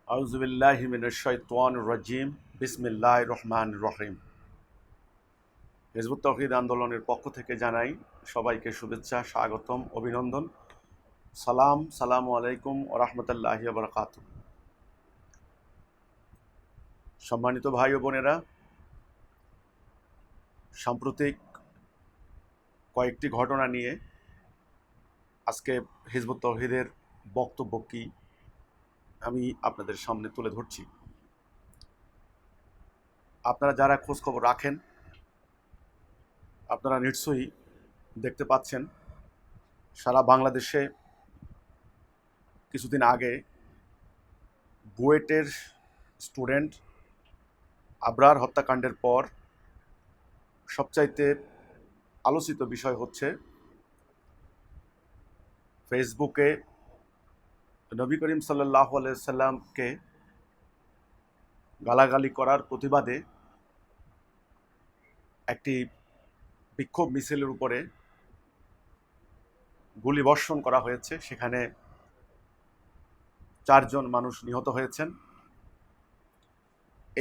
আউযুবিল্লাহি মিনাশ শাইতানির রাজিম বিসমিল্লাহির রহমানির রহিম। হিজবুত তাওহীদ আন্দোলনের পক্ষ থেকে জানাই সবাইকে শুভেচ্ছা, স্বাগতম, অভিনন্দন। সালামু আলাইকুম ওয়া রাহমাতুল্লাহি ওয়া বারাকাতুহু। সম্মানিত ভাই ও বোনেরা, সাম্প্রতিক কয়েকটি ঘটনা নিয়ে আজকে হিজবুত তাওহীদের বক্তব্য কি আমি আপনাদের সামনে তুলে ধরছি। আপনারা যারা খোঁজখবর রাখেন আপনারা নিশ্চয়ই দেখতে পাচ্ছেন সারা বাংলাদেশে কিছুদিন আগে বুয়েটের স্টুডেন্ট আবরার হত্যাকাণ্ডের পর সবচাইতে আলোচিত বিষয় হচ্ছে ফেসবুকে নবী করিম সাল্লাল্লাহু আলাইহি সাল্লামকে গালাগালি করার প্রতিবাদে একটি বিক্ষোভ মিছিলের উপরে গুলিবর্ষণ করা হয়েছে। সেখানে 4 জন মানুষ নিহত হয়েছেন।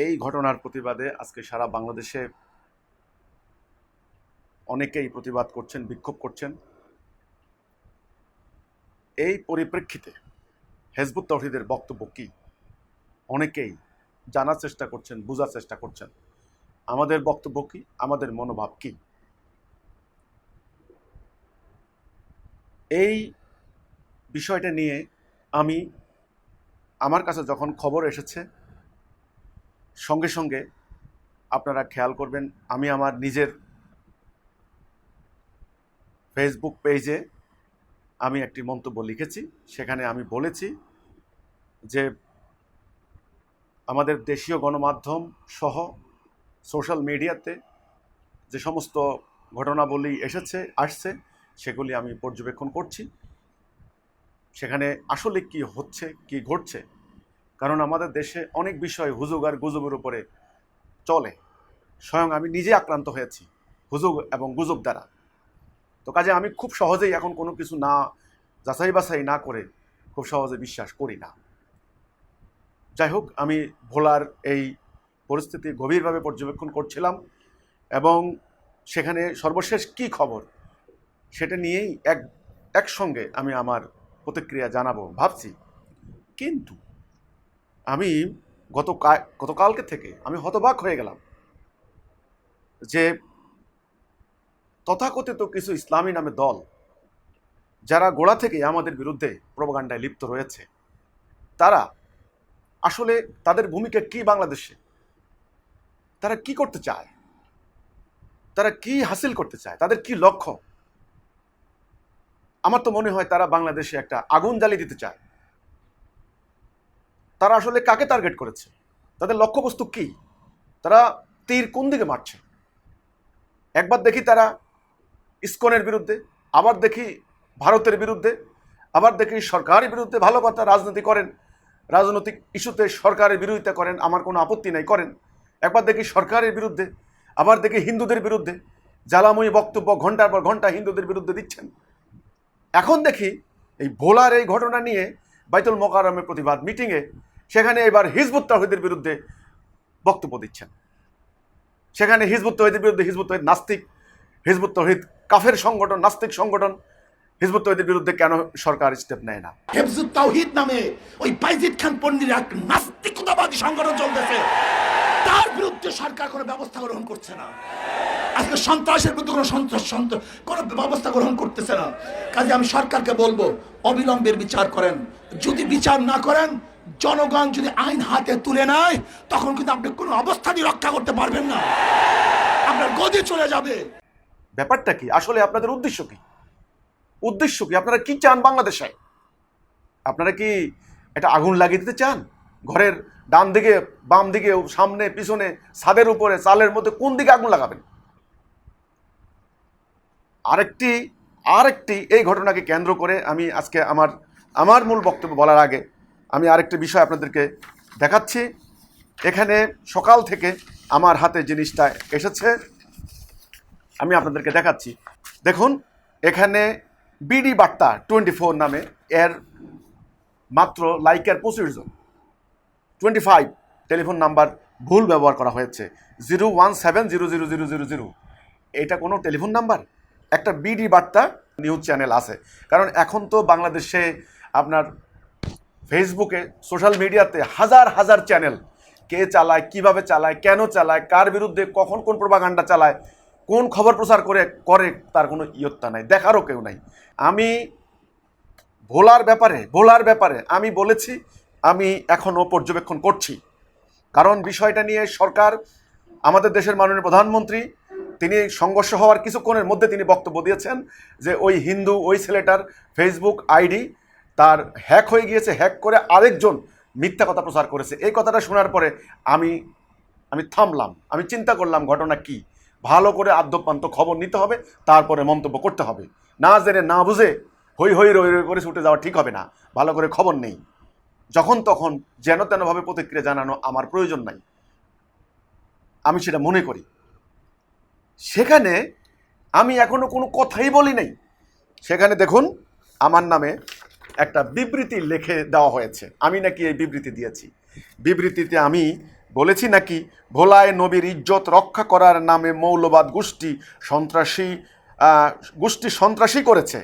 এই ঘটনার প্রতিবাদে আজকে সারা বাংলাদেশে অনেকেই প্রতিবাদ করছেন, বিক্ষোভ করছেন। এই পরিপ্রেক্ষিতে হিজবুত তাওহীদের বক্তব্য কি অনেকেই জানার চেষ্টা করছেন, বোঝার চেষ্টা করছেন। আমাদের বক্তব্য কি, আমাদের মনোভাব কি, এই বিষয়টা নিয়ে আমার কাছে যখন খবর এসেছে সঙ্গে সঙ্গে আপনারা খেয়াল করবেন, আমি আমার নিজের ফেসবুক পেজে আমি একটি মন্তব্য লিখেছি। সেখানে আমি বলেছি যে আমাদের দেশীয় গণমাধ্যম সহ সোশ্যাল মিডিয়াতে যে সমস্ত ঘটনাবলী আসছে সেগুলি আমি পর্যবেক্ষণ করছি। সেখানে আসলে কি হচ্ছে, কি ঘটছে, কারণ আমাদের দেশে অনেক বিষয় হুজুগ আর গুজবের উপরে চলে। স্বয়ং আমি নিজে আক্রান্ত হয়েছি হুজুগ এবং গুজব দ্বারা। তো কাজে আমি খুব সহজেই এখন কোনো কিছু না যাচাই বাছাই না করে খুব সহজে বিশ্বাস করি না। যাই হোক, আমি ভোলার এই পরিস্থিতি গভীরভাবে পর্যবেক্ষণ করছিলাম এবং সেখানে সর্বশেষ কি খবর সেটা নিয়েই একসঙ্গে আমি আমার প্রতিক্রিয়া জানাবো ভাবছি। কিন্তু আমি গতকালকে থেকে আমি হতবাক হয়ে গেলাম যে তথাকথিত কিছু ইসলামী নামে দল যারা গোড়া থেকে আমাদের বিরুদ্ধে প্রোপাগান্ডায় লিপ্ত রয়েছে, তারা আসলে তাদের ভূমিকা কি বাংলাদেশে, তারা কি করতে চায়, তারা কি হাসিল করতে চায়, তাদের কি লক্ষ্য। আমার তো মনে হয় তারা বাংলাদেশে একটা আগুন জ্বালিয়ে দিতে চায়। তারা আসলে কাকে টার্গেট করেছে, তাদের লক্ষ্যবস্তু কি, তারা তীর কোন দিকে মারছে। একবার দেখি তারা ইসকনের বিরুদ্ধে, আবার দেখি ভারতের বিরুদ্ধে, আবার দেখি সরকারের বিরুদ্ধে। ভালো কথা, রাজনীতি করেন, রাজনৈতিক ইস্যুতে সরকারের বিরোধিতা করেন, আমার কোনো আপত্তি নাই, করেন। একবার দেখি সরকারের বিরুদ্ধে, আবার দেখি হিন্দুদের বিরুদ্ধে জ্বালাময়ী বক্তব্য ঘন্টার পর ঘন্টা হিন্দুদের বিরুদ্ধে দিচ্ছেন। এখন দেখি এই ভোলার এই ঘটনা নিয়ে বাইতুল মোকাররমের প্রতিবাদ মিটিংয়ে সেখানে এবার হিজবুত তাওহীদের বিরুদ্ধে বক্তব্য দিচ্ছেন। সেখানে হিজবুত তাওহীদের বিরুদ্ধে হিজবুত তাওহীদ নাস্তিক, হিজবুত তাওহীদ কাফের সংগঠন, নাস্তিক সংগঠন। হিজবুত তাওহীদের বিরুদ্ধে কেন সরকার স্টেপ নেয় না? হিজবুত তাওহীদ নামে ওই বাইজিদ খান পন্নীর এক নাস্তিকতাবাদী সংগঠন চলতেছে, তার বিরুদ্ধে সরকার কোনো ব্যবস্থা গ্রহণ করছে না। আজকে সন্ত্রাসের বিরুদ্ধে কোনো ব্যবস্থা গ্রহণ করতেছে না। কাজে আমি সরকারকে বলবো, অবিলম্বের বিচার করেন। যদি বিচার না করেন, জনগণ যদি আইন হাতে তুলে নেয়, তখন কিন্তু আপনি কোনো অবস্থাতেই রক্ষা করতে পারবেন না, আপনার গদি চলে যাবে। ব্যাপারটা কি আসলে? আপনাদের উদ্দেশ্য কি? আপনারা কি চান বাংলাদেশে? আপনারা কি এটা আগুন লাগিয়ে দিতে চান? ঘরের ডান দিকে, বাম দিকে, সামনে, পিছনে, ছাদের উপরে, চালের মধ্যে কোন দিকে আগুন লাগাবেন? আরেকটি এই ঘটনাকে কেন্দ্র করে আমি আজকে আমার মূল বক্তব্য বলার আগে আমি আরেকটি বিষয় আপনাদেরকে দেখাচ্ছি। এখানে সকাল থেকে আমার হাতে জিনিসটা এসেছে, আমি আপনাদেরকে দেখাচ্ছি। দেখুন, এখানে বিডি বার্তা 24 নামে এর মাত্র লাইকের 25 জন। 25 টেলিফোন নাম্বার ভুল ব্যবহার করা হয়েছে। 017000000। এটা কোনো টেলিফোন নাম্বার? একটা বিডি বার্তা নিউজ চ্যানেল আছে, কারণ এখন তো বাংলাদেশে আপনার ফেসবুকে সোশ্যাল মিডিয়াতে হাজার হাজার চ্যানেল, কে চালায়, কিভাবে চালায়, কেন চালায়, কার বিরুদ্ধে কখন কোন প্রপাগান্ডা চালায়, কোন খবর প্রচার করে তার কোনো ইয়ত্তা নাই, দেখারও কেউ নাই। আমি ভোলার ব্যাপারে আমি বলেছি, আমি এখনও পর্যবেক্ষণ করছি, কারণ বিষয়টা নিয়ে সরকার, আমাদের দেশের মাননীয় প্রধানমন্ত্রী, তিনি সংঘর্ষ হওয়ার কিছুক্ষণের মধ্যে তিনি বক্তব্য দিয়েছেন যে ওই হিন্দু, ওই ছেলেটার ফেসবুক আইডি তার হ্যাক হয়ে গিয়েছে, হ্যাক করে আরেকজন মিথ্যা কথা প্রচার করেছে। এই কথাটা শোনার পরে আমি থামলাম, আমি চিন্তা করলাম ঘটনা কি, ভালো করে আদ্যপান্ত খবর নিতে হবে, তারপরে মন্তব্য করতে হবে। না জেনে না বুঝে হই হই রই রই করে ছুটে যাওয়া ঠিক হবে না, ভালো করে খবর নেই, যখন তখন যেন তেনভাবে প্রতিক্রিয়া জানানো আমার প্রয়োজন নাই, আমি সেটা মনে করি। সেখানে আমি এখনো কোনো কথাই বলি নাই। সেখানে দেখুন আমার নামে একটা বিবৃতি লিখে দেওয়া হয়েছে, আমি নাকি এই বিবৃতি দিয়েছি। বিবৃতিতে আমি বলেছি নাকি ভোলায় নবীর ইজ্জত রক্ষা করার নামে মৌলবাদ গোষ্ঠী সন্ত্রাসী করেছে,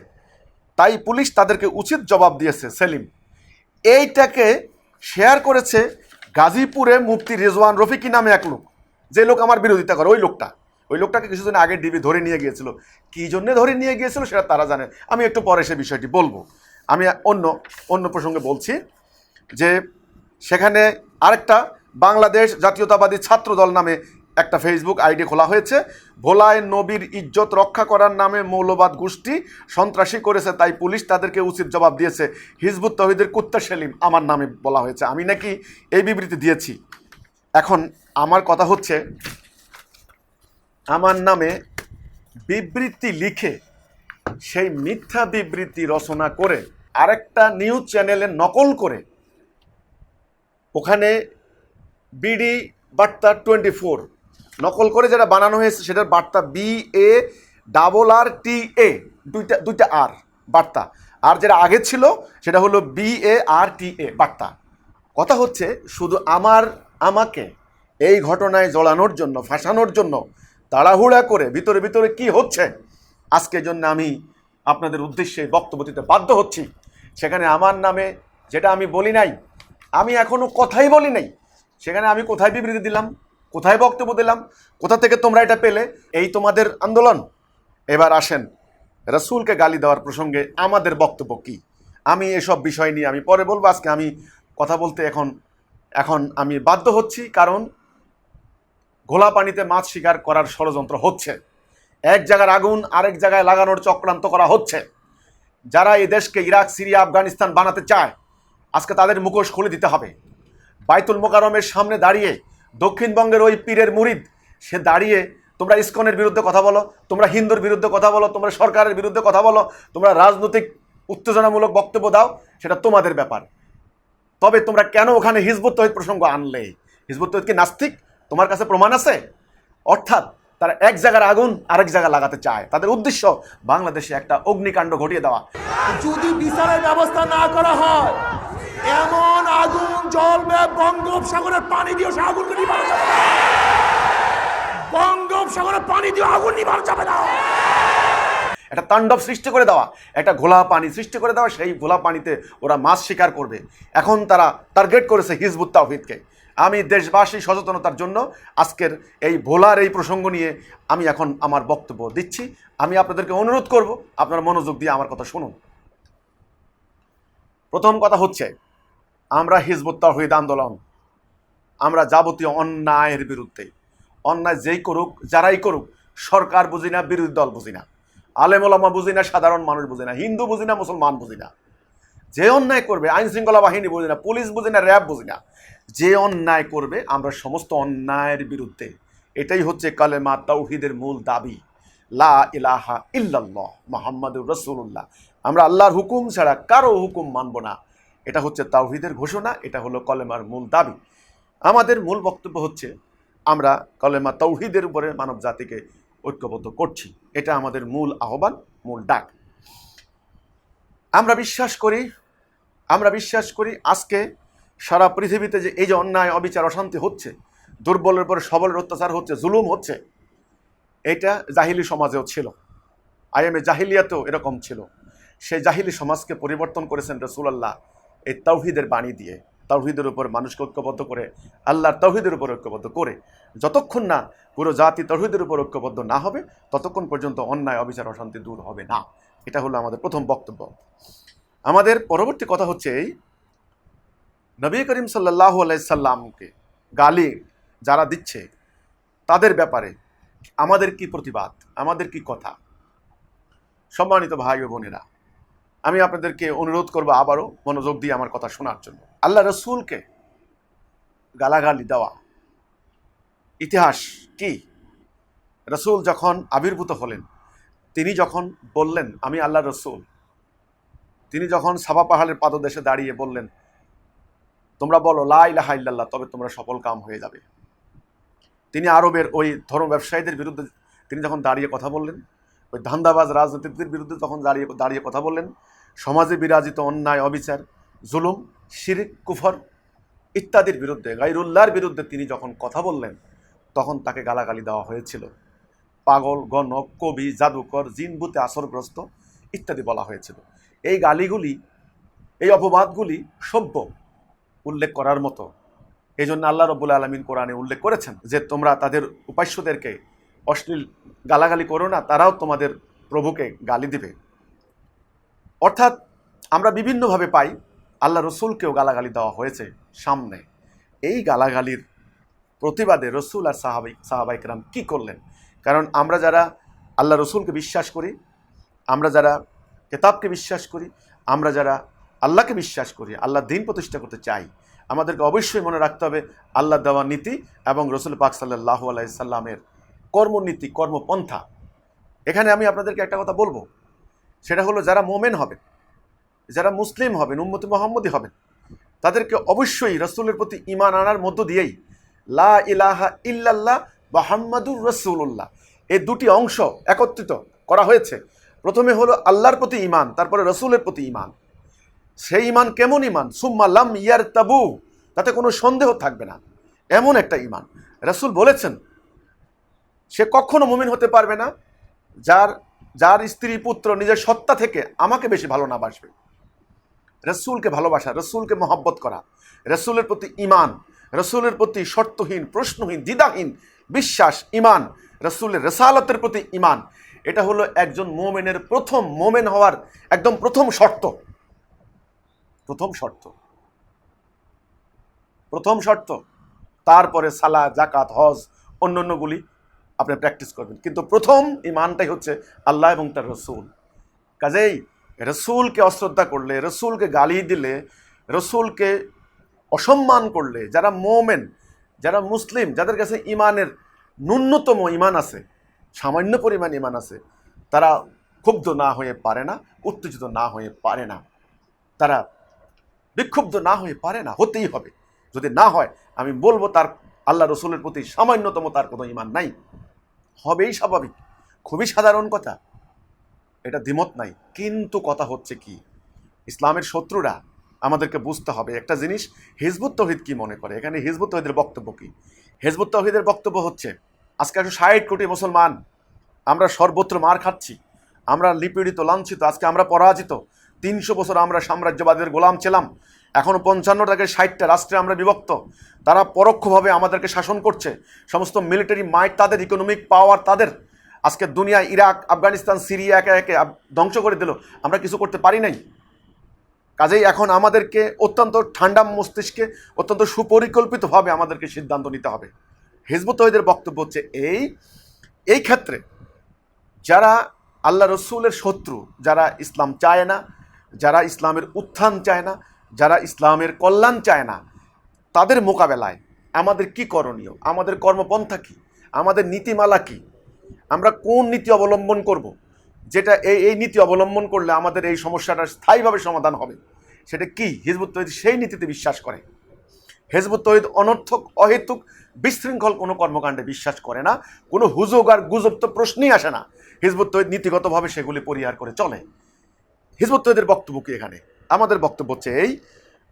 তাই পুলিশ তাদেরকে উচিত জবাব দিয়েছে। সেলিম এইটাকে শেয়ার করেছে গাজীপুরে মুফতি রেজওয়ান রফিকি নামে এক লোক, যে লোক আমার বিরোধিতা করে। ওই লোকটাকে কিছুদিন আগে ডিবি ধরে নিয়ে গিয়েছিল, কী জন্যে ধরে নিয়ে গিয়েছিল সেটা তারা জানে, আমি একটু পরে সে বিষয়টি বলবো। আমি অন্য প্রসঙ্গে বলছি যে সেখানে আরেকটা বাংলাদেশ জাতীয়তাবাদী ছাত্র দল নামে একটা ফেসবুক আইডি খোলা হয়েছে, ভোলায় নবীর ইজ্জত রক্ষা করার নামে মৌলবাদ গোষ্ঠী সন্ত্রাসী করেছে, তাই পুলিশ তাদেরকে উচিত জবাব দিয়েছে। হিজবুত তৌহিদের কুত্তা সেলিম আমার নামে বলা হয়েছে, আমি নাকি এই বিবৃতি দিয়েছি। এখন আমার কথা হচ্ছে, আমার নামে বিবৃতি লিখে সেই মিথ্যা বিবৃতি রচনা করে আরেকটা নিউজ চ্যানেলে নকল করে ওখানে বিডি বার্তা 24 নকল করে যেটা বানানো হয়েছে সেটার বার্তা BARRTA, দুইটা আর বার্তা, আর যেটা আগে ছিল সেটা হলো BARTA বার্তা। কথা হচ্ছে শুধু আমাকে এই ঘটনায় জড়ানোর জন্য, ফাঁসানোর জন্য তাড়াহুড়া করে ভিতরে ভিতরে কি হচ্ছে আজকের জন্য আমি আপনাদের উদ্দেশ্যে বক্তব্য দিতে বাধ্য হচ্ছি। সেখানে আমার নামে যেটা আমি বলি নাই, আমি এখনো কথাই বলি নাই, সেখানে আমি কোথায় বিবৃতি দিলাম, কোথায় বক্তব্য দিলাম, কোথা থেকে তোমরা এটা পেলে? এই তোমাদের আন্দোলন। এবার আসেন রাসূলকে গালি দেওয়ার প্রসঙ্গে আমাদের বক্তব্য কি। আমি এসব বিষয় নিয়ে আমি পরে বলবো, আজকে আমি কথা বলতে এখন আমি বাধ্য হচ্ছি, কারণ ঘোলা পানিতে মাছ শিকার করার ষড়যন্ত্র হচ্ছে, এক জায়গার আগুন আরেক জায়গায় লাগানোর চক্রান্ত করা হচ্ছে। যারা এই দেশকে ইরাক, সিরিয়া, আফগানিস্তান বানাতে চায় আজকে তাদের মুখোশ খুলে দিতে হবে। বাইতুল মোকাররমের সামনে দাঁড়িয়ে দক্ষিণবঙ্গের ওই পীরের মুরিদ, সে দাঁড়িয়ে তোমরা ইসকনের বিরুদ্ধে কথা বলো, তোমরা হিন্দুর বিরুদ্ধে কথা বলো, তোমরা সরকারের বিরুদ্ধে কথা বলো, তোমরা রাজনৈতিক উত্তেজনামূলক বক্তব্য দাও, সেটা তোমাদের ব্যাপার। তবে তোমরা কেন ওখানে হিজবুত তৌহিদ প্রসঙ্গ আনলে? হিজবুত তৌহিদ কি নাস্তিক? তোমার কাছে প্রমাণ আছে? অর্থাৎ তারা এক জায়গার আগুন আরেক জায়গা লাগাতে চায়, তাদের উদ্দেশ্য বাংলাদেশে একটা অগ্নিকাণ্ড ঘটিয়ে দেওয়া। যদি বিচারের ব্যবস্থা না করা হয়, এমন আগুন জ্বলবে বঙ্গোপসাগরের পানি দিয়ে সে আগুনকে নিভানো যাবে না। বঙ্গোপসাগরের পানি দিয়ে আগুন নিভানো যাবে না। একটা তাণ্ডব সৃষ্টি করে দেওয়া, একটা ঘোলা পানি সৃষ্টি করে দেওয়া, সেই ঘোলা পানিতে ওরা মাছ শিকার করবে। এখন তারা টার্গেট করেছে হিজবুত তাওহীদকে। আমি দেশবাসী সচেতনতার জন্য আজকের এই ভোলার এই প্রসঙ্গ নিয়ে আমি এখন আমার বক্তব্য দিচ্ছি। আমি আপনাদেরকে অনুরোধ করব, আপনারা মনোযোগ দিয়ে আমার কথা শুনুন। প্রথম কথা হচ্ছে, আমরা হিজবুত তাওহীদ আন্দোলন, আমরা যাবতীয় অন্যায়ের বিরুদ্ধে, অন্যায় যেই করুক, যারাই করুক, সরকার বুঝি না, বিরোধী দল বুঝি না, আলেম ওলামা বুঝি না, সাধারণ মানুষ বুঝি না, হিন্দু বুঝি না, মুসলমান বুঝি না, যে অন্যায় করবে আইন শৃঙ্খলা বাহিনী বুঝি না, পুলিশ বুঝি না, র্যাব বুঝি না, যে অন্যায় করবে আমরা সমস্ত অন্যায়ের বিরুদ্ধে। এটাই হচ্ছে কালেমা তাওহীদের মূল দাবি, লা ইলাহা ইল্লাল্লাহ মুহাম্মাদুর রাসূলুল্লাহ। আমরা আল্লাহর হুকুম ছাড়া কারো হুকুম মানব না, এটা হচ্ছে তাওহীদের ঘোষণা, এটা হলো কলেমার মূল দাবি। আমাদের মূল বক্তব্য হচ্ছে আমরা কলেমা তাওহীদের উপরে মানব জাতিকে ঐক্যবদ্ধ করছি, এটা আমাদের মূল আহ্বান, মূল ডাক। আমরা বিশ্বাস করি আজকে সারা পৃথিবীতে যে এই যে অন্যায় অবিচার অশান্তি হচ্ছে, দুর্বলের উপর সবলের অত্যাচার হচ্ছে, জুলুম হচ্ছে, এটা জাহিলি সমাজেও ছিল, আইএমএ জাহিলিয়াতেও এরকম ছিল। সেই জাহিলি সমাজকে পরিবর্তন করেছেন রাসূলুল্লাহ এই তাওহীদের বাণী দিয়ে, তাওহীদের উপর মানুষকে ঐক্যবদ্ধ করে, আল্লাহর তাওহীদের উপর ঐক্যবদ্ধ করে। যতক্ষণ না পুরো জাতি তাওহীদের উপর ঐক্যবদ্ধ না হবে, ততক্ষণ পর্যন্ত অন্যায় অবিচার অশান্তি দূর হবে না। এটা হলো আমাদের প্রথম বক্তব্য। আমাদের পরবর্তী কথা হচ্ছে এই, নবী করিম সাল্লাল্লাহু আলাইহি সাল্লামকে গালি যারা দিচ্ছে তাদের ব্যাপারে আমাদের কি প্রতিবাদ, আমাদের কি কথা। সম্মানিত ভাই ও বোনেরা, আমি আপনাদেরকে অনুরোধ করবো আবারও মনোযোগ দিয়ে আমার কথা শোনার জন্য। আল্লাহ রসুলকে গালাগালি দেওয়া ইতিহাস কি? রসুল যখন আবির্ভূত হলেন, তিনি যখন বললেন আমি আল্লাহ রসুল, তিনি যখন সাফা পাহাড়ের পাদদেশে দাঁড়িয়ে বললেন তোমরা বলো লা ইলাহা ইল্লাল্লাহ, তবে তোমরা সফল কাম হয়ে যাবে। তিনি আরবের ওই ধর্ম ব্যবসায়ীদের বিরুদ্ধে তিনি যখন দাঁড়িয়ে কথা বললেন, ওই ধান্দাবাজ রাজনীতিকদের বিরুদ্ধে তখন দাঁড়িয়ে কথা বললেন, সমাজে বিরাজিত অন্যায় অবিচার জুলুম শিরক কুফর ইত্যাদির বিরুদ্ধে, গায়রুল্লাহর বিরুদ্ধে তিনি যখন কথা বললেন, তখন তাকে গালাগালি দেওয়া হয়েছিল। পাগল, গণক, কবি, জাদুকর, জিনভূতে আসরগ্রস্ত ইত্যাদি বলা হয়েছিল। এই গালিগুলি, এই অপবাদগুলি সভ্য উল্লেখ করার মতো। এই জন্য আল্লাহ রব্বুল আলামিন কোরআনে উল্লেখ করেছেন যে তোমরা তাদের উপাস্যদেরকে অশ্লীল গালাগালি করো না, তারাও তোমাদের প্রভুকে গালি দিবে। অর্থাৎ আমরা বিভিন্নভাবে পাই আল্লাহ রসুলকেও গালাগালি দেওয়া হয়েছে সামনে। এই গালাগালির প্রতিবাদে রসুল আর সাহাবাইকরাম কি করলেন? কারণ আমরা যারা আল্লাহ রসুলকে বিশ্বাস করি, আমরা যারা কেতাবকে বিশ্বাস করি, আমরা যারা আল্লাহকে বিশ্বাস করি, আল্লাহ দিন প্রতিষ্ঠা করতে চাই, আমাদেরকে অবশ্যই মনে রাখতে হবে আল্লাহ দেওয়া নীতি এবং রসুল পাক সাল্লাল্লাহু আলাইহি সাল্লামের কর্মনীতি, কর্মপন্থা। এখানে আমি আপনাদেরকে একটা কথা বলবো, সেটা হলো যারা মোমেন হবেন, যারা মুসলিম হবেন, উম্মতে মুহাম্মদী হবেন, তাদেরকে অবশ্যই রসুলের প্রতি ঈমান আনার মধ্য দিয়েই লা ইলাহা ইল্লাল্লাহ মুহাম্মাদুর রাসূলুল্লাহ এই দুটি অংশ একত্রিত করা হয়েছে। প্রথমে হলো আল্লাহর প্রতি ঈমান, তারপরে রসুলের প্রতি ঈমান। সেই ঈমান কেমন ঈমান? সুম্মা লাম ইয়ারতাবু, তাতে কোনো সন্দেহ থাকবে না, এমন একটা ঈমান। রসুল বলেছেন সে কখনো মুমিন হতে পারবে না যার স্ত্রী পুত্র নিজের সত্তা থেকে আমাকে বেশি ভালো না বাসবে। রসুলকে ভালোবাসা, রসুলকে মহব্বত করা, রসুলের প্রতি ঈমান, রসুলের প্রতি শর্তহীন, প্রশ্নহীন, দ্বিধাহীন বিশ্বাস, ঈমান, রসুলের রিসালাতের প্রতি ঈমান, এটা হলো একজন মোমেনের প্রথম, মোমেন হওয়ার একদম প্রথম শর্ত। প্রথম শর্ত। তারপরে সালাহ, জাকাত, হজ, অন্যান্যগুলি আপনি প্র্যাকটিস করবেন, কিন্তু প্রথম ঈমানটাই হচ্ছে আল্লাহ এবং তার রসুল। কাজেই রসুলকে অশ্রদ্ধা করলে, রসুলকে গালি দিলে, রসুলকে অসম্মান করলে, যারা মোমেন, যারা মুসলিম, যাদের কাছে ঈমানের ন্যূনতম ঈমান আছে, সামান্য পরিমাণ ঈমান আছে, তারা ক্ষুব্ধ না হয়ে পারে না, উত্তেজিত না হয়ে পারে না, তারা বিক্ষুব্ধ না হয়ে পারে না, হতেই হবে। যদি না হয় আমি বলবো তার আল্লাহ রসুলের প্রতি সামান্যতম তার কোনো ঈমান নাই, হবেই স্বাভাবিক, খুবই সাধারণ কথা, এটা দ্বিমত নাই। কিন্তু কথা হচ্ছে কি, ইসলামের শত্রুরা আমাদেরকে বুঝতে হবে একটা জিনিস, হিজবুত তৌহিদ কি মনে করে। এখানে হিজবুত তৌহিদের বক্তব্য কি? হিজবুত তৌহিদের বক্তব্য হচ্ছে আজকে 160 কোটি মুসলমান, আমরা সর্বত্র মার খাচ্ছি, আমরা নিপীড়িত, লাঞ্ছিত, আজকে আমরা পরাজিত। 300 বছর আমরা সাম্রাজ্যবাদের গোলাম ছিলাম, এখনও 55 থেকে 60টা রাষ্ট্রে আমরা বিভক্ত। তারা পরোক্ষভাবে আমাদেরকে শাসন করছে, সমস্ত মিলিটারি মাইট তাদের, ইকোনমিক পাওয়ার তাদের। আজকে দুনিয়া, ইরাক, আফগানিস্তান, সিরিয়া একে একে ধ্বংস করে দিল, আমরা কিছু করতে পারি নাই। কাজেই এখন আমাদেরকে অত্যন্ত ঠান্ডা মস্তিষ্কে, অত্যন্ত সুপরিকল্পিতভাবে আমাদেরকে সিদ্ধান্ত নিতে হবে। হিজবুত তৌহিদের বক্তব্য হচ্ছে এই ক্ষেত্রে যারা আল্লাহ রসুলের শত্রু, যারা ইসলাম চায় না, যারা ইসলামের উত্থান চায় না, যারা ইসলামের কল্যাণ চায় না, তাদের মোকাবেলায় আমাদের কি করণীয়, আমাদের কর্মপন্থা কি, আমাদের নীতিমালা কি, আমরা কোন নীতি অবলম্বন করব, যেটা এই নীতি অবলম্বন করলে আমাদের এই সমস্যাটা স্থায়ীভাবে সমাধান হবে, সেটা কি? হিজবুত তৌহিদ সেই নীতিতে বিশ্বাস করে। হিজবুত তৌহিদ অনর্থক, অহেতুক, বিশৃঙ্খল কোনো কর্মকাণ্ডে বিশ্বাস করে না, কোনো হুজুগ আর গুজব তো প্রশ্নই আসে না। হিজবুত তৌহিদ নীতিগতভাবে সেগুলি পরিহার করে চলে। হিজবুত তৌহিদের বক্তব্য কি এখানে? আমাদের বক্তব্য হচ্ছে এই,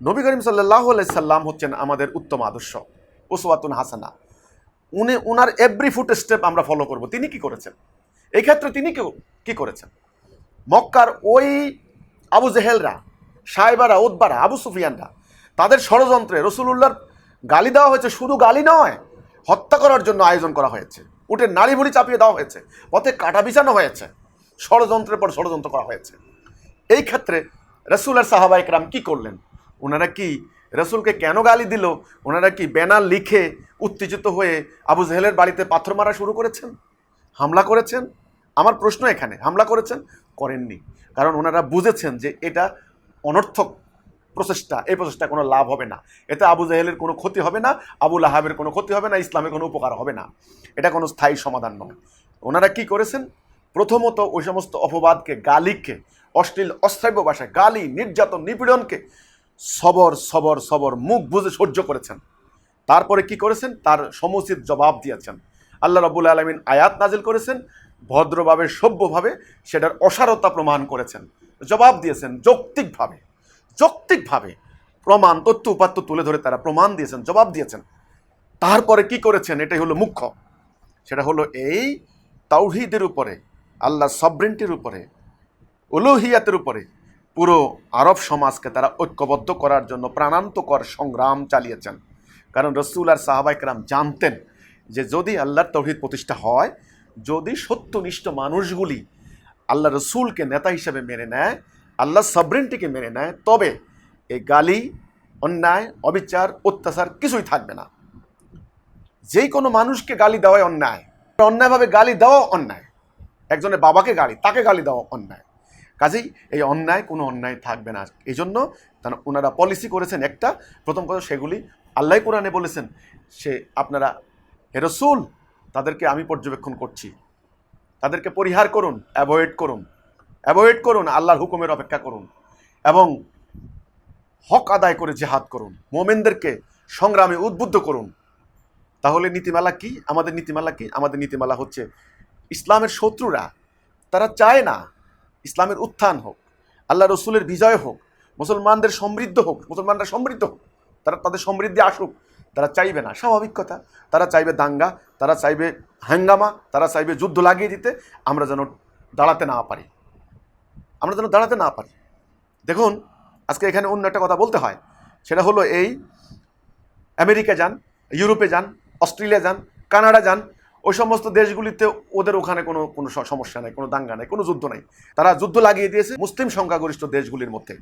নবী করিম সাল্লাল্লাহু আলাইহি সাল্লাম হচ্ছেন আমাদের উত্তম আদর্শ, উসওয়াতুন হাসানা। উনার এভরি ফুট স্টেপ আমরা ফলো করব। তিনি কি করেছেন এই ক্ষেত্রে, তিনি কি করেছেন? মক্কার ওই আবু জেহেলরা, সাইবারা, উদ্বারা, আবু সুফিয়ানরা, তাদের ষড়যন্ত্রে রসুলুল্লাহর গালি দেওয়া হয়েছে। শুধু গালি নয়, হত্যা করার জন্য আয়োজন করা হয়েছে, উটের নাড়ি ভুড়ি চাপিয়ে দেওয়া হয়েছে, পথে কাটা বিছানো হয়েছে, ষড়যন্ত্রের পর ষড়যন্ত্র করা হয়েছে। এই ক্ষেত্রে রসুলের সাহাবা একরাম কি করলেন? ওনারা কি রসুলকে কেন গালি দিল? ওনারা কি ব্যানার লিখে উত্তেজিত হয়ে আবু জেহেলের বাড়িতে পাথর মারা শুরু করেছেন, হামলা করেছেন? আমার প্রশ্ন এখানে, হামলা করেছেন? করেননি। কারণ ওনারা বুঝেছেন যে এটা অনর্থক প্রচেষ্টা, এই প্রচেষ্টা কোনো লাভ হবে না, এতে আবু জেহেলের কোনো ক্ষতি হবে না, আবু লাহাবের কোনো ক্ষতি হবে না, ইসলামের কোনো উপকার হবে না, এটা কোনো স্থায়ী সমাধান নয়। ওনারা কি করেছেন? প্রথমত ওই সমস্ত অপবাদকে, গালিকে, অশ্লীল অশ্রাব্য ভাষায় গালি, নির্যাতন, নিপীড়নকে সবর সবর সবর মুখ বুঝে সহ্য করেছেন। তারপরে কি করেছেন? তার সমুচিত জবাব দিয়েছেন। আল্লাহ রাব্বুল আলামিন আয়াত নাজিল করেছেন, ভদ্রভাবে, সভ্যভাবে সেটার অসারতা প্রমাণ করেছেন, জবাব দিয়েছেন যৌক্তিকভাবে। যৌক্তিকভাবে প্রমাণ, তথ্য উপাত্ত তুলে ধরে তারা প্রমাণ দিয়েছেন, জবাব দিয়েছেন। তারপরে কি করেছেন? এটাই হলো মুখ্য। সেটা হলো এই তাওহীদের উপরে, আল্লাহ সবরেন্টির উপরে, উলুহিয়াতের উপরে পুরো আরব সমাজকে তারা ঐক্যবদ্ধ করার জন্য প্রাণান্তকর সংগ্রাম চালিয়েছেন। কারণ রসুল আর সাহাবায়ে কেরাম জানতেন যে যদি আল্লাহর তাওহীদ প্রতিষ্ঠা হয়, যদি সত্যনিষ্ঠ মানুষগুলি আল্লাহ রসুলকে নেতা হিসেবে মেনে নেয়, আল্লাহ সবরেন্টিকে মেনে নেয়, তবে এই গালি, অন্যায়, অবিচার, অত্যাচার কিছুই থাকবে না। যেই কোনো মানুষকে গালি দেওয়াই অন্যায়, অন্যায়ভাবে গালি দেওয়া অন্যায়। একজনের বাবাকে গালি, তাকে গালি দেওয়া অন্যায়। কাজেই এই অন্যায়, কোনো অন্যায় থাকবে না। এই জন্য ওনারা পলিসি করেছেন একটা, প্রথম কথা সেগুলি আল্লাহ কোরআনে বলেছেন, সে আপনারা হে রাসূল তাদেরকে আমি পর্যবেক্ষণ করছি, তাদেরকে পরিহার করুন, অ্যাভয়েড করুন, আল্লাহর হুকুমের অপেক্ষা করুন এবং হক আদায় করে জিহাদ করুন, মোমেনদেরকে সংগ্রামে উদ্বুদ্ধ করুন। তাহলে নীতিমালা কি? আমাদের নীতিমালা কি? আমাদের নীতিমালা হচ্ছে ইসলামের শত্রুরা তারা চায় না ইসলামের উত্থান হোক, আল্লাহ রসুলের বিজয় হোক, মুসলমানদের সমৃদ্ধ হোক, মুসলমানরা সমৃদ্ধ হোক, তারা তাদের সমৃদ্ধি আসুক, তারা চাইবে না। স্বাভাবিক কথা, তারা চাইবে দাঙ্গা, তারা চাইবে হাঙ্গামা, তারা চাইবে যুদ্ধ লাগিয়ে দিতে। আমরা যেন দাঁড়াতে না পারি, দেখুন আজকে এখানে অন্য একটা কথা বলতে হয়, সেটা হলো এই আমেরিকা যান, ইউরোপে যান, অস্ট্রেলিয়া যান, কানাডা যান, ওই সমস্ত দেশগুলিতে ওদের ওখানে কোনো কোনো সমস্যা নাই, কোনো দাঙ্গা নাই, কোনো যুদ্ধ নাই। তারা যুদ্ধ লাগিয়ে দিয়েছে মুসলিম সংখ্যাগরিষ্ঠ দেশগুলির মধ্যে।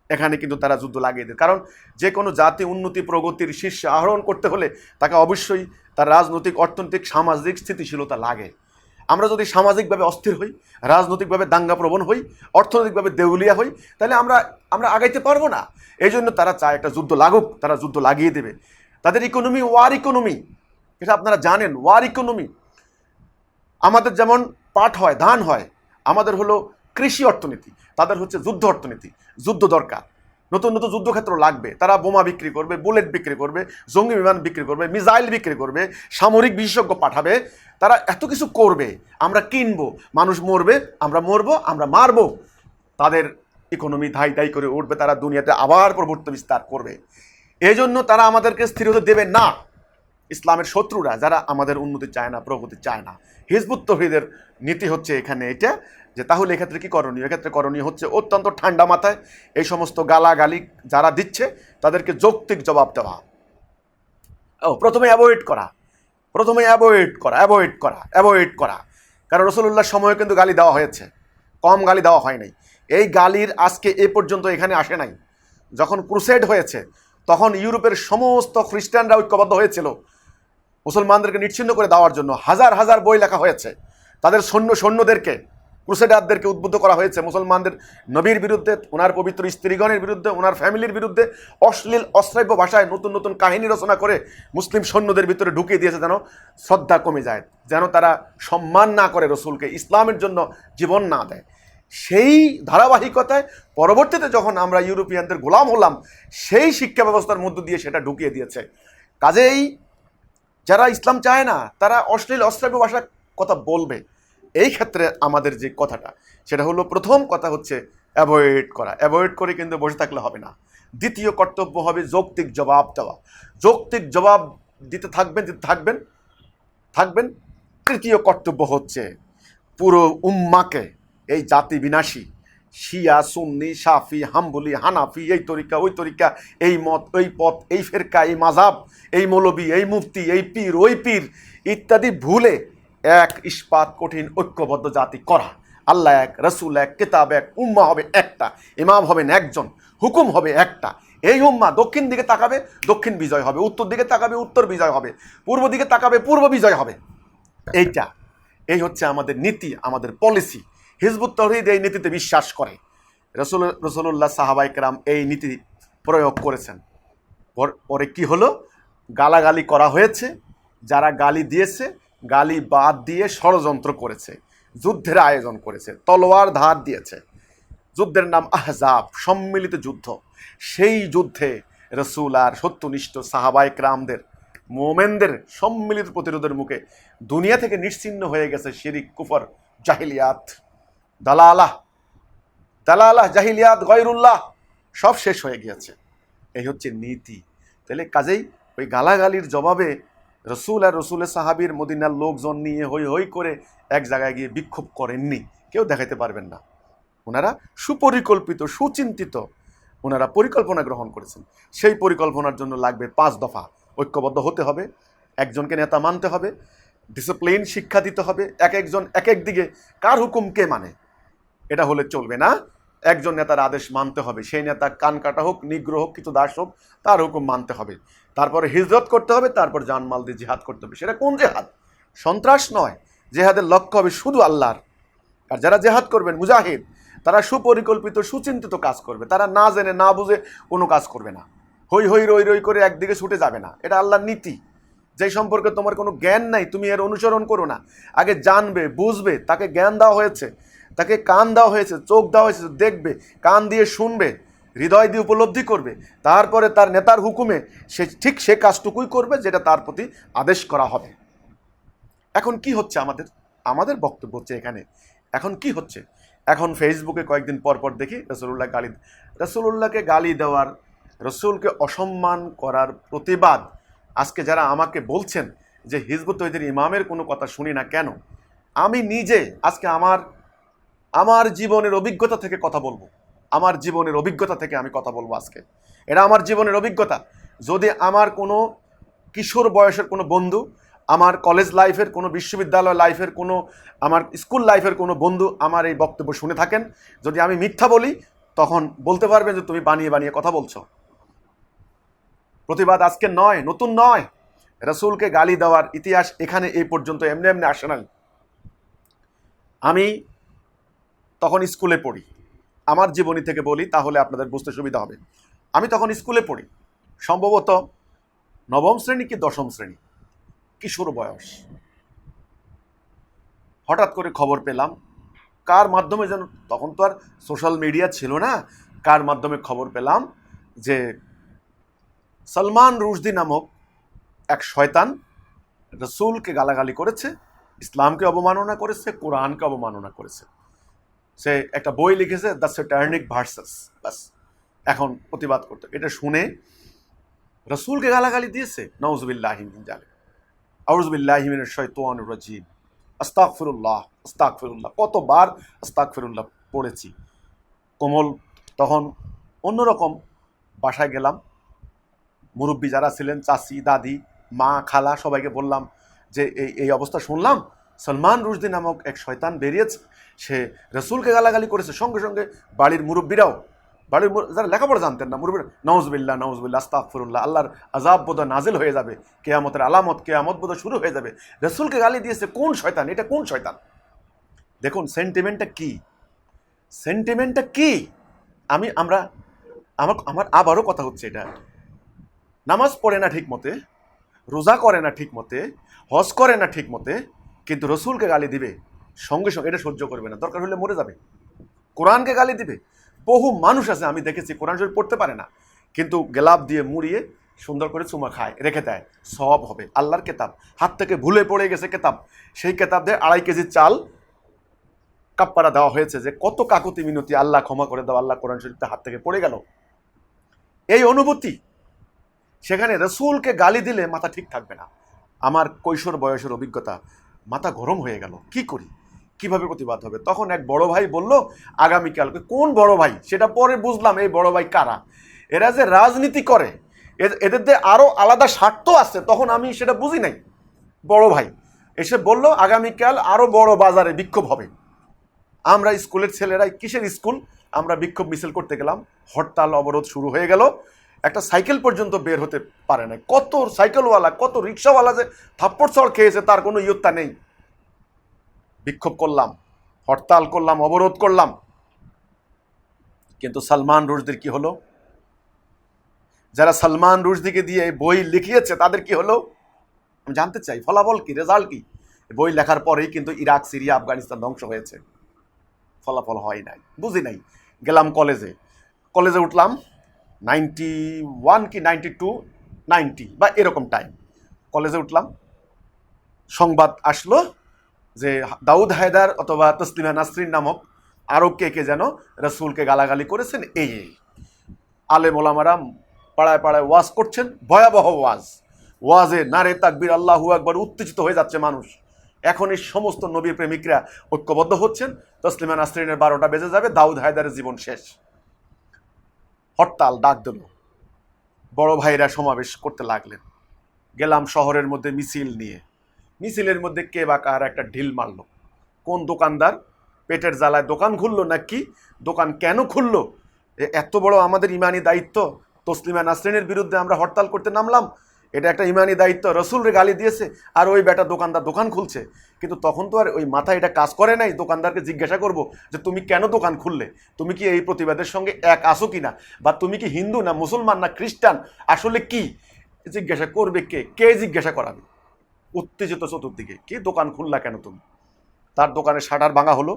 এখানে কিন্তু তারা যুদ্ধ লাগিয়ে দেয়। কারণ যে কোনো জাতি উন্নতি প্রগতির শীর্ষে আহরণ করতে হলে তাকে অবশ্যই তার রাজনৈতিক, অর্থনৈতিক, সামাজিক স্থিতিশীলতা লাগে। আমরা যদি সামাজিকভাবে অস্থির হই, রাজনৈতিকভাবে দাঙ্গাপ্রবণ হই, অর্থনৈতিকভাবে দেউলিয়া হই, তাহলে আমরা আগাইতে পারবো না। এই জন্য তারা চায় একটা যুদ্ধ লাগুক, তারা যুদ্ধ লাগিয়ে দেবে। তাদের ইকোনমি ওয়ার ইকোনমি, এটা আপনারা জানেন, ওয়ার ইকোনমি। আমাদের যেমন পাট হয়, ধান হয়, আমাদের হলো কৃষি অর্থনীতি, তাদের হচ্ছে যুদ্ধ অর্থনীতি। যুদ্ধ দরকার, নতুন নতুন যুদ্ধক্ষেত্র লাগবে। তারা বোমা বিক্রি করবে, বুলেট বিক্রি করবে, জঙ্গি বিমান বিক্রি করবে, মিসাইল বিক্রি করবে, সামরিক বিশেষজ্ঞ পাঠাবে, তারা এত কিছু করবে। আমরা কিনবো, মানুষ মরবে, আমরা মরবো, আমরা মারবো, তাদের ইকোনমি ধাই ধাই করে উঠবে, তারা দুনিয়াতে আবার প্রভুত্ব বিস্তার করবে। এই জন্য তারা আমাদেরকে স্থির হতে দেবে না। ইসলামের শত্রুরা যারা আমাদের উন্নতি চায় না, প্রগতি চায় না, হিজবুত তৌহিদের নীতি হচ্ছে এখানে এটা, যে তাহলে এক্ষেত্রে কি করণীয়? এক্ষেত্রে করণীয় হচ্ছে অত্যন্ত ঠান্ডা মাথায় এই সমস্ত গালাগালি যারা দিচ্ছে তাদেরকে যৌক্তিক জবাব দেওয়া। প্রথমে অ্যাভয়েড করা। কারণ রাসূলুল্লাহর সময়ে কিন্তু গালি দেওয়া হয়েছে, কম গালি দেওয়া হয় নাই। এই গালির আজকে এ পর্যন্ত এখানে আসে নাই। যখন ক্রুসেড হয়েছে তখন ইউরোপের সমস্ত খ্রিস্টানরা ঐক্যবদ্ধ হয়েছিল মুসলমানদেরকে নিচ্ছিন্ন করে দেওয়ার জন্য। হাজার হাজার বই লেখা হয়েছে, তাদের সৈন্যদেরকে, ক্রুসেডারদেরকে উদ্বুদ্ধ করা হয়েছে মুসলমানদের নবীর বিরুদ্ধে, ওনার পবিত্র স্ত্রীগণের বিরুদ্ধে, ওনার ফ্যামিলির বিরুদ্ধে অশ্লীল অশ্রাব্য ভাষায় নতুন নতুন কাহিনী রচনা করে মুসলিম সৈন্যদের ভিতরে ঢুকিয়ে দিয়েছে, যেন শ্রদ্ধা কমে যায়, যেন তারা সম্মান না করে রসুলকে, ইসলামের জন্য জীবন না দেয়। সেই ধারাবাহিকতায় পরবর্তীতে যখন আমরা ইউরোপিয়ানদের গোলাম হলাম, সেই শিক্ষা ব্যবস্থার মধ্য দিয়ে সেটা ঢুকিয়ে দিয়েছে। কাজেই যারা ইসলাম চায় না তারা অশ্লীল অশ্রাব্য ভাষার কথা বলবে। এই ক্ষেত্রে আমাদের যে কথাটা, সেটা হলো প্রথম কথা হচ্ছে অ্যাভয়েড করা। অ্যাভয়েড করে কিন্তু বসে থাকলে হবে না, দ্বিতীয় কর্তব্য হবে যৌক্তিক জবাব দেওয়া। যৌক্তিক জবাব দিতে থাকবেন। তৃতীয় কর্তব্য হচ্ছে পুরো উম্মাকে, এই জাতি বিনাশী শিয়া, সুন্নি, শাফি, হাম্বলি, হানাফি, এই তরিকা ওই তরিকা, এই মত ওই পথ, এই ফেরকা, এই মাযহাব, এই মৌলবি, এই মুফতি, এই পীর ওই পীর ইত্যাদি ভুলে এক ইস্পাত কঠিন ঐক্যবদ্ধ জাতি করা। আল্লাহ এক, রসুল এক, কিতাব এক, উম্মা হবে একটা, ইমাম হবেন একজন, হুকুম হবে একটা। এই উম্মা দক্ষিণ দিকে তাকাবে, দক্ষিণ বিজয় হবে, উত্তর দিকে তাকাবে, উত্তর বিজয় হবে, পূর্ব দিকে তাকাবে, পূর্ব বিজয় হবে। এই হচ্ছে আমাদের নীতি, আমাদের পলিসি। হিজবুত তাওহীদ এই নীতিতে বিশ্বাস করে। রসুল্লাহ সাহাবায়ে কেরাম এই নীতি প্রয়োগ করেছেন। পরে কি হলো? গালাগালি করা হয়েছে। যারা গালি দিয়েছে, গালি বাদ দিয়ে ষড়যন্ত্র করেছে, যুদ্ধের আয়োজন করেছে, তলোয়ার ধার দিয়েছে। যুদ্ধের নাম আহজাব, সম্মিলিত যুদ্ধ। সেই যুদ্ধে রসুল আর সত্যনিষ্ঠ সাহাবায়ে কেরামদের, মোমেনদের সম্মিলিত প্রতিরোধের মুখে দুনিয়া থেকে নিশ্চিহ্ন হয়ে গেছে শিরিক, কুফর, জাহিলিয়াত, দালালাহ, জাহিলিয়াত, গয়রুল্লাহ, সব শেষ হয়ে গিয়েছে। এই হচ্ছে নীতি। তাহলে কাজেই ওই গালাগালির জবাবে রসুল আর রসুলের সাহাবীর মদিনার লোকজন নিয়ে হই হই করে এক জায়গায় গিয়ে বিক্ষোভ করেননি, কেউ দেখাতে পারবেন না। ওনারা সুপরিকল্পিত, সুচিন্তিত ওনারা পরিকল্পনা গ্রহণ করেছেন। সেই পরিকল্পনার জন্য লাগবে 5 দফা। ঐক্যবদ্ধ হতে হবে, একজনকে নেতা মানতে হবে, ডিসিপ্লিন শিক্ষা দিতে হবে, একজন এক এক দিকে কার হুকুম কে মানে, এটা হলে চলবে না। একজন নেতার আদেশ মানতে হবে, সেই নেতা কান কাটা হোক, নিগ্র হোক, কিছু দাস হোক, তার হুকুম মানতে হবে। তারপরে হিজরত করতে হবে, তারপর জানমাল দিয়ে জিহাদ করতে হবে। সেটা কোন জেহাদ? সন্ত্রাস নয়। জেহাদের লক্ষ্য হবে শুধু আল্লাহর। আর যারা জেহাদ করবেন, মুজাহিদ, তারা সুপরিকল্পিত, সুচিন্তিত কাজ করবে। তারা না জেনে না বুঝে কোনো কাজ করবে না, হই হই রই রই করে একদিকে ছুটে যাবে না। এটা আল্লাহর নীতি। যেই সম্পর্কে তোমার কোনো জ্ঞান নাই, তুমি এর অনুসরণ করো না। আগে জানবে, বুঝবে, তাকে জ্ঞান দেওয়া হয়েছে, তাকে কান দেওয়া হয়েছে, চোখ দেওয়া হয়েছে, দেখবে, কান দিয়ে শুনবে, হৃদয় দিয়ে উপলব্ধি করবে, তারপরে তার নেতার হুকুমে সে ঠিক সে কাজটুকুই করবে যেটা তার প্রতি আদেশ করা হবে। এখন কি হচ্ছে আমাদের বক্তব্য হচ্ছে এখানে, এখন কি হচ্ছে? এখন ফেসবুকে কয়েকদিন পর পর দেখি রসুলুল্লাহকে গালি দেওয়ার, রসুলকে অসম্মান করার প্রতিবাদ। আজকে যারা আমাকে বলছেন যে হিজবুত তাওহীদের ইমামের কোনো কথা শুনি না কেন, আমি নিজে আজকে আমার জীবনের অভিজ্ঞতা থেকে কথা বলবো। আমার জীবনের অভিজ্ঞতা থেকে আমি কথা বলবো আজকে। এটা আমার জীবনের অভিজ্ঞতা। যদি আমার কোনো কিশোর বয়সের কোনো বন্ধু, আমার কলেজ লাইফের কোনো, বিশ্ববিদ্যালয় লাইফের কোনো, আমার স্কুল লাইফের কোনো বন্ধু আমার এই বক্তব্য শুনে থাকেন, যদি আমি মিথ্যা বলি, তখন বলতে পারবেন যে তুমি বানিয়ে বানিয়ে কথা বলছো। প্রতিবাদ আজকে নয়, নতুন নয়। রসুলকে গালি দেওয়ার ইতিহাস এখানে এই পর্যন্ত এমনি এমনি আসে নাই। আমি তখন স্কুলে পড়ি, আমার জীবনী থেকে বলি তাহলে আপনাদের বুঝতে সুবিধা হবে। আমি তখন স্কুলে পড়ি, সম্ভবত 9ম শ্রেণী কি 10ম শ্রেণী, কিশোর বয়স। হঠাৎ করে খবর পেলাম, কার মাধ্যমে যেন, তখন তো আর সোশ্যাল মিডিয়া ছিল না, কার মাধ্যমে খবর পেলাম যে সলমান রুশদি নামক এক শয়তান রসুলকে গালাগালি করেছে, ইসলামকে অবমাননা করেছে, কোরআনকে অবমাননা করেছে। সে একটা বই লিখেছে, দ্য স্যাটানিক ভার্সেস। বাস, এখন প্রতিবাদ করতে। এটা শুনে রসুলকে গালাগালি দিয়েছে, নাউযুবিল্লাহি মিন যালিক, আউযুবিল্লাহি মিনাশ শাইতানির রাজিম, আস্তাগফিরুল্লাহ, আস্তাগফিরুল্লাহ, কতবার আস্তাগফিরুল্লাহ পড়েছি। কোমল তখন অন্যরকম। বাসায় গেলাম, মুরব্বী যারা ছিলেন, চাচি, দাদি, মা, খালা, সবাইকে বললাম যে এই অবস্থা শুনলাম, সলমান রুশদি নামক এক শয়তান বেরিয়েছে, সে রসুলকে গালাগালি করেছে। সঙ্গে সঙ্গে বাড়ির মুরব্বীরাও, যারা লেখাপড়া জানতেন না, মুরব্বীরা, নাউযুবিল্লাহ, নাউযুবিল্লাহ, আস্তাগফিরুল্লাহ, আল্লাহর আযাব বোধহয় নাজিল হয়ে যাবে, কিয়ামতের আলামত, কিয়ামত বোধহয় শুরু হয়ে যাবে, রসুলকে গালি দিয়েছে, কোন শয়তান এটা, কোন শয়তান? দেখুন সেন্টিমেন্টটা কি, সেন্টিমেন্টটা কি। আমার আবারও কথা হচ্ছে, এটা নামাজ পড়ে না ঠিক মতে, রোজা করে না ঠিক মতে, হজ করে না ঠিক মতে, কিন্তু রসুলকে গালি দিবে, সঙ্গে সঙ্গে এটা সহ্য করবে না, দরকার হলে মরে যাবে। কোরআনকে গালি দিবে। বহু মানুষ আছে আমি দেখেছি, কোরআন শরীফ পড়তে পারে না, কিন্তু গেলাপ দিয়ে মুড়িয়ে সুন্দর করে চুমা খায়, রেখে দেয়, সওয়াব হবে। আল্লাহর কেতাব হাত থেকে ভুলে পড়ে গেছে কেতাব, সেই কেতাব দিয়ে 2.5 কেজি চাল কাপ্পারা দেওয়া হয়েছে, যে কত কাকুতি মিনতি, আল্লাহ ক্ষমা করে দাও, আল্লাহ কোরআন শরীফটা হাত থেকে পড়ে গেল। এই অনুভূতি, সেখানে রসুলকে গালি দিলে মাথা ঠিক থাকবে না। আমার কৈশোর বয়সের অভিজ্ঞতা, মাথা গরম হয়ে গেল, কি করি, কিভাবে প্রতিবাদ হবে। তখন এক বড় ভাই বলল আগামীকালকে। কোন বড় ভাই সেটা পরে বুঝলাম, এই বড় ভাই কারা, এরা যে রাজনীতি করে, এদের যে আরো আলাদা স্বার্থ আছে, তখন আমি সেটা বুঝি নাই। বড় ভাই এসে বলল আগামীকাল আরো বড় বাজারে বিক্ষোভ হবে। আমরা স্কুলের ছেলেরা, কিসের স্কুল, আমরা বিক্ষোভ মিছিল করতে গেলাম, হরতাল অবরোধ শুরু হয়ে গেল। একটা সাইকেল পর্যন্ত বের হতে পারে না। কত সাইকেলওয়ালা, কত রিক্সাওয়ালা যে থাপ্পড় চড় খেয়েছে তার কোনো ইয়ত্তা নেই। বিক্ষোভ করলাম, হরতাল করলাম, অবরোধ করলাম, কিন্তু সালমান রুশদির কি হলো? যারা সালমান রুশদিকে দিয়ে বই লিখিয়েছে তাদের কি হলো আমি জানতে চাই। ফলাফল কি, রেজাল্ট কি? বই লেখার পরেই কিন্তু ইরাক, সিরিয়া, আফগানিস্তান ধ্বংস হয়েছে। ফলাফল হয় নাই, বুঝি নাই। গেলাম কলেজে উঠলাম 91 কি 92, 90 বা এরকম টাইম। কলেজে উঠলাম, সংবাদ আসলো যে দাউদ হায়দার অথবা তসলিমা নাসরিন নামক আরও কে যেন রসুলকে গালাগালি করেছেন। এই আলেম ওলামারা পাড়ায় পাড়ায় ওয়াজ করছেন, ভয়াবহ ওয়াজে নারে তাকবীর, আল্লাহু আকবার, উত্তেজিত হয়ে যাচ্ছে মানুষ। এখন এই সমস্ত নবী প্রেমিকরা ঐক্যবদ্ধ হচ্ছেন, তসলিমা নাসরিনের 12টা বেজে যাবে, দাউদ হায়দারের জীবন শেষ। হরতাল ডাক দিল, বড় ভাইরা সমাবেশ করতে লাগলেন। গেলাম শহরের মধ্যে মিছিল নিয়ে, মিছিলের মধ্যে কে বা কার একটা ঢিল মারলো। কোন দোকানদার পেটের জ্বালায় দোকান খুললো নাকি, দোকান কেন খুললো, এত বড় আমাদের ইমানি দায়িত্ব, তসলিমা নাসরিনের বিরুদ্ধে আমরা হরতাল করতে নামলাম, এটা একটা ইমানি দায়িত্ব, রসুলরে গালি দিয়েছে, আর ওই বেটা দোকানদার দোকান খুলছে। কিন্তু তখন তো আর ওই মাথায় এটা কাজ করে নাই দোকানদারকে জিজ্ঞাসা করব যে তুমি কেন দোকান খুললে, তুমি কি এই প্রতিবাদের সঙ্গে এক আসো কিনা, বা তুমি কি হিন্দু না মুসলমান না খ্রিস্টান, আসলে কি জিজ্ঞাসা করবে কে জিজ্ঞাসা করাবে। উত্তেজিত চতুর্দিকে, কি দোকান খুললা কেন তুমি? তার দোকানে শাটার ভাঙা হলো,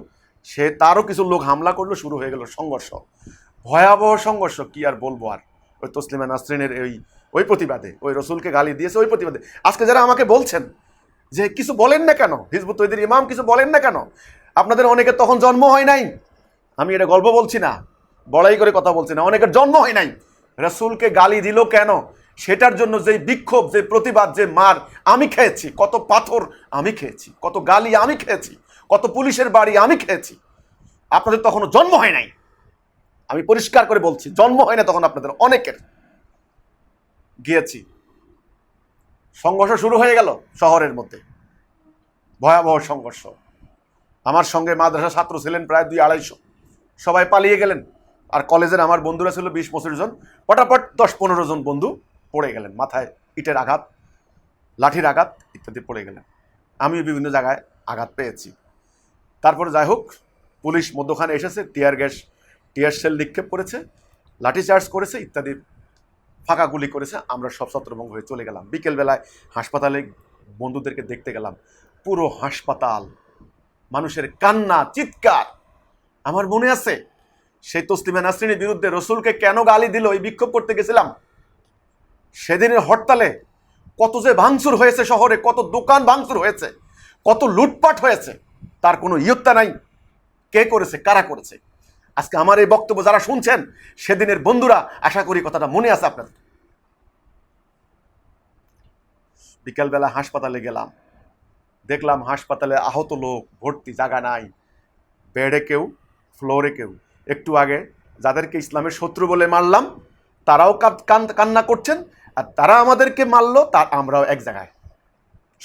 তারও কিছু লোক হামলা করলো, শুরু হয়ে গেল সংঘর্ষ, ভয়াবহ সংঘর্ষ। কি আর বলবো, আর ওই তসলিমা নাসরিনের ওই প্রতিবাদে, ওই রসুলকে গালি দিয়েছে ওই প্রতিবাদে। আজকে যারা আমাকে বলছেন যে কিছু বলেন না কেন, হিজবুত তৌহিদের ইমাম কিছু বলেন না কেন, আপনাদের অনেকের তখন জন্ম হয় নাই। আমি এটা গল্প বলছি না, বড়াই করে কথা বলছি না, অনেকের জন্ম হয় নাই। রসুলকে গালি দিল কেন, সেটার জন্য যে বিক্ষোভ, যে প্রতিবাদ, যে মার আমি খেয়েছি, কত পাথর আমি খেয়েছি, কত গালি আমি খেয়েছি, কত পুলিশের বাড়ি আমি খেয়েছি, আপনাদের তখনও জন্ম হয় নাই। আমি পরিষ্কার করে বলছি, জন্ম হয় না তখন আপনাদের অনেকের। গিয়েছি, সংঘর্ষ শুরু হয়ে গেল শহরের মধ্যে, ভয়াবহ সংঘর্ষ। আমার সঙ্গে মাদ্রাসা ছাত্র ছিলেন প্রায় 200-250, সবাই পালিয়ে গেলেন। আর কলেজের আমার বন্ধুরা ছিল 20-25 জন, পটাপট 10-15 জন বন্ধু পড়ে গেলেন, মাথায় ইটের আঘাত, লাঠির আঘাত ইত্যাদি পড়ে গেলেন। আমিও বিভিন্ন জায়গায় আঘাত পেয়েছি। তারপরে যাই হোক, পুলিশ মধ্যখানে এসেছে, টিয়ার শেল নিক্ষেপ করেছে, লাঠিচার্জ করেছে ইত্যাদি, ফাঁকা গুলি করেছে। আমরা সব ছত্রভঙ্গ হয়ে চলে গেলাম। বিকেলবেলায় হাসপাতালে বন্ধুদেরকে দেখতে গেলাম, পুরো হাসপাতাল মানুষের কান্না, চিৎকার। আমার মনে আছে সেই তসলিমা নাসরিনের বিরুদ্ধে রসুলকে কেন গালি দিল, এই বিক্ষোভ করতে গেছিলাম। সেদিনের হরতালে কত যে ভাঙচুর হয়েছে শহরে, কত দোকান ভাঙচুর হয়েছে, কত লুটপাট হয়েছে, তার কোনো ইয়ত্তা নাই। কে করেছে, কারা করেছে? আজকে আমার এই বক্তব্য যারা শুনছেন, সেদিনের বন্ধুরা, আশা করি কথাটা মনে আছে আপনাদের। বিকালবেলা হাসপাতালে গেলাম, দেখলাম হাসপাতালে আহত লোক ভর্তি, জায়গা নাই, বেডে কেউ, ফ্লোরে কেউ। একটু আগে যাদেরকে ইসলামের শত্রু বলে মারলাম, তারাও কান্না করছেন, আর তারা আমাদেরকে মারলো, তার আমরাও এক জায়গায়,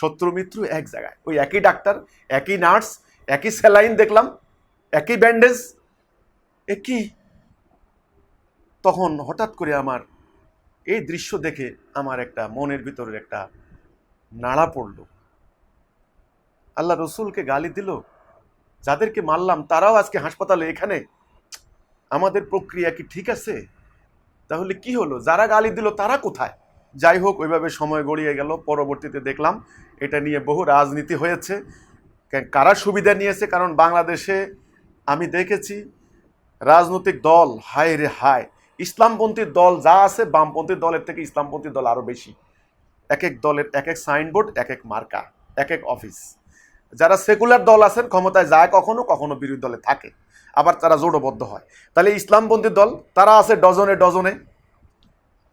শত্রু মিত্র এক জায়গায়। ওই একই ডাক্তার, একই নার্স, একই স্যালাইন দেখলাম, একই ব্যান্ডেজ, একই। তখন হঠাৎ করে আমার এই দৃশ্য দেখে আমার একটা মনের ভিতরে একটা নাড়া পড়ল। আল্লাহ রসুলকে গালি দিল, যাদেরকে মারলাম তারাও আজকে হাসপাতালে, এখানে আমাদের প্রক্রিয়া কি ঠিক আছে? তাহলে কি হলো, যারা গালি দিল তারা কোথায়? যাই হোক, ওইভাবে সময় গড়িয়ে গেল। পরবর্তীতে দেখলাম এটা নিয়ে বহু রাজনীতি হয়েছে, কারা সুবিধা নিয়েছে। কারণ বাংলাদেশে আমি দেখেছি রাজনৈতিক দল, হায় রে হায়, ইসলামপন্থী দল যা আছে, বামপন্থী দলের থেকে ইসলামপন্থী দল আরও বেশি। এক এক দলের এক এক সাইনবোর্ড, এক এক মার্কা, এক এক অফিস। যারা সেকুলার দল আছেন ক্ষমতায় যায় কখনো কখনো বিরোধী দলে থাকে, আবার তারা জোটবদ্ধ হয়। তাহলে ইসলামপন্থী দল তারা আছে ডজনে ডজনে,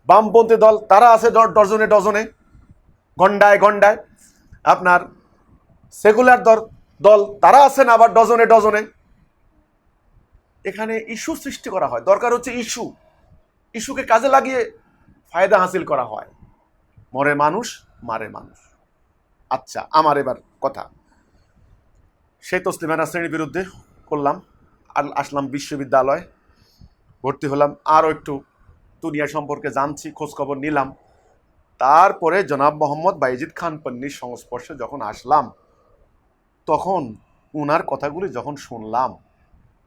বামপন্থী দল তারা আছে ডজনে ডজনে, গন্ডায় গন্ডায়। আপনার সেকুলার দল তারা আছেন আবার ডজনে ডজনে। এখানে ইস্যু সৃষ্টি করা হয়, দরকার হচ্ছে ইস্যুকে কাজে লাগিয়ে ফায়দা হাসিল করা হয়। মরে মানুষ, মারে মানুষ। আচ্ছা, আমার এবার কথা, সেই তসলিমা নাসরিনের বিরুদ্ধে করলাম, আর আসলাম বিশ্ববিদ্যালয়, ভর্তি হলাম, আরও একটু দুনিয়া সম্পর্কে জানছি, খোঁজখবর নিলাম। তারপরে জনাব মোহাম্মদ বাইজিদ খান পন্নীর সংস্পর্শে যখন আসলাম, তখন উনার কথাগুলি যখন শুনলাম,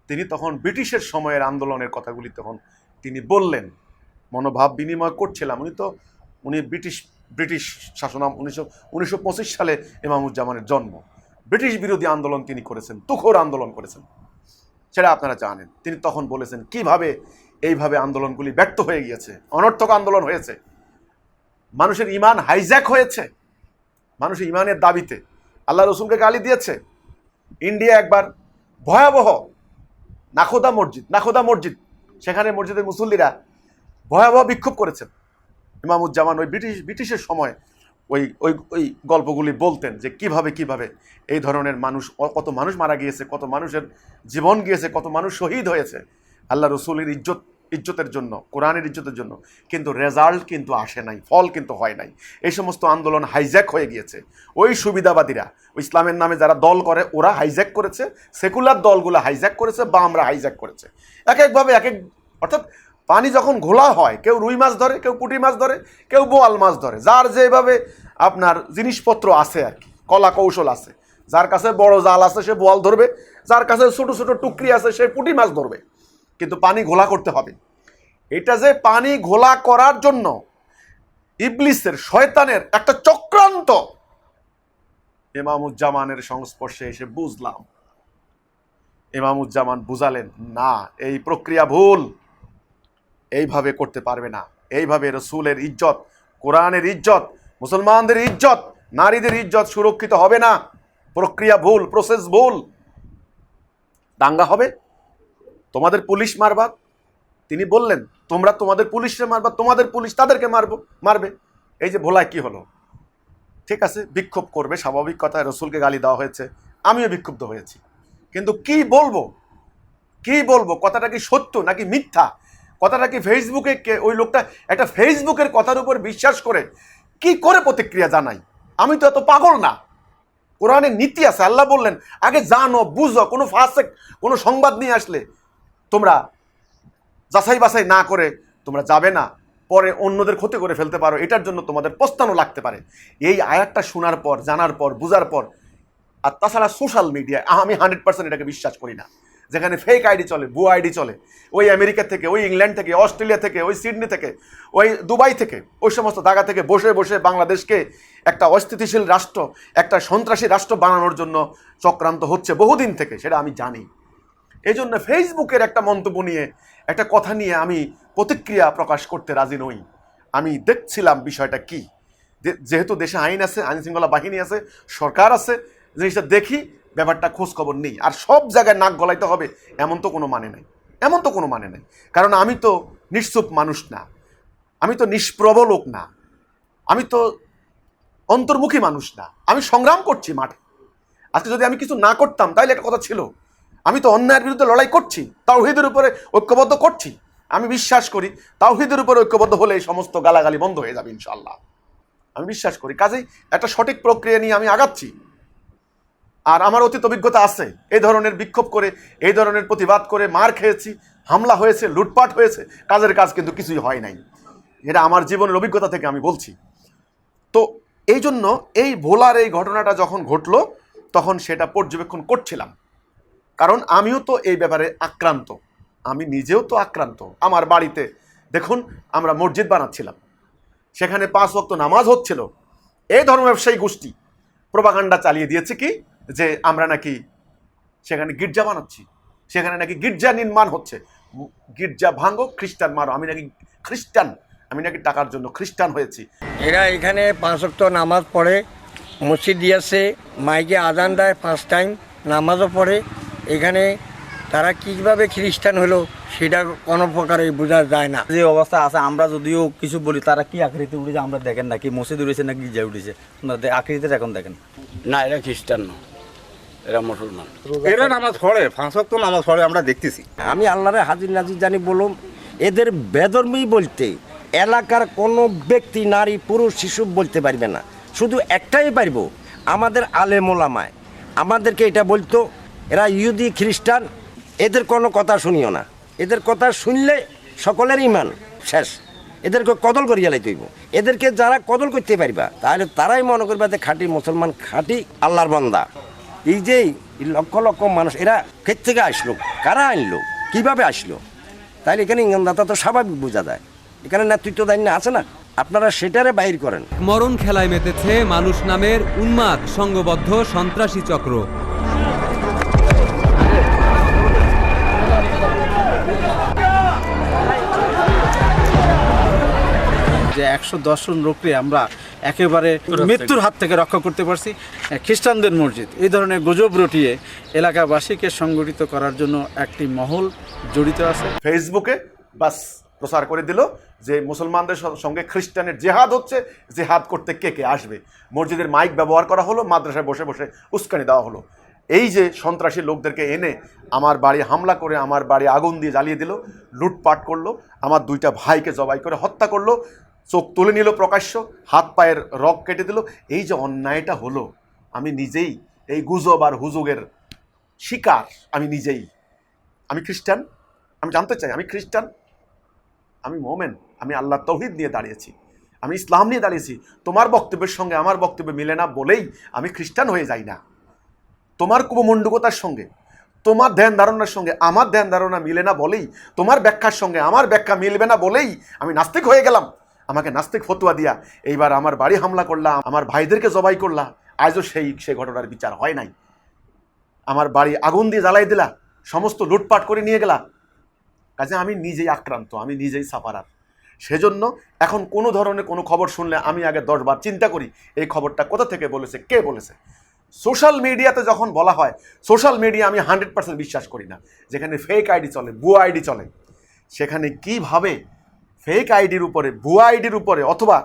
তিনি তখন ব্রিটিশের সময়ের আন্দোলনের কথাগুলি তখন তিনি বললেন, মনোভাব বিনিময় করছিলাম। উনি ব্রিটিশ শাসন 1925 সালে ইমামুজ্জামানের জন্ম। ব্রিটিশ বিরোধী আন্দোলন তিনি করেছেন, তুখোর আন্দোলন করেছেন, সেটা আপনারা জানেন। তিনি তখন বলেছেন কিভাবে এইভাবে আন্দোলনগুলি ব্যর্থ হয়ে গিয়েছে, অনর্থক আন্দোলন হয়েছে, মানুষের ইমান হাইজ্যাক হয়েছে, মানুষের ইমানের দাবিতে আল্লাহ রসুলকে গালি দিয়েছে। ইন্ডিয়া একবার ভয়াবহ নাখোদা মসজিদ, সেখানে মসজিদের মুসল্লিরা ভয়াবহ বিক্ষোভ করেছেন। ইমামুজ্জামান ওই ব্রিটিশের সময় ওই ওই ওই গল্পগুলি বলতেন যে কিভাবে এই ধরনের মানুষ, কত মানুষ মারা গিয়েছে, কত মানুষের জীবন গিয়েছে, কত মানুষ শহীদ হয়েছে আল্লাহ রসুলের ইজ্জতের জন্য, কোরআনের ইজ্জতের জন্য। কিন্তু রেজাল্ট কিন্তু আসে নাই, ফল কিন্তু হয় নাই। এই সমস্ত আন্দোলন হাইজ্যাক হয়ে গিয়েছে। ওই সুবিধাবাদীরা, ওই ইসলামের নামে যারা দল করে, ওরা হাইজ্যাক করেছে, সেকুলার দলগুলো হাইজ্যাক করেছে, বা আমরা হাইজ্যাক করেছে। একভাবে অর্থাৎ পানি যখন ঘোলা হয়, কেউ রুই মাছ ধরে, কেউ পুঁটি মাছ ধরে, কেউ বোয়াল মাছ ধরে, যার যেভাবে আপনার জিনিসপত্র আছে আর কি, কলা কৌশল আছে। যার কাছে বড় জাল আছে সে বোয়াল ধরবে, যার কাছে ছোট ছোট টুকরি আছে সে পুঁটি মাছ ধরবে, কিন্তু পানি ঘোলা করতে হবে। এটা যে পানি ঘোলা করার জন্য ইবলিসের, শয়তানের একটা চক্রান্ত, ইমামুজ্জামানের সংস্পর্শে এসে বুঝলাম। ইমামুজ্জামান বুঝালেন, না, এই প্রক্রিয়া ভুল, এইভাবে করতে পারবে না, এইভাবে রসুলের ইজ্জত, কোরআনের ইজ্জত, মুসলমানদের ইজ্জত, নারীদের ইজ্জত সুরক্ষিত হবে না, প্রক্রিয়া ভুল, প্রসেস ভুল, দাঙ্গা হবে, তোমাদের পুলিশ মারবা। তিনি বললেন, তোমরা তোমাদের পুলিশে মারবা, তোমাদের পুলিশ তাদেরকে মারবে। এই যে ভোলায় কি হলো, ঠিক আছে, বিক্ষোভ করবে, স্বাভাবিক কথায়, রসুলকে গালি দেওয়া হয়েছে, আমিও বিক্ষুব্ধ হয়েছি, কিন্তু কি বলবো, কথাটা কি সত্য নাকি মিথ্যা, কথাটা কি ফেসবুকে, ওই লোকটা একটা ফেসবুকের কথার উপর বিশ্বাস করে কি করে প্রতিক্রিয়া জানাই? আমি তো এত পাগল না। কোরআনের নীতি আছে, আল্লাহ বললেন আগে জানো, বুঝো, কোনো ফাসেক কোনো সংবাদ নিয়ে আসলে তোমরা যাচাই বাছাই না করে তোমরা যাবে না, পরে অন্যদের ক্ষতি করে ফেলতে পারো, এটার জন্য তোমাদের পস্তানো লাগতে পারে। এই আয়াতটা শোনার পর, জানার পর, বুঝার পর, আর তাছাড়া সোশ্যাল মিডিয়ায় আমি 100% এটাকে বিশ্বাস করি না, যেখানে ফেক আইডি চলে, ভুয়া আইডি চলে, ওই আমেরিকা থেকে, ওই ইংল্যান্ড থেকে, অস্ট্রেলিয়া থেকে, ওই সিডনি থেকে, ওই দুবাই থেকে, ওই সমস্ত জায়গা থেকে বসে বসে বাংলাদেশকে একটা অস্থিতিশীল রাষ্ট্র, একটা সন্ত্রাসী রাষ্ট্র বানানোর জন্য চক্রান্ত হচ্ছে বহুদিন থেকে, সেটা আমি জানি। এই জন্য ফেসবুকের একটা মন্তব্য নিয়ে, একটা কথা নিয়ে আমি প্রতিক্রিয়া প্রকাশ করতে রাজি নই। আমি দেখছিলাম বিষয়টা কি, যেহেতু দেশে আইন আছে, আইন শৃঙ্খলা বাহিনী আছে, সরকার আছে, জিনিসটা দেখি, ব্যাপারটা খোঁজ খবর নেই। আর সব জায়গায় নাক গলাইতে হবে এমন তো কোনো মানে নাই, কারণ আমি তো নিশ্চুপ মানুষ না, আমি তো নিষ্প্রভ লোক না, আমি তো অন্তর্মুখী মানুষ না, আমি সংগ্রাম করছি মাঠে। আজকে যদি আমি কিছু না করতাম তাহলে একটা কথা ছিল, আমি তো অন্যায়ের বিরুদ্ধে লড়াই করছি, তাওহীদের উপরে ঐক্যবদ্ধ করছি। আমি বিশ্বাস করি তাওহীদের উপরে ঐক্যবদ্ধ হলে এই সমস্ত গালাগালি বন্ধ হয়ে যাবে ইনশাআল্লাহ, আমি বিশ্বাস করি। কাজেই একটা সঠিক প্রক্রিয়া নিয়ে আমি আগাচ্ছি। আর আমার অতীত অভিজ্ঞতা আছে, এই ধরনের বিক্ষোভ করে, এই ধরনের প্রতিবাদ করে মার খেয়েছি, হামলা হয়েছে, লুটপাট হয়েছে, কাজের কাজ কিন্তু কিছুই হয় নাই। এটা আমার জীবনের অভিজ্ঞতা থেকে আমি বলছি। তো এই জন্য এই ভোলার এই ঘটনাটা যখন ঘটলো, তখন সেটা পর্যবেক্ষণ করছিলাম, কারণ আমিও তো এই ব্যাপারে আক্রান্ত, আমি নিজেও তো আক্রান্ত। আমার বাড়িতে দেখুন, আমরা মসজিদ বানাচ্ছিলাম, সেখানে 5 ওয়াক্ত নামাজ হচ্ছিল, এই ধর্ম ব্যবসায়ী গোষ্ঠী প্রোপাগান্ডা চালিয়ে দিয়েছে কি, যে আমরা নাকি সেখানে গির্জা বানাচ্ছি, সেখানে নাকি গির্জা নির্মাণ হচ্ছে, গির্জা ভাঙো, খ্রিস্টান মারো, আমি নাকি খ্রিস্টান, আমি নাকি টাকার জন্য খ্রিস্টান হয়েছি। এরা এখানে 5 ওয়াক্ত নামাজ পড়ে, মসজিদ দিয়েছে, মাইকে আজান দেয় 5 টাইম, নামাজও পড়ে এখানে। তারা কিভাবে খ্রিস্টান হলো সেটা কোনো প্রকারে বোঝা যায় না। যে অবস্থা আছে আমরা যদিও কিছু বলি, তারা কি আকৃতি উঠেছে আমরা দেখেন না, কি মসজিদ উঠেছে না গির্জা উঠেছে, আকৃতিটা এখন দেখেন। না, এরা খ্রিস্টান না, এরা মুসলমান। এরা নামাজ পড়ে, 5 ওয়াক্ত নামাজ পড়ে, আমরা দেখতেছি। আমি আল্লাহরে হাজির নাজির জানি বলুম, এদের বেধর্মী বলতে এলাকার কোনো ব্যক্তি, নারী, পুরুষ, শিশু বলতে পারবে না। শুধু একটাই পারবো, আমাদের আলেম ওলামায় আমাদেরকে এটা বলতো, এরা ইহুদি খ্রিস্টান, এদের কোনো কথা শুনিও না। এদের কথা শুনলে সকলের ইমান শেষ। এদেরকে কদল করিয়া লাইতে হইব। এদেরকে যারা কদল করতে পারবা তাহলে তারাই মনে করবা যে খাঁটি মুসলমান, খাঁটি আল্লাহর বান্দা। এই যে লক্ষ লক্ষ মানুষ, এরা ক্ষেত থেকে আসলো, কারা আনলো, কিভাবে আসলো, তাইলে এখানে ইঙ্গনদাতা তো স্বাভাবিক বোঝা যায়। এখানে নেতৃত্ব দায়িত্ব আছে না, আপনারা সেটারে বাইর করেন। মরণ খেলায় মেতেছে মানুষ নামের উন্মাদ সংঘবদ্ধ সন্ত্রাসী চক্র। যে 110 জন লোককে আমরা একেবারে মৃত্যুর হাত থেকে রক্ষা করতে পারছি। খ্রিস্টানদের মসজিদ এই ধরনের গুজব রটিয়ে এলাকাবাসীকে সংগঠিত করার জন্য একটি মহল জড়িত আছে। ফেসবুকে বাস প্রচার করে দিল যে মুসলমানদের সঙ্গে খ্রিস্টানের জেহাদ হচ্ছে, জেহাদ করতে কে কে আসবে। মসজিদের মাইক ব্যবহার করা হলো, মাদ্রাসায় বসে বসে উস্কানি দেওয়া হলো। এই যে সন্ত্রাসী লোকদেরকে এনে আমার বাড়ি হামলা করে, আমার বাড়ি আগুন দিয়ে জ্বালিয়ে দিল, লুটপাট করলো, আমার 2টা ভাইকে জবাই করে হত্যা করলো, চোখ তুলে নিল প্রকাশ্য, হাত পায়ের রগ কেটে দিল। এই যে অন্যায়টা হলো, আমি নিজেই এই গুজব আর হুজুগের শিকার। আমি নিজেই, আমি খ্রিস্টান, আমি জানতে চাই আমি খ্রিস্টান, আমি মোমেন, আমি আল্লাহ তৌহিদ নিয়ে দাঁড়িয়েছি, আমি ইসলাম নিয়ে দাঁড়িয়েছি। তোমার বক্তব্যের সঙ্গে আমার বক্তব্য মিলে না বলেই আমি খ্রিস্টান হয়ে যাই না। তোমার কুমণ্ডুকতার সঙ্গে, তোমার ধ্যান ধারণার সঙ্গে আমার ধ্যান ধারণা মিলে না বলেই, তোমার ব্যাখ্যার সঙ্গে আমার ব্যাখ্যা মিলবে না বলেই আমি নাস্তিক হয়ে গেলাম। আমাকে নাস্তিক ফতুয়া দিয়া এইবার আমার বাড়ি হামলা করলাম, আমার ভাইদেরকে জবাই করলাম, আজও সেই ঘটনার বিচার হয় নাই। আমার বাড়ি আগুন দিয়ে জ্বালাই দিলা, সমস্ত লুটপাট করে নিয়ে গেলা। কাজে আমি নিজেই আক্রান্ত, আমি নিজেই সাফারার। সেজন্য এখন কোনো ধরনের কোনো খবর শুনলে আমি আগে 10 বার চিন্তা করি এই খবরটা কোথা থেকে বলেছে, কে বলেছে। সোশ্যাল মিডিয়াতে যখন বলা হয়, সোশ্যাল মিডিয়া আমি 100% বিশ্বাস করি না। যেখানে ফেক আইডি চলে, ভুয়া আইডি চলে, সেখানে কিভাবে ফেক আইডির উপরে, ভুয়া আইডির উপরে অথবা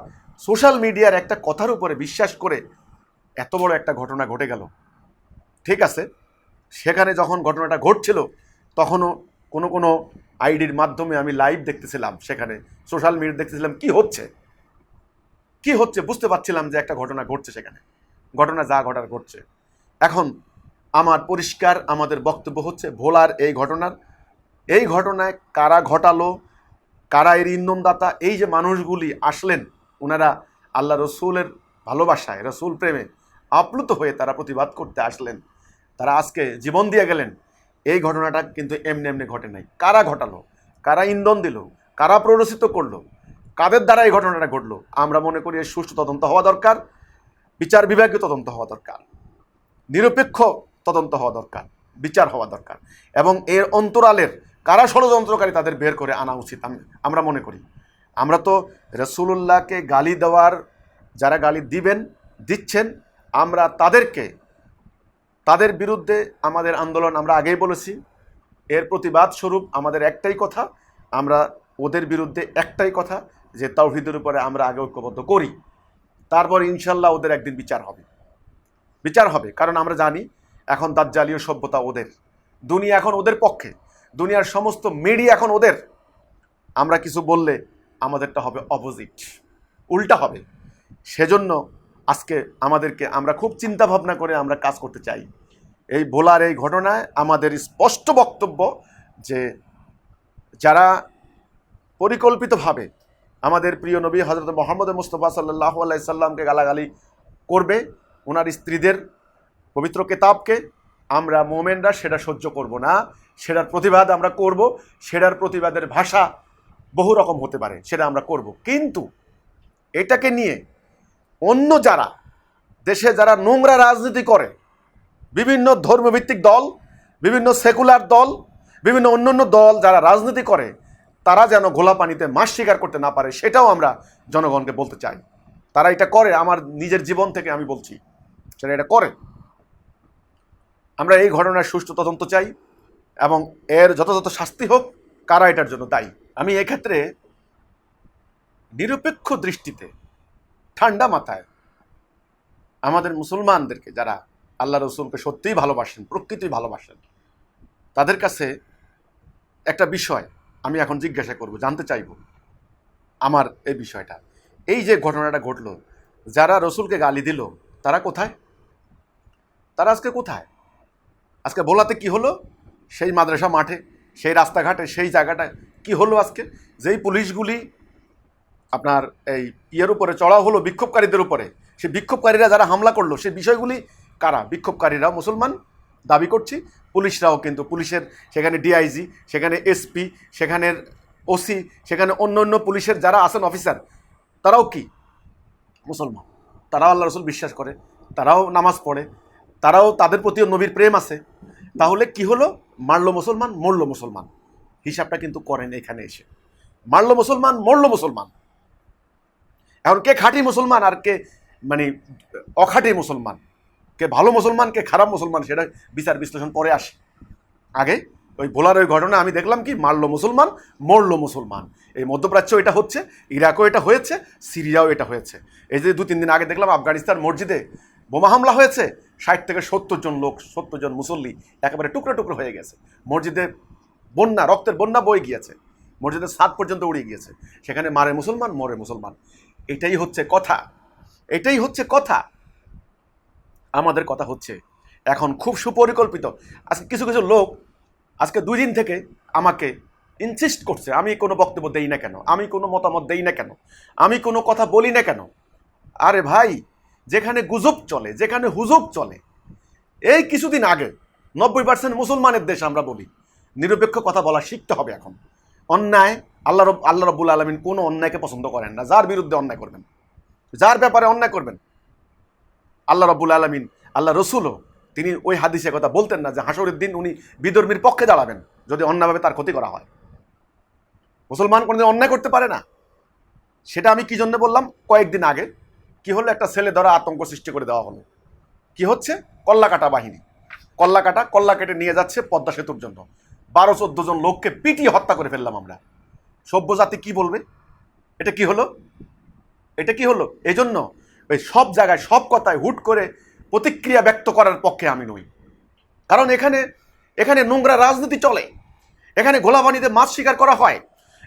সোশ্যাল মিডিয়ার একটা কথার উপরে বিশ্বাস করে এত বড় একটা ঘটনা ঘটে গেল। ঠিক আছে, সেখানে যখন ঘটনাটা ঘটছিল তখনও কোনো আইডির মাধ্যমে আমি লাইভ দেখতেছিলাম, সেখানে সোশ্যাল মিডিয়া দেখতেছিলাম কি হচ্ছে বুঝতে পারছিলাম যে একটা ঘটনা ঘটছে, সেখানে ঘটনা যা ঘটার ঘটছে। এখন আমার পরিষ্কার আমাদের বক্তব্য হচ্ছে, ভোলার এই ঘটনায় কারা ঘটালো, কারা এর ইন্ধনদাতা, এই যে মানুষগুলি আসলেন, ওনারা আল্লাহ রসুলের ভালোবাসায়, রসুল প্রেমে আপ্লুত হয়ে তারা প্রতিবাদ করতে আসলেন, তারা আজকে জীবন দিয়ে গেলেন। এই ঘটনাটা কিন্তু এমনি এমনি ঘটে নাই। কারা ঘটালো, কারা ইন্ধন দিল, কারা প্ররোচিত করলো, কাদের দ্বারা এই ঘটনাটা ঘটলো, আমরা মনে করি এর সুষ্ঠু তদন্ত হওয়া দরকার, বিচার বিভাগীয় তদন্ত হওয়া দরকার, নিরপেক্ষ তদন্ত হওয়া দরকার, বিচার হওয়া দরকার, এবং এর অন্তরালের কারা ষড়যন্ত্রকারী তাদের বের করে আনা উচিত আমরা মনে করি। আমরা তো রাসূলুল্লাহকে গালি দেওয়ার, যারা গালি দিচ্ছেন, আমরা তাদের বিরুদ্ধে আমাদের আন্দোলন আমরা আগেই বলেছি। এর প্রতিবাদ স্বরূপ আমাদের একটাই কথা, আমরা ওদের বিরুদ্ধে একটাই কথা, যে তাওহীদের উপরে আমরা আগে ঐক্যবদ্ধ করি, তারপর ইনশাল্লাহ ওদের একদিন বিচার হবে। কারণ আমরা জানি এখন দাজ্জালীয় সভ্যতা ওদের, দুনিয়া এখন ওদের পক্ষে, দুনিয়ার সমস্ত মিডিয়া এখন ওদের। আমরা কিছু বললে আমাদেরটা হবে অপোজিট, উল্টা হবে। সেজন্য আজকে আমরা খুব চিন্তা ভাবনা করে আমরা কাজ করতে চাই। এই ভোলার এই ঘটনায় আমাদের স্পষ্ট বক্তব্য যে যারা পরিকল্পিতভাবে আমাদের প্রিয় নবী হযরত মুহাম্মদ মুস্তাফা সাল্লাল্লাহু আলাইহি সাল্লামকে গালাগালি করবে, ওনার স্ত্রীদের পবিত্র কিতাবকে, আমরা মোমেনরা সেটা সহ্য করব না, সেটার প্রতিবাদ আমরা করব। সেটার প্রতিবাদের ভাষা বহু রকম হতে পারে, সেটা আমরা করব। কিন্তু এটাকে নিয়ে অন্য যারা দেশে যারা নোংরা রাজনীতি করে, বিভিন্ন ধর্মভিত্তিক দল, বিভিন্ন সেকুলার দল, বিভিন্ন অন্যান্য দল যারা রাজনীতি করে, তারা যেন ঘোলা পানিতে মাছ শিকার করতে না পারে, সেটাও আমরা জনগণকে বলতে চাই। তারা এটা করে, আমার নিজের জীবন থেকে আমি বলছি, সেটা এটা করে। আমরা এই ঘটনার সুষ্ঠু তদন্ত চাই, এবং এর যথাযথ শাস্তি হোক, কারা এটার জন্য দায়ী। আমি এক্ষেত্রে নিরপেক্ষ দৃষ্টিতে ঠান্ডা মাথায় আমাদের মুসলমানদেরকে, যারা আল্লাহ রসুলকে সত্যিই ভালোবাসেন, প্রকৃতিই ভালোবাসেন, তাদের কাছে একটা বিষয় আমি এখন জিজ্ঞাসা করব, জানতে চাইব আমার এই বিষয়টা। এই যে ঘটনাটা ঘটলো, যারা রসুলকে গালি দিল তারা কোথায়? তারা আজকে কোথায়? আজকে ভোলাতে কি হলো? সেই মাদ্রাসা মাঠে, সেই রাস্তাঘাটে, সেই জায়গাটায় কি হলো আজকে? যেই পুলিশগুলি আপনার এই ইয়ের উপরে চড়াও হলো বিক্ষোভকারীদের উপরে, সেই বিক্ষোভকারীরা যারা হামলা করলো সেই বিষয়গুলি কারা? বিক্ষোভকারীরা মুসলমান দাবি করছি, পুলিশরাও কিন্তু, পুলিশের সেখানে ডিআইজি, সেখানে এসপি, সেখানের ওসি, সেখানে অন্য অন্য পুলিশের যারা আছেন অফিসার, তারাও কি মুসলমান? তারাও আল্লাহ রসুল বিশ্বাস করে, তারাও নামাজ পড়ে, তারাও, তাদের প্রতিও নবীর প্রেম আছে। তাহলে কি হলো? মারলো মুসলমান, মরলো মুসলমান। হিসাবটা কিন্তু করেন এখানে এসে। মারলো মুসলমান, মরলো মুসলমান। এখন কে খাঁটি মুসলমান আর কে মানে অখাঁটি মুসলমান, কে ভালো মুসলমান, কে খারাপ মুসলমান, সেটা বিচার বিশ্লেষণ পরে আসে। আগে ওই ভোলার ওই ঘটনা আমি দেখলাম কি, মারলো মুসলমান, মরলো মুসলমান। এই মধ্যপ্রাচ্য এটা হচ্ছে, ইরাকও এটা হয়েছে, সিরিয়াও এটা হয়েছে। এই যে 2-3 দিন আগে দেখলাম আফগানিস্তান মসজিদে বোমা হামলা হয়েছে, 60 থেকে 70 জন লোক, 70 জন মুসল্লি একেবারে টুকরো টুকরো হয়ে গেছে। মসজিদে বন্যা, রক্তের বন্যা বয়ে গিয়েছে, মসজিদের ছাদ পর্যন্ত উড়ে গিয়েছে। সেখানে মারে মুসলমান, মরে মুসলমান। এটাই হচ্ছে কথা, এটাই হচ্ছে কথা। আমাদের কথা হচ্ছে এখন খুব সুপরিকল্পিত। আজকে কিছু কিছু লোক আজকে 2 দিন থেকে আমাকে ইনসিস্ট করছে আমি কোনো বক্তব্য দেই না কেন, আমি কোনো মতামত দেই না কেন, আমি কোনো কথা বলি না কেন। আরে ভাই, যেখানে গুজব চলে, যেখানে হুজুব চলে, এই কিছুদিন আগে 90% মুসলমানের দেশ আমরা বলি, নিরপেক্ষ কথা বলা শিখতে হবে এখন। অন্যায়, আল্লাহ রাব্বুল আলামিন কোনো অন্যায়কে পছন্দ করেন না। যার বিরুদ্ধে অন্যায় করবেন, যার ব্যাপারে অন্যায় করবেন, আল্লাহ রাব্বুল আলামিন, আল্লাহ রসুলও তিনি ওই হাদিসে কথা বলতেন না যে হাসরের দিন উনি বিধর্মীর পক্ষে দাঁড়াবেন যদি অন্যায়ভাবে তার ক্ষতি করা হয়। মুসলমান কোনোদিন অন্যায় করতে পারে না। সেটা আমি কি জন্য বললাম? কয়েকদিন আগে কি হলো, একটা ছেলে ধরা আতঙ্ক সৃষ্টি করে দেওয়া হলো। কি হচ্ছে? কল্লাকাটা বাহিনী, কল্লা কেটে নিয়ে যাচ্ছে পদ্মা সেতুর জন্য। 12-14 জন লোককে পিটিয়ে হত্যা করে ফেললাম আমরা। সভ্য জাতি কি বলবে? এটা কি হলো? এটা কি হলো? এই জন্য ওই সব জায়গায় সব কথায় হুট করে প্রতিক্রিয়া ব্যক্ত করার পক্ষে আমি নই। কারণ এখানে নোংরা রাজনীতি চলে, এখানে গোলাবানিতে মাছ শিকার করা হয়,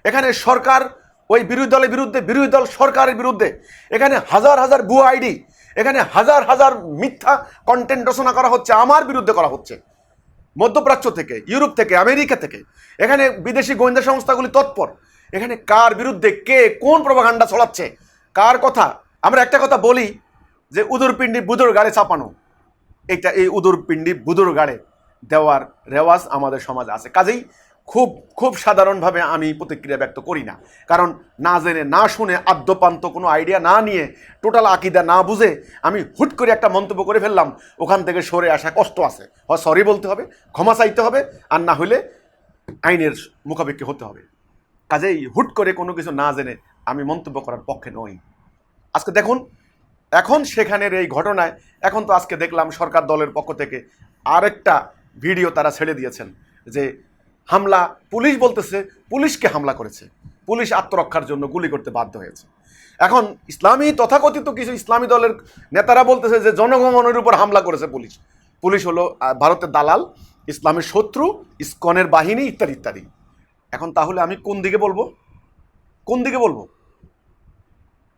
এখানে সরকার ওই বিরোধী দলের বিরুদ্ধে, বিরোধী দল সরকারের বিরুদ্ধে, এখানে হাজার হাজার ভুয়া আইডি, এখানে হাজার হাজার মিথ্যা কন্টেন্ট রচনা করা হচ্ছে, আমার বিরুদ্ধে করা হচ্ছে। মধ্যপ্রাচ্য থেকে, ইউরোপ থেকে, আমেরিকা থেকে, এখানে বিদেশি গোয়েন্দা সংস্থাগুলি তৎপর। এখানে কার বিরুদ্ধে কে কোন প্রপাগান্ডা ছড়াচ্ছে, কার কথা। আমরা একটা কথা বলি যে উদরপিণ্ডি বুদর গাড়ে চাপানো, এই উদরপিণ্ডি বুদর গাড়ে দেওয়ার রেওয়াজ আমাদের সমাজে আছে। কাজেই খুব খুব সাধারণভাবে আমি প্রতিক্রিয়া ব্যক্ত করি না। কারণ না জেনে, না শুনে, আদ্যপান্ত কোনো আইডিয়া না নিয়ে, টোটাল আকিদা না বুঝে আমি হুট করে একটা মন্তব্য করে ফেললাম, ওখান থেকে সরে আসা কষ্ট আছে। হয় সরি বলতে হবে, ক্ষমা চাইতে হবে, আর না হলে আইনের মুখাপেক্ষি হতে হবে। কাজেই হুট করে কোনো কিছু না জেনে আমি মন্তব্য করার পক্ষে নই। আজকে দেখুন, এখন সেখানের এই ঘটনায়, এখন তো আজকে দেখলাম সরকার দলের পক্ষ থেকে আরেকটা ভিডিও তারা ছেড়ে দিয়েছেন যে হামলা, পুলিশ বলতেছে পুলিশকে হামলা করেছে, পুলিশ আত্মরক্ষার জন্য গুলি করতে বাধ্য হয়েছে। এখন ইসলামী তথাকথিত কিছু ইসলামী দলের নেতারা বলতেছে যে জনগণের উপর হামলা করেছে পুলিশ। পুলিশ হলো ভারতের দালাল, ইসলামের শত্রু, ইসকনের বাহিনী, ইত্যাদি ইত্যাদি। এখন তাহলে আমি কোন দিকে বলবো? কোন দিকে বলবো?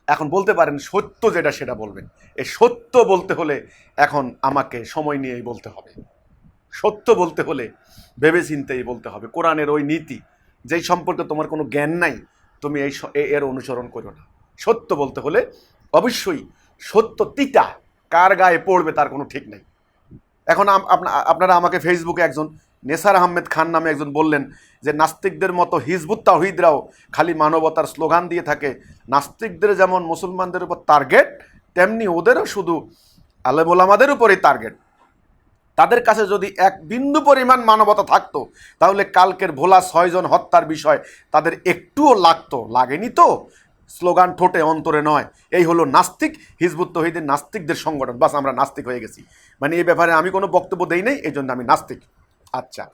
এখন বলতে পারেন সত্য যেটা সেটা বলবেন। এই সত্য বলতে হলে এখন আমাকে সময় নিয়েই বলতে হবে। সত্য বলতে হলে ভেবে চিন্তেই বলতে হবে। কোরআনের ওই নীতি যেই সম্পর্কে তোমার কোনো জ্ঞান নাই, তুমি এর অনুসরণ করো না। সত্য বলতে হলে অবশ্যই সত্য তিতা কার গায়ে পড়বে তার কোনো ঠিক নেই। এখন আপনারা আমাকে ফেসবুকে একজন নেসার আহমেদ খান নামে একজন বললেন যে নাস্তিকদের মতো হিজবুত তাওহীদরাও খালি মানবতার স্লোগান দিয়ে থাকে। নাস্তিকদের যেমন মুসলমানদের উপর টার্গেট, তেমনি ওদেরও শুধু আলেম ওলামাদের উপরেই টার্গেট। তাদের কাছে যদি এক বিন্দু পরিমাণ মানবতা থাকতো তাহলে কালকের ভোলা 6 জন হত্যার বিষয় তাদের একটুও লাগতো। লাগেনি তো, স্লোগান ঠোঁটে অন্তরে নয়। এই হলো নাস্তিক, হিজবুত তাওহীদের নাস্তিকদের সংগঠন। বাস, আমরা নাস্তিক হয়ে গেছি। মানে এই ব্যাপারে আমি কোনো বক্তব্য দেই নাই, এই জন্য আমি নাস্তিক। আচ্ছা,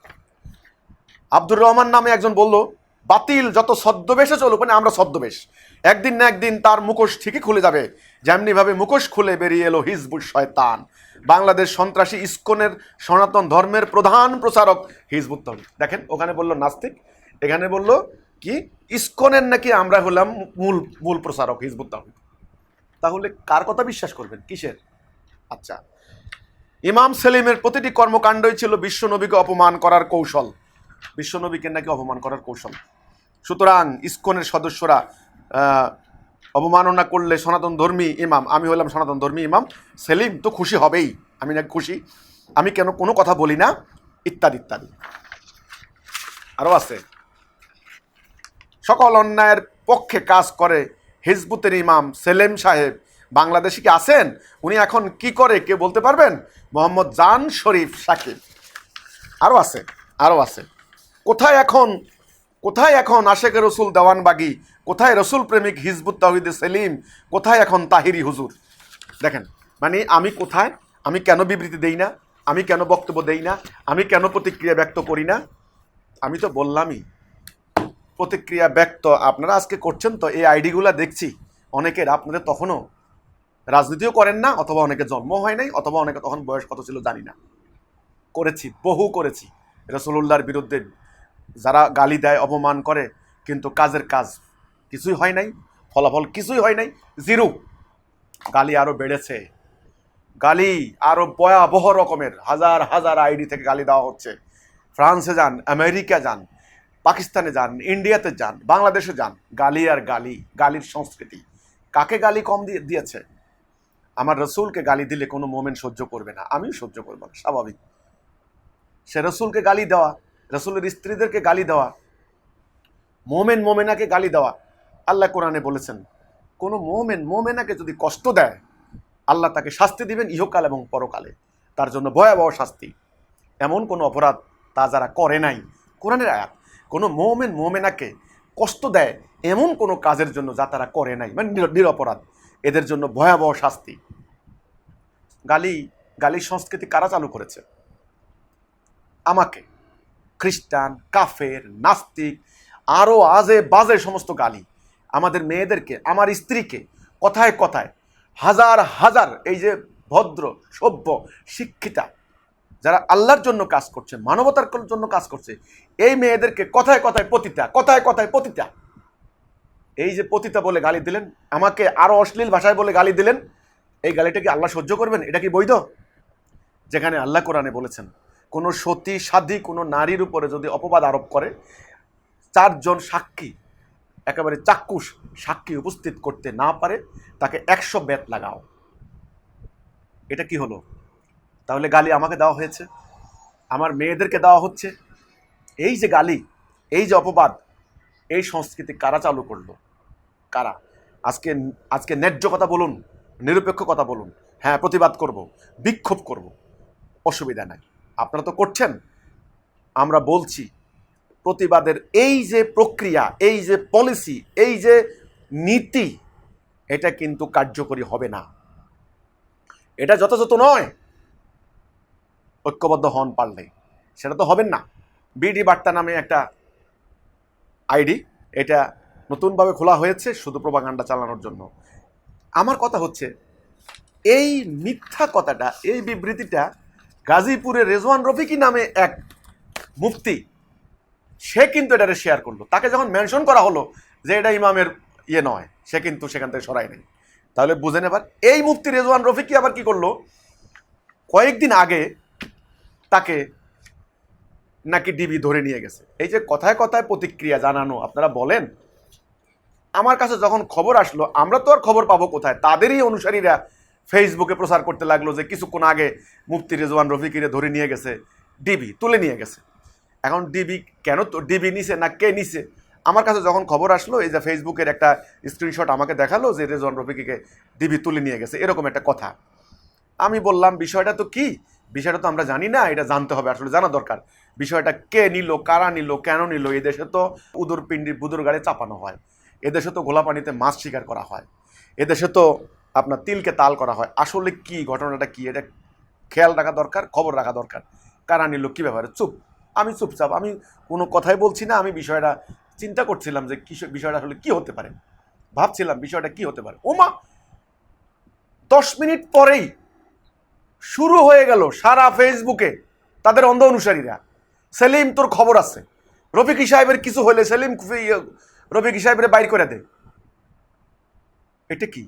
আব্দুর রহমান নামে একজন বলল, বাতিল যত ছদ্মবেশে চলুক, মানে আমরা ছদ্মবেশ, একদিন না একদিন তার মুখোশ ঠিকই খুলে যাবে, যেমনিভাবে মুখোশ খুলে বেরিয়ে এলো হিজবুল শয়তান। বাংলাদেশ সন্ত্রাসী ইসকনের সনাতন ধর্মের প্রধান প্রচারক হিজবুত তাওহীদ। দেখেন, ওখানে বললো নাস্তিক, এখানে বললো কি ইসকনের নাকি আমরা হলাম মূল প্রচারক হিজবুত তাওহীদ। তাহলে কার কথা বিশ্বাস করবেন, কিসের? আচ্ছা, ইমাম সেলিমের প্রতিটি কর্মকাণ্ডই ছিল বিশ্বনবীকে অপমান করার কৌশল, বিশ্বনবীকে নাকি অপমান করার কৌশল। সুতরাং ইসকনের সদস্যরা অবমাননা করলে সনাতন ধর্মী ইমাম, আমি হলাম সনাতন ধর্মী ইমাম সেলিম, তো খুশি হবেই, আমি নাকি খুশি, আমি কেন কোনো কথা বলি না, ইত্যাদি ইত্যাদি। আরও আছে, সকল অন্যায়ের পক্ষে কাজ করে হিজবুতের ইমাম সেলিম সাহেব বাংলাদেশে কি আছেন? উনি এখন কি করে কেউ বলতে পারবেন? মোহাম্মদ জান শরীফ সাকিব। আরও আছে, আরও আছে। কোথায় এখন আশেকে রসুল দেওয়ানবাগি, কোথায় রসুল প্রেমিক হিজবুত তাওহীদে সেলিম, কোথায় এখন তাহিরি হুজুর? দেখেন, মানে আমি কোথায়, আমি কেন বিবৃতি দেই না, আমি কেন বক্তব্য দেই না, আমি কেন প্রতিক্রিয়া ব্যক্ত করি না? আমি তো বললামই প্রতিক্রিয়া ব্যক্ত আপনারা আজকে করছেন, তো এই আইডিগুলো দেখছি অনেকের, আপনাদের তখনও রাজনীতিও করেন না, অথবা অনেকে জন্ম হয় নাই, অথবা অনেকে তখন বয়স কত ছিল জানি না। করেছি, বহু করেছি রাসূলুল্লাহর বিরুদ্ধে যারা গালি দেয়, অপমান করে, কিন্তু কাজের কাজ কিছুই হয় নাই, ফলাফল কিছুই হয় নাই, জিরো। গালি আরও বেড়েছে, গালি আরও ভয়াবহ রকমের, হাজার হাজার আইডি থেকে গালি দেওয়া হচ্ছে। ফ্রান্সে যান, আমেরিকা যান, পাকিস্তানে যান, ইন্ডিয়াতে যান, বাংলাদেশে যান, গালি আর গালি, গালির সংস্কৃতি। কাকে গালি কম দিয়েছে? আমার রসুলকে গালি দিলে কোনো মোমেন সহ্য করবে না, আমিও সহ্য করবো না, স্বাভাবিক। সে রসুলকে গালি দেওয়া, রসুলের স্ত্রীদেরকে গালি দেওয়া, মোমেনাকে গালি দেওয়া, আল্লাহ কোরআনে বলেছেন কোনো মোমেনাকে যদি কষ্ট দেয় আল্লাহ তাকে শাস্তি দিবেন ইহকাল এবং পরকালে, তার জন্য ভয়াবহ শাস্তি। এমন কোনো অপরাধ তা যারা করে নাই, কোরআনের আয়াত, কোনো মোমেনাকে কষ্ট দেয় এমন কোনো কাজের জন্য যা তারা করে নাই, মানে নিরপরাধ, এদের জন্য ভয়াবহ শাস্তি। গালির সংস্কৃতি কারা চালু করেছে? আমাকে, খ্রিস্টান, কাফের, নাস্তিক, আরও আজে বাজে সমস্ত গালি, আমাদের মেয়েদেরকে, আমার স্ত্রীকে, কথায় কথায় হাজার হাজার, এই যে ভদ্র সভ্য শিক্ষিতা যারা আল্লাহর জন্য কাজ করছে, মানবতার জন্য কাজ করছে, এই মেয়েদেরকে কথায় কথায় পতিতা, কথায় কথায় পতিতা, এই যে পতিতা বলে গালি দিলেন, আমাকে আরও অশ্লীল ভাষায় বলে গালি দিলেন, এই গালিটা কি আল্লাহ সহ্য করবেন? এটা কি বৈধ? যেখানে আল্লাহ কোরআনে বলেছেন কোনো সতী সাধ্বী কোনো নারীর উপরে যদি অপবাদ আরোপ করে, 4 জন সাক্ষী, একেবারে চাক্ষুষ সাক্ষী উপস্থিত করতে না পারে, তাকে 100 বেত লাগাও। এটা কি হলো? তাহলে গালি আমাকে দেওয়া হয়েছে, আমার মেয়েদেরকে দেওয়া হচ্ছে। এই যে গালি, এই যে অপবাদ, এই সংস্কৃতি কারা চালু করলো? কারা? আজকে ন্যায্য কথা বলুন, নিরপেক্ষ কথা বলুন, হ্যাঁ প্রতিবাদ করব, বিক্ষোভ করব, অসুবিধা নাই, আপনারা তো করছেন। আমরা বলছি প্রতিবাদের এই যে প্রক্রিয়া, এই যে পলিসি, এই যে নীতি, এটা কিন্তু কার্যকরী হবে না, এটা যথাযথ নয়। ঐক্যবদ্ধ হন পারলে, সেটা তো হবেন না। বিডি বার্তা নামে একটা আইডি, এটা নতুনভাবে খোলা হয়েছে শুধু প্রোপাগান্ডা চালানোর জন্য। আমার কথা হচ্ছে, এই মিথ্যা কথাটা, এই বিবৃতিটা গাজীপুরের রেজওয়ান রফিকি নামে এক মুফতি, সে কিন্তু এটাকে শেয়ার করলো। তাকে যখন মেনশন করা হলো যে এটা ইমামের ইয়ে নয়, সে কিন্তু সেখান থেকে সরাই নেই। তাহলে বুঝেন এবার, এই মুফতি রেজওয়ান রফিকি আবার কি করলো, কয়েকদিন আগে তাকে নাকি ডিবি ধরে নিয়ে গেছে। এই যে কথায় কথায় প্রতিক্রিয়া জানানো, আপনারা বলেন, আমার কাছে যখন খবর আসলো, আমরা তো আর খবর পাবো কোথায়, তাদেরই অনুসারীরা ফেসবুকে প্রচার করতে লাগলো যে কিছুক্ষণ আগে মুফতি রেজওয়ান রফিকিরে ধরে নিয়ে গেছে ডিবি, তুলে নিয়ে গেছে। এখন ডিবি কেন, তো ডিবি নিছে না কে নিছে? আমার কাছে যখন খবর আসলো, এই যে ফেসবুকের একটা স্ক্রিনশট আমাকে দেখালো যে রেজওয়ান রফিকিকে ডিবি তুলে নিয়ে গেছে, এরকম একটা কথা। আমি বললাম বিষয়টা তো কি, বিষয়টা তো আমরা জানি না, এটা জানতে হবে, আসলে জানা দরকার। বিষয়টা কে নিল, কারা নিল, কেন নিল? এদেশে তো উদুর পিন্ডি বুদুর গাড়ি চাপানো হয়, এদেশে তো গোলা পানিতে মাছ শিকার করা হয়, এদেশে তো আপনার তিলকে তাল করা হয়। আসলে কি ঘটনাটা কি, এটা খেয়াল রাখা দরকার, খবর রাখা দরকার। কারা নিল, কী ব্যাপারে? চুপ, আমি চুপচাপ, আমি কোনো কথাই বলছি না। আমি বিষয়টা চিন্তা করছিলাম যে বিষয়টা আসলে কি হতে পারে, ভাবছিলাম বিষয়টা কি হতে পারে। ওমা 10 মিনিট পরেই শুরু হয়ে গেল সারা ফেসবুকে তাদের অন্ধ অনুসারীরা, সেলিম তোর খবর আছে, রফিকি সাহেবের কিছু হলে সেলিম রফিকি সাহেবের বাইর করে দে। এটা কি?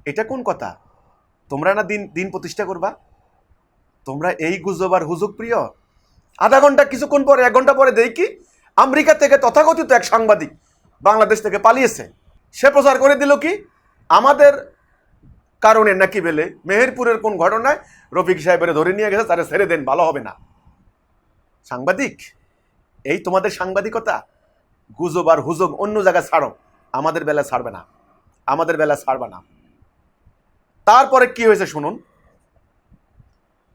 এটা কোন কথা? তোমরা না দিন প্রতিষ্ঠা করবা? তোমরা এই গুজব আর হুজুগ প্রিয়। আধা ঘন্টা কিছুক্ষণ পরে 1 ঘন্টা পরে দেখি আমেরিকা থেকে তথাকথিত এক সাংবাদিক বাংলাদেশ থেকে পালিয়েছে। সে প্রচার করে দিল কি আমাদের কারণে নাকি বেলে মেহেরপুরের কোন ঘটনায় রফিক সাহেবের ধরে নিয়ে গেছে, তারা ছেড়ে দেন, ভালো হবে না। সাংবাদিক, এই তোমাদের সাংবাদিকতা? গুজব আর হুজুগ অন্য জায়গায় ছাড়ো, আমাদের বেলা ছাড়বে না, আমাদের বেলা ছাড়বে না। তারপরে কি হয়েছে শুনুন।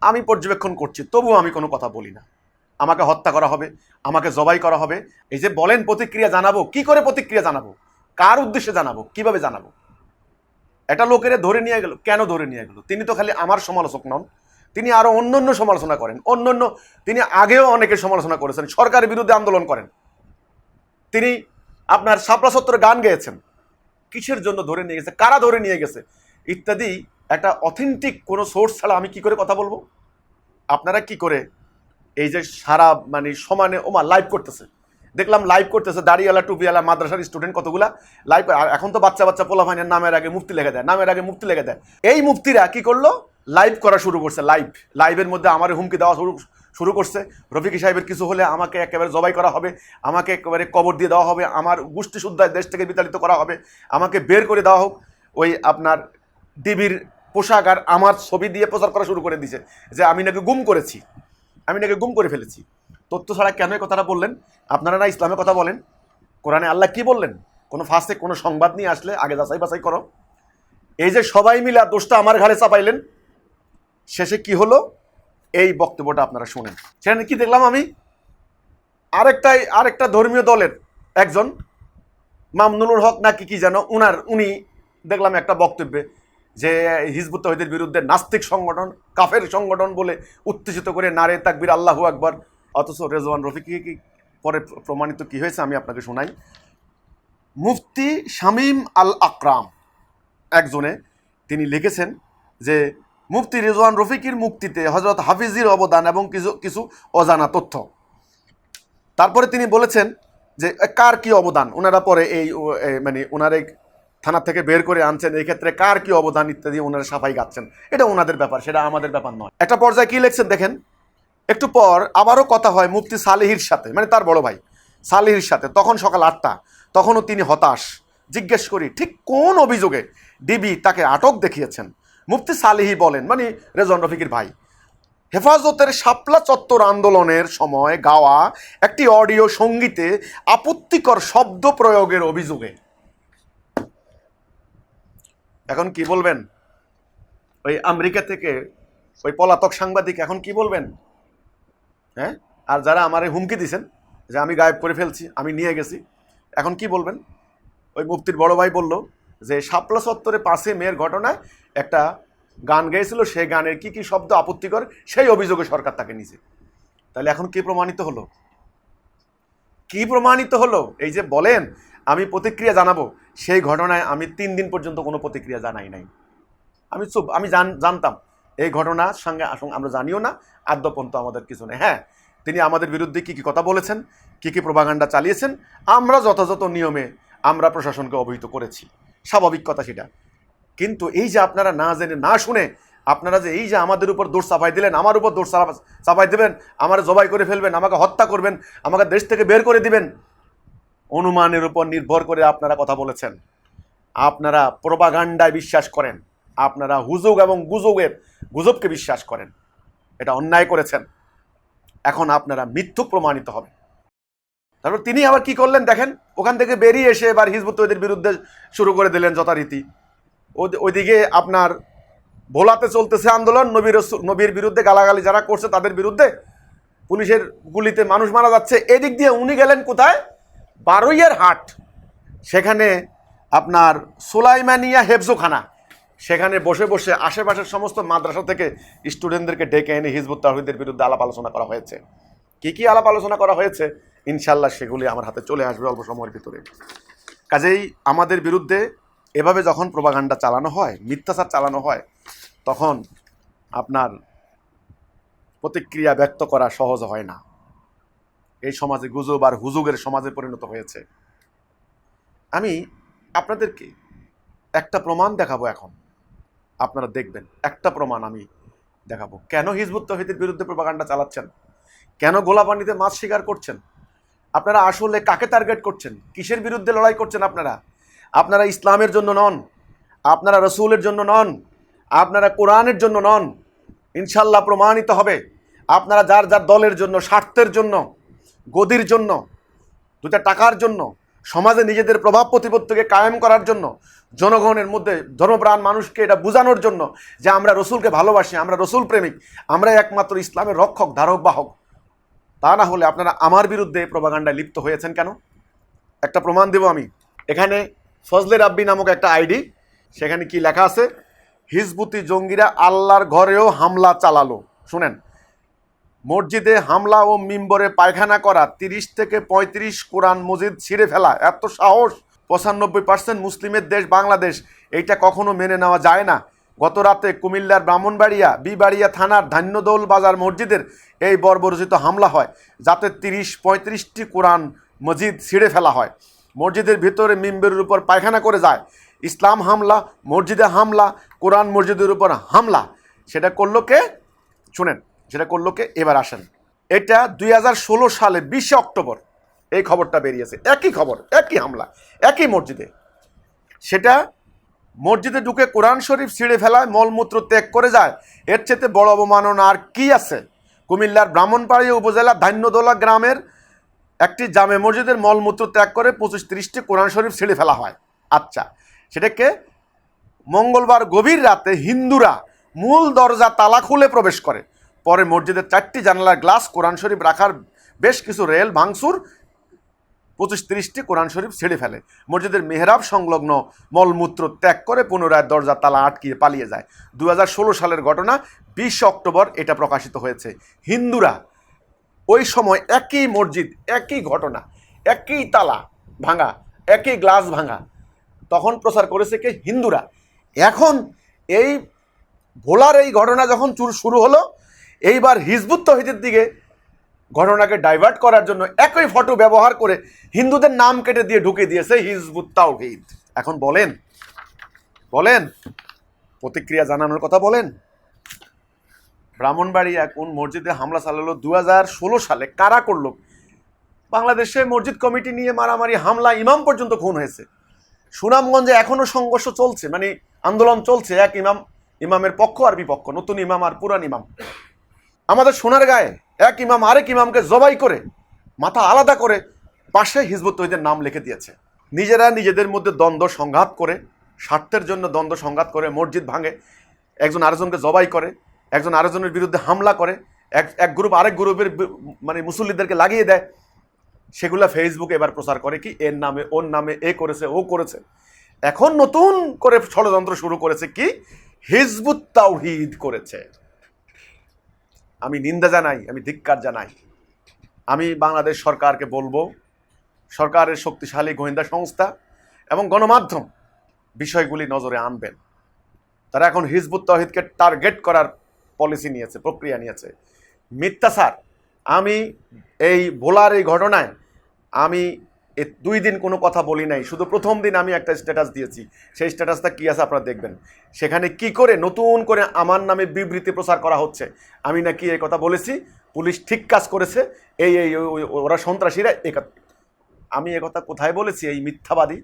আমি পর্যবেক্ষণ করছি, তবুও আমি কোনো কথা বলি না। আমাকে হত্যা করা হবে, আমাকে জবাই করা হবে। এই যে বলেন প্রতিক্রিয়া জানাবো, কি করে প্রতিক্রিয়া জানাবো, কার উদ্দেশ্যে জানাবো, কিভাবে জানাবো? এটা লোকেরা ধরে নিয়ে গেল। কেন ধরে নিয়ে গেল? তিনি তো খালি আমার সমালোচক নন, তিনি আরো অন্যান্য সমালোচনা করেন। অন্যান্য তিনি আগেও অনেকের সমালোচনা করেছেন, সরকারের বিরুদ্ধে আন্দোলন করেন। তিনি আপনার শাপলা চত্বরে গান গেয়েছেন। কিসের জন্য ধরে নিয়ে গেছে, কারা ধরে নিয়ে গেছে ইত্যাদি একটা অথেন্টিক কোনো সোর্স ছাড়া আমি কি করে কথা বলবো? আপনারা কি করে এই যে সারা মানে সমানে ওমা লাইভ করতেছে, দেখলাম লাইভ করতেছে দাড়িওয়ালা টুপিওয়ালা মাদ্রাসার স্টুডেন্ট কতগুলা লাইভ। এখন তো বাচ্চা পোলাপাইনের নামের আগে মুফতি লেগে দেয়, নামের আগে মুফতি লেগে দেয়। এই মুফতিরা কি করলো, লাইভ করা শুরু করছে। লাইভের মধ্যে আমার হুমকি দেওয়া শুরু করছে। রফিকি সাহেবের কিছু হলে আমাকে একেবারে জবাই করা হবে, আমাকে একেবারে কবর দিয়ে দেওয়া হবে, আমার গোষ্ঠী শুদ্ধায় দেশ থেকে বিতাড়িত করা হবে, আমাকে বের করে দেওয়া হোক। ওই আপনার ডিবির পোশাক আর আমার ছবি দিয়ে প্রচার করা শুরু করে দিয়েছে যে আমি নাকি গুম করেছি, আমি নাকি গুম করে ফেলেছি। তথ্য ছাড়া কেন এই কথাটা বললেন? আপনারা না ইসলামের কথা বলেন, কোরআনে আল্লাহ কি বললেন? কোনো ফাঁসে কোনো সংবাদ নিয়ে আসলে আগে যাচাই বাছাই করো। এই যে সবাই মিলে দোষটা আমার ঘাড়ে চাপাইলেন, শেষে কি হলো এই বক্তব্যটা আপনারা শুনেন। সেখানে কি দেখলাম আমি, আরেকটা ধর্মীয় দলের একজন মামনুনুল হক নাকি কি যেন, উনি দেখলাম একটা বক্তব্যে যে হিজবুত তাওহীদের বিরুদ্ধে নাস্তিক সংগঠন, কাফের সংগঠন বলে উত্তেজিত করে নারে তাকবীর আল্লাহু আকবার। অথচ রেজওয়ান রফিকি কি পরে প্রমাণিত কি হয়েছে আমি আপনাকে শোনাই। মুফতি শামীম আল আকরাম একজনে তিনি লিখেছেন যে মুফতি রেজওয়ান রফিকির মুক্তিতে হযরত হাফিজির অবদান এবং কিছু অজানা তথ্য। তারপরে তিনি বলেছেন যে কার কি অবদান, ওনারা পরে এই মানে ওনার এই থানা থেকে বের করে আনছেন, এই ক্ষেত্রে কার কি অবদান ইত্যাদি ওনারা সাফাই গাচ্ছেন, এটা ওনাদের ব্যাপার, সেটা আমাদের ব্যাপার নয়। একটা পর্যায়ে কি লিখছেন দেখেন, একটু পর আবারও কথা হয় মুফতি সালেহির সাথে, মানে তার বড় ভাই সালেহির সাথে। তখন সকাল 8টা, তখনও তিনি হতাশ। জিজ্ঞেস করি ঠিক কোন অভিযোগে ডিবি তাকে আটক দেখিয়েছেন। মুফতি সালেহি বলেন, মানে রেজওয়ান রফিকির ভাই, হেফাজতের শাপলা চত্বর আন্দোলনের সময় গাওয়া একটি অডিও সঙ্গীতে আপত্তিকর শব্দ প্রয়োগের অভিযোগে। এখন কি বলবেন ওই আমেরিকা থেকে ওই পলাতক সাংবাদিক, এখন কি বলবেন? হ্যাঁ, আর যারা আমারে হুমকি দিছেন যে আমি গায়েব করে ফেলছি, আমি নিয়ে গেছি, এখন কি বলবেন? ওই মুফতির বড় ভাই বলল যে শাপলা চত্বরে 5 মের ঘটনায় একটা গান গেয়েছিল, সেই গানের কি কি শব্দ আপত্তিকর সেই অভিযোগে সরকার তাকে নিয়েছে। তাহলে এখন কি প্রমাণিত হলো? কি প্রমাণিত হলো? এই যে বলেন আমি প্রতিক্রিয়া জানাবো, সেই ঘটনায় আমি 3 দিন পর্যন্ত কোনো প্রতিক্রিয়া জানাই নাই। আমি চুপ, আমি জানতাম এই ঘটনার সঙ্গে আমরা জানিও না, আদ্যপন্ত আমাদের কিছু নেই। হ্যাঁ, তিনি আমাদের বিরুদ্ধে কি কি কথা বলেছেন, কি কি প্রোপাগান্ডা চালিয়েছেন, আমরা যথাযথ নিয়মে আমরা প্রশাসনকে অবহিত করেছি, স্বাভাবিক কথা সেটা। কিন্তু এই যে আপনারা না জেনে না শুনে আপনারা যে এই যে আমাদের উপর দোষ চাপাই দিলেন, আমার উপর দোষ চাপাই দেবেন, আমার জবাই করে ফেলবেন, আমাকে হত্যা করবেন, আমাকে দেশ থেকে বের করে দিবেন, অনুমানের উপর নির্ভর করে আপনারা কথা বলেছেন। আপনারা প্রোপাগান্ডায় বিশ্বাস করেন, আপনারা হুজুগ এবং গুজবকে বিশ্বাস করেন, এটা অন্যায় করেছেন। এখন আপনারা মিথ্যুক প্রমাণিত হবে। তারপর তিনি আবার কি করলেন দেখেন, ওখান থেকে বেরিয়ে এসে এবার হিজবুত তাওহীদের বিরুদ্ধে শুরু করে দিলেন যথারীতি। ওইদিকে আপনার ভোলাতে চলতেছে আন্দোলন, নবীর বিরুদ্ধে গালাগালি যারা করছে তাদের বিরুদ্ধে, পুলিশের গুলিতে মানুষ মারা যাচ্ছে। এদিক দিয়ে উনি গেলেন কোথায়? বারুইয়ের হাট, সেখানে আপনার সুলাইমানিয়া হেফজোখানা, সেখানে বসে বসে আশেপাশের সমস্ত মাদ্রাসা থেকে স্টুডেন্টদেরকে ডেকে এনে হিজবুত তাওহীদের বিরুদ্ধে আলাপ আলোচনা করা হয়েছে। কি কি আলাপ আলোচনা করা হয়েছে ইনশাল্লাহ সেগুলি আমার হাতে চলে আসবে অল্প সময়ের ভিতরে। কাজেই আমাদের বিরুদ্ধে এভাবে যখন প্রোপাগান্ডা চালানো হয়, মিথ্যাচার চালানো হয়, তখন আপনার প্রতিক্রিয়া ব্যক্ত করা সহজ হয় না। এই সমাজে গুজব আর হুজুগের সমাজে পরিণত হয়েছে। আমি আপনাদেরকে একটা প্রমাণ দেখাবো, এখন আপনারা দেখবেন। একটা প্রমাণ আমি দেখাবো কেন হিজবুত তৌহিদের বিরুদ্ধে প্রোপাগান্ডা চালাচ্ছেন, কেন গোলাপানিতে মাছ শিকার করছেন, আপনারা আসলে কাকে টার্গেট করছেন, কিসের বিরুদ্ধে লড়াই করছেন। আপনারা ইসলামের জন্য নন, আপনারা রসুলের জন্য নন, আপনারা কোরআনের জন্য নন। ইনশাল্লাহ প্রমাণিত হবে আপনারা যার যার দলের জন্য, স্বার্থের জন্য, গদির জন্য, দুটা টাকার জন্য, সমাজে নিজেদের প্রভাব প্রতিপত্তিকে কায়েম করার জন্য, জনগণের মধ্যে ধর্মপ্রাণ মানুষকে এটা বোঝানোর জন্য যে আমরা রসুলকে ভালোবাসি, আমরা রসুল প্রেমিক, আমরা একমাত্র ইসলামের রক্ষক, ধারক বাহক। তা না হলে আপনারা আমার বিরুদ্ধে প্রোপাগান্ডায় লিপ্ত হয়েছেন কেন? একটা প্রমাণ দেব আমি। এখানে ফজলে রাব্বি নামক একটা আইডি, সেখানে কি লেখা আছে, হিজবুতি জঙ্গিরা আল্লাহর ঘরেও হামলা চালালো। শুনেন, মসজিদে হামলা ও মিম্বরে পায়খানা করা, 30 থেকে 35 কোরআন মসজিদ ছিঁড়ে ফেলা, এত সাহস! 95% মুসলিমের দেশ বাংলাদেশ, এইটা কখনো মেনে নেওয়া যায় না। গত রাতে কুমিল্লার ব্রাহ্মণবাড়িয়া বিবাড়িয়া থানার ধান্যদৌল বাজার মসজিদের এই বর্বরচিত হামলা হয়, যাতে 30-35টি কোরআন মসজিদ ছিঁড়ে ফেলা হয়। মসজিদের ভিতরে মিম্বরের উপর পায়খানা করে যায়। ইসলাম হামলা, মসজিদে হামলা, কোরআন মসজিদের উপর হামলা। সেটা করলো কে? শুনেন, সেটা করলো কে? এবার আসেন। এটা 2016 সালে 20 অক্টোবর এই খবরটা বেরিয়েছে। একই খবর, একই হামলা, একই মসজিদে। সেটা মসজিদে ঢুকে কোরআন শরীফ ছিঁড়ে ফেলায়, মলমূত্র ত্যাগ করে যায়। এর চেয়ে বড় অবমাননা আর কি আছে? কুমিল্লার ব্রাহ্মণবাড়িয়া উপজেলা ধান্যদোলা গ্রামের একটি জামে মসজিদের মলমূত্র ত্যাগ করে 25-30টি কোরআন শরীফ ছিঁড়ে ফেলা হয়। আচ্ছা, সেটাকে মঙ্গলবার গভীর রাতে হিন্দুরা মূল দরজা তালা খুলে প্রবেশ করে। পরে মসজিদের 4টি জানালার গ্লাস, কোরআন শরীফ রাখার বেশ কিছু রেল ভাঙচুর, 25-30টি কোরআন শরীফ ছেড়ে ফেলে। মসজিদের মেহরাব সংলগ্ন মলমূত্র ত্যাগ করে পুনরায় দরজা তালা আটকিয়ে পালিয়ে যায়। 2016 সালের ঘটনা, 20 অক্টোবর এটা প্রকাশিত হয়েছে। হিন্দুরা ওই সময় একই মসজিদ, একই ঘটনা, একই তালা ভাঙা, একই গ্লাস ভাঙা, তখন প্রচার করেছে কে? হিন্দুরা। এখন এই ভোলার এই ঘটনা যখন শুরু হলো, এইবার হিজবুত তৌহিদের দিকে ঘটনাকে ডাইভার্ট করার জন্য একই ফটো ব্যবহার করে হিন্দুদের নাম কেটে দিয়ে ঢুকে দিয়েছে হিজবুত তাওহীদ। এখন বলেন প্রতিক্রিয়া জানানোর কথা বলেন। ব্রাহ্মণবাড়িয়া কোন মসজিদে হামলা চালালো 2016 সালে? কারা করলো? বাংলাদেশে মসজিদ কমিটি নিয়ে মারামারি, হামলা, ইমাম পর্যন্ত খুন হয়েছে। সুনামগঞ্জে এখনো সংঘর্ষ চলছে, মানে আন্দোলন চলছে, এক ইমামের পক্ষ আর বিপক্ষ, নতুন ইমাম আর পুরান ইমাম। আমাদের সোনার গায়ে এক ইমাম আরেক ইমামকে জবাই করে, মাথা আলাদা করে পাশে হিজবুত তৌহিদের নাম লিখে দিয়েছে। নিজেরা নিজেদের মধ্যে দ্বন্দ্ব সংঘাত করে, স্বার্থের জন্য দ্বন্দ্ব সংঘাত করে মসজিদ ভাঙে, একজন আরেকজনকে জবাই করে, একজন আরেকজনের বিরুদ্ধে হামলা করে, এক গ্রুপ আরেক গ্রুপের মানে মুসল্লিদেরকে লাগিয়ে দেয়। সেগুলো ফেসবুকে এবার প্রচার করে কি এর নামে ওর নামে, এ করেছে ও করেছে। এখন নতুন করে ষড়যন্ত্র শুরু করেছে কি? হিজবুত তাওহীদ করেছে। আমি নিন্দা জানাই, আমি ধিক্কার জানাই। আমি বাংলাদেশ সরকারকে বলবো, সরকারের শক্তিশালী গোয়েন্দা সংস্থা এবং গণমাধ্যম বিষয়গুলি নজরে আনবেন। তারা এখন হিজবুত তাওহীদকে টার্গেট করার পলিসি নিয়েছে, প্রক্রিয়া নিয়েছে। মিথ্যাচার। আমি এই ভোলার এই ঘটনায় আমি 2 দিন কোনো কথা বলি নাই, শুধু প্রথম দিন আমি একটা স্ট্যাটাস দিয়েছি। সেই স্ট্যাটাসটা কি আছে আপনারা দেখবেন। সেখানে কি করে নতুন করে আমার নামে বিবৃতি প্রচার করা হচ্ছে। আমি নাকি এই কথা বলেছি, পুলিশ ঠিক কাজ করেছে, এই ওরা সন্ত্রাসীরা। আমি এ কথা কোথায় বলেছি? এই মিথ্যাবাদী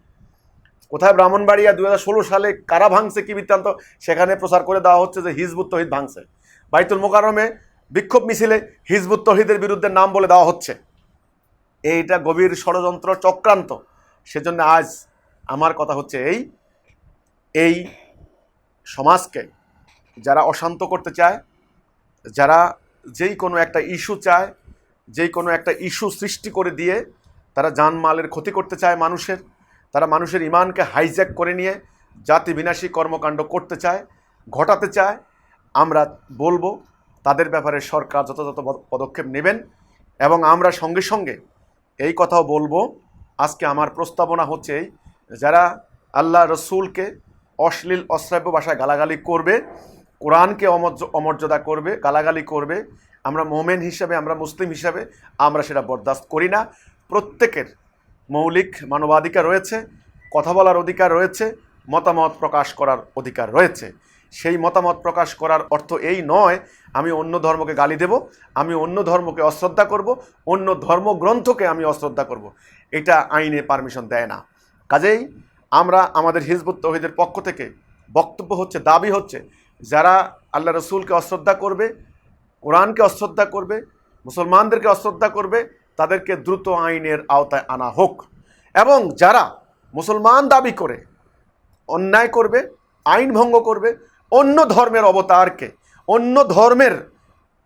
কোথায়? ব্রাহ্মণবাড়িয়া 2016 সালে কারা ভাঙছে, কি বৃত্তান্ত, সেখানে প্রচার করে দেওয়া হচ্ছে যে হিজবুত তৌহীদ ভাঙছে। বাইতুল মোকাররমে বিক্ষোভ মিছিলে হিজবুত তৌহীদের বিরুদ্ধে নাম বলে দেওয়া হচ্ছে। এইটা গভীর ষড়যন্ত্র, চক্রান্ত। সেজন্য আজ আমার কথা হচ্ছে এই সমাজকে যারা অশান্ত করতে চায়, যারা যেই কোনো একটা ইস্যু চায়, যেই কোনো একটা ইস্যু সৃষ্টি করে দিয়ে তারা জানমালের ক্ষতি করতে চায় মানুষের, তারা মানুষের ইমানকে হাইজ্যাক করে নিয়ে জাতি বিনাশী কর্মকাণ্ড করতে চায়, ঘটাতে চায়, আমরা বলবো তাদের ব্যাপারে সরকার যথাযথ পদক্ষেপ নেবেন। এবং আমরা সঙ্গে সঙ্গে এই কথাও বলবো, আজকে আমার প্রস্তাবনা হচ্ছে এই, যারা আল্লাহ রসুলকে অশ্লীল অশ্রাব্য ভাষায় গালাগালি করবে, কোরআনকে অমর্যাদা করবে, গালাগালি করবে, আমরা মোমেন হিসাবে, আমরা মুসলিম হিসাবে আমরা সেটা বরদাস্ত করি না। প্রত্যেকের মৌলিক মানবাধিকার রয়েছে, কথা বলার অধিকার রয়েছে, মতামত প্রকাশ করার অধিকার রয়েছে। সেই মতামত প্রকাশ করার অর্থ এই নয় আমি অন্য ধর্মকে গালি দেব, আমি অন্য ধর্মকে অশ্রদ্ধা করব, অন্য ধর্মগ্রন্থকে আমি অশ্রদ্ধা করব, এটা আইনে পারমিশন দেয় না। কাজেই আমরা আমাদের হিজবুত তৌহিদের পক্ষ থেকে বক্তব্য হচ্ছে, দাবি হচ্ছে, যারা আল্লাহ রসুলকে অশ্রদ্ধা করবে, কোরআনকে অশ্রদ্ধা করবে, মুসলমানদেরকে অশ্রদ্ধা করবে, তাদেরকে দ্রুত আইনের আওতায় আনা হোক। এবং যারা মুসলমান দাবি করে অন্যায় করবে, আইন ভঙ্গ করবে, অন্য ধর্মের অবতারকে, অন্য ধর্মের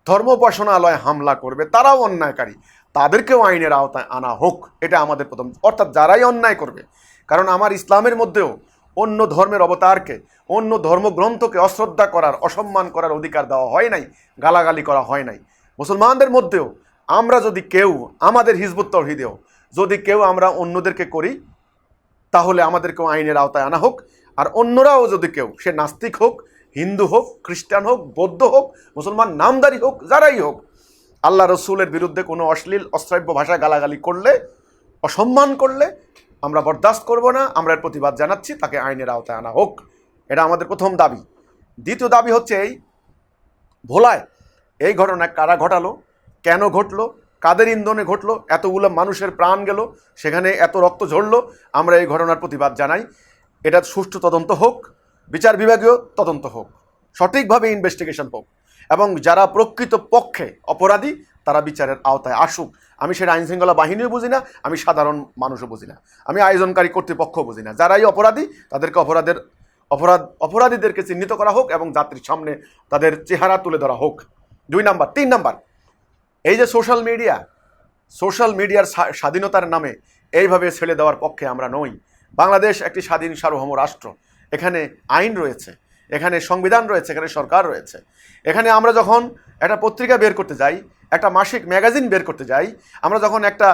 ধর্ম উপাসনালয়ে হামলা করবে, তারাও অন্যায়কারী, তাদেরকেও আইনের আওতায় আনা হোক। এটা আমাদের প্রথম, অর্থাৎ যারাই অন্যায় করবে, কারণ আমার ইসলামের মধ্যেও অন্য ধর্মের অবতারকে, অন্য ধর্মগ্রন্থকে অশ্রদ্ধা করার, অসম্মান করার অধিকার দেওয়া হয় নাই, গালাগালি করা হয় নাই। মুসলমানদের মধ্যেও আমরা যদি কেউ, আমাদের হিজবুত তৌহিদেও যদি কেউ আমরা অন্যদেরকে করি, তাহলে আমাদেরকেও আইনের আওতায় আনা হোক। আর অন্যরাও যদি কেউ, সে নাস্তিক হোক, হিন্দু হোক, খ্রিস্টান হোক, বৌদ্ধ হোক, মুসলমান নামদারি হোক, যারাই হোক, আল্লাহ রসুলের বিরুদ্ধে কোনো অশ্লীল অশ্রাব্য ভাষায় গালাগালি করলে, অসম্মান করলে আমরা বরদাস্ত করব না, আমরা এর প্রতিবাদ জানাচ্ছি, তাকে আইনের আওতায় আনা হোক। এটা আমাদের প্রথম দাবি। দ্বিতীয় দাবি হচ্ছে এই, ভোলায় এই ঘটনা কারা ঘটালো, কেন ঘটলো, কাদের ইন্ধনে ঘটলো, এতগুলো মানুষের প্রাণ গেল, সেখানে এত রক্ত ঝরলো, আমরা এই ঘটনার প্রতিবাদ জানাই। এটা সুষ্ঠু তদন্ত হোক, বিচার বিভাগীয় তদন্ত হোক, সঠিকভাবে ইনভেস্টিগেশন হোক, এবং যারা প্রকৃত পক্ষে অপরাধী তারা বিচারের আওতায় আসুক। আমি সেটা আইনশৃঙ্খলা বাহিনীও বুঝি না, আমি সাধারণ মানুষও বুঝি না, আমি আয়োজনকারী কর্তৃপক্ষ বুঝি না। যারাই অপরাধী তাদেরকে অপরাধীদেরকে চিহ্নিত করা হোক এবং জাতির সামনে তাদের চেহারা তুলে ধরা হোক। 2 নাম্বার। 3 নাম্বার, এই যে সোশ্যাল মিডিয়ার স্বাধীনতার নামে এইভাবে ছেড়ে দেওয়ার পক্ষে আমরা নই। বাংলাদেশ একটি স্বাধীন সার্বভৌম রাষ্ট্র, এখানে আইন রয়েছে, এখানে সংবিধান রয়েছে, এখানে সরকার রয়েছে। এখানে আমরা যখন একটা পত্রিকা বের করতে যাই, একটা মাসিক ম্যাগাজিন বের করতে যাই, আমরা যখন একটা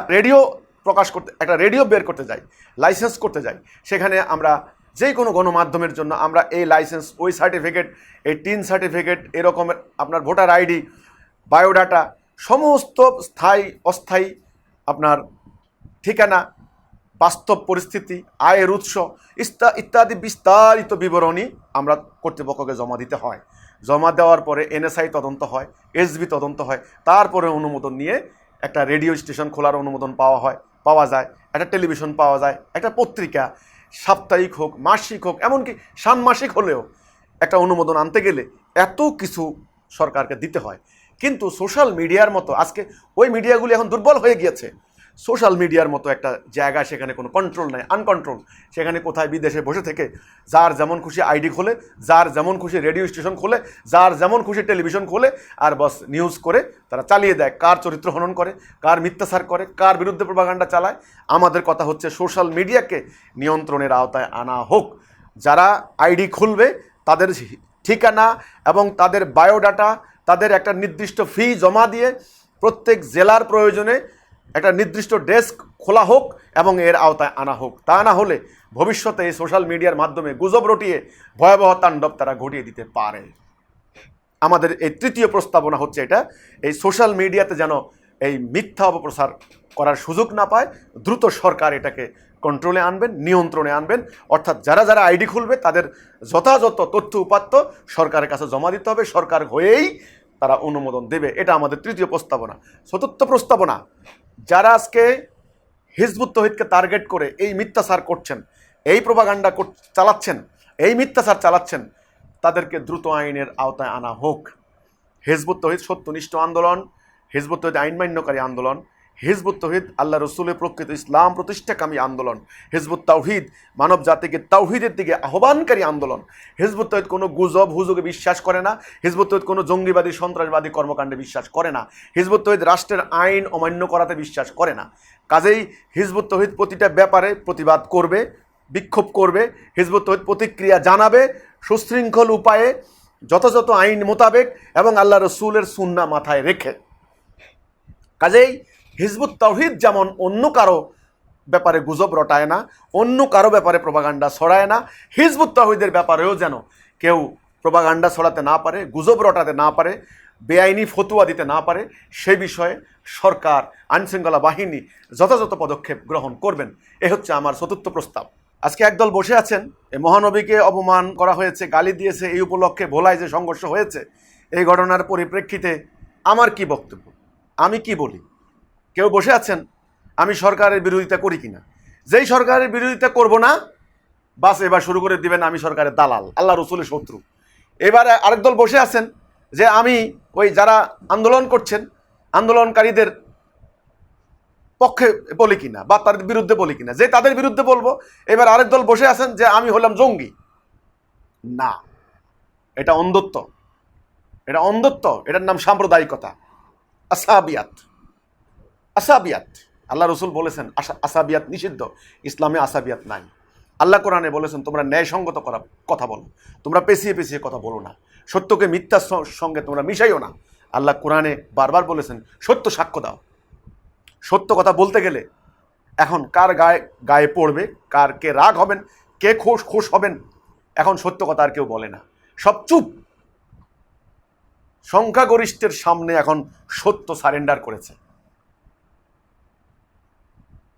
রেডিও বের করতে যাই, লাইসেন্স করতে যাই, সেখানে আমরা যে কোনো গণমাধ্যমের জন্য আমরা এই লাইসেন্স, ওই সার্টিফিকেট, এই টিন সার্টিফিকেট, এরকমের আপনার ভোটার আইডি, বায়োডাটা, সমস্ত স্থায়ী অস্থায়ী আপনার ঠিকানা, বাস্তব পরিস্থিতি, আয়ের উৎস ইত্যাদি বিস্তারিত বিবরণী আমরা কর্তৃপক্ষকে জমা দিতে হয়। জমা দেওয়ার পরে এনএসআই তদন্ত হয়, এসবি তদন্ত হয়, তারপরে অনুমোদন নিয়ে একটা রেডিও স্টেশন খোলার অনুমোদন পাওয়া যায়, একটা টেলিভিশন পাওয়া যায়, একটা পত্রিকা সাপ্তাহিক হোক, মাসিক হোক, এমনকি ষান্মাসিক হলেও একটা অনুমোদন আনতে গেলে এত কিছু সরকারকে দিতে হয়। কিন্তু সোশ্যাল মিডিয়ার মতো, আজকে ওই মিডিয়াগুলি এখন দুর্বল হয়ে গিয়েছে, সোশ্যাল মিডিয়ার মতো একটা জায়গা, সেখানে কোনো কন্ট্রোল নাই, আনকন্ট্রোল। সেখানে কোথায় বিদেশে বসে থেকে যার যেমন খুশি আইডি খোলে, যার যেমন খুশি রেডিও স্টেশন খোলে, যার যেমন খুশি টেলিভিশন খোলে, আর বস নিউজ করে তারা চালিয়ে দেয়, কার চরিত্র হনন করে, কার মিথ্যাচার করে, কার বিরুদ্ধে প্রপাগান্ডা চালায়। আমাদের কথা হচ্ছে সোশ্যাল মিডিয়াকে নিয়ন্ত্রণের আওতায় আনা হোক। যারা আইডি খুলবে তাদের ঠিকানা এবং তাদের বায়োডাটা, তাদের একটা নির্দিষ্ট ফি জমা দিয়ে প্রত্যেক জেলার প্রয়োজনে একটা নির্দিষ্ট ডেস্ক খোলা হোক এবং এর আওতায় আনা হোক। তা না হলে ভবিষ্যতে এই সোশ্যাল মিডিয়ার মাধ্যমে গুজব রটিয়ে ভয়াবহ তাণ্ডব তারা ঘটিয়ে দিতে পারে। আমাদের এই তৃতীয় প্রস্তাবনা হচ্ছে এটা, এই সোশ্যাল মিডিয়াতে যেন এই মিথ্যা অপপ্রচার করার সুযোগ না পায়, দ্রুত সরকার এটাকে কন্ট্রোলে আনবেন, নিয়ন্ত্রণে আনবেন। অর্থাৎ যারা যারা আইডি খুলবে তাদের যথাযথ তথ্য উপাত্ত সরকারের কাছে জমা দিতে হবে, সরকার হয়েই তারা অনুমোদন দেবে। এটা আমাদের তৃতীয় প্রস্তাবনা। চতুর্থ প্রস্তাবনা, যারা আজকে হিজবুত তৌহিদকে টার্গেট করে এই মিথ্যাচার করছেন, এই প্রপাগান্ডা চালাচ্ছেন, এই মিথ্যাচার চালাচ্ছেন, তাদেরকে দ্রুত আইনের আওতায় আনা হোক। হিজবুত তৌহিদ সত্যনিষ্ঠ আন্দোলন, হিজবুত তৌহিদ আইন মান্যকারী আন্দোলন, হিজবুত তৌহিদ আল্লাহ রসুলের প্রকৃত ইসলাম প্রতিষ্ঠাকামী আন্দোলন, হিজবুত তাওহীদ মানব জাতিকে তাওহীদের দিকে আহ্বানকারী আন্দোলন। হিজবুত তৌহিদ কোনো গুজব হুজুগে বিশ্বাস করে না, হিজবুত তৌহিদ কোনো জঙ্গিবাদী সন্ত্রাসবাদী কর্মকাণ্ডে বিশ্বাস করে না, হিজবুত তৌহিদ রাষ্ট্রের আইন অমান্য করাতে বিশ্বাস করে না। কাজেই হিজবুত তৌহিদ প্রতিটা ব্যাপারে প্রতিবাদ করবে, বিক্ষোভ করবে, হিজবুত তৌহিদ প্রতিক্রিয়া জানাবে সুশৃঙ্খল উপায়ে, যথাযথ আইন মোতাবেক এবং আল্লাহ রসুলের সুন্নাহ মাথায় রেখে। কাজেই হিজবুত তাওহীদ যেমন অন্য কারো ব্যাপারে গুজব রটায় না, অন্য কারো ব্যাপারে প্রোপাগান্ডা ছড়ায় না, হিজবুত তাওহীদের ব্যাপারেও যেন কেউ প্রোপাগান্ডা ছড়াতে না পারে, গুজব রটাতে না পারে, বেআইনি ফতুয়া দিতে না পারে, সেই বিষয়ে সরকার, আইনশৃঙ্খলা বাহিনী যথাযথ পদক্ষেপ গ্রহণ করবেন। এ হচ্ছে আমার চতুর্থ প্রস্তাব। আজকে একদল বসে আছেন, এই মহানবীকে অপমান করা হয়েছে, গালি দিয়েছে, এই উপলক্ষে ভোলায় যে সংঘর্ষ হয়েছে, এই ঘটনার পরিপ্রেক্ষিতে আমার কি বক্তব্য, আমি কি বলি? কেউ বসে আছেন আমি সরকারের বিরোধিতা করি কিনা। যেই সরকারের বিরোধিতা করব না, বাস এবার শুরু করে দিবেন আমি সরকারের দালাল, আল্লাহ রসুলের শত্রু। এবার আরেক দল বসে আছেন যে আমি ওই যারা আন্দোলন করছেন, আন্দোলনকারীদের পক্ষে বলি কিনা বা তাদের বিরুদ্ধে বলি কিনা। যে তাদের বিরুদ্ধে বলবো, এবার আরেক দল বসে আছেন যে আমি হলাম জঙ্গি। না, এটা অন্ধত্ব, এটা অন্ধত্ব, এটার নাম সাম্প্রদায়িকতা, আসাবিয়াত। আসাবিয়াত, আল্লাহ রসুল বলেছেন আসাবিয়াত নিষিদ্ধ, ইসলামে আসাবিয়াত নাই। আল্লাহ কোরআনে বলেছেন তোমরা ন্যায়সঙ্গত কথা বলো, তোমরা পেছিয়ে পেছিয়ে কথা বলো না, সত্যকে মিথ্যার সঙ্গে তোমরা মিশাইও না। আল্লাহ কোরআনে বারবার বলেছেন সত্য সাক্ষ্য দাও। সত্য কথা বলতে গেলে এখন কার গায়ে পড়বে, কার কে রাগ হবেন, কে খুশ হবেন, এখন সত্য কথা আর কেউ বলে না, সব চুপ। সংখ্যাগরিষ্ঠের সামনে এখন সত্য সারেন্ডার করেছে।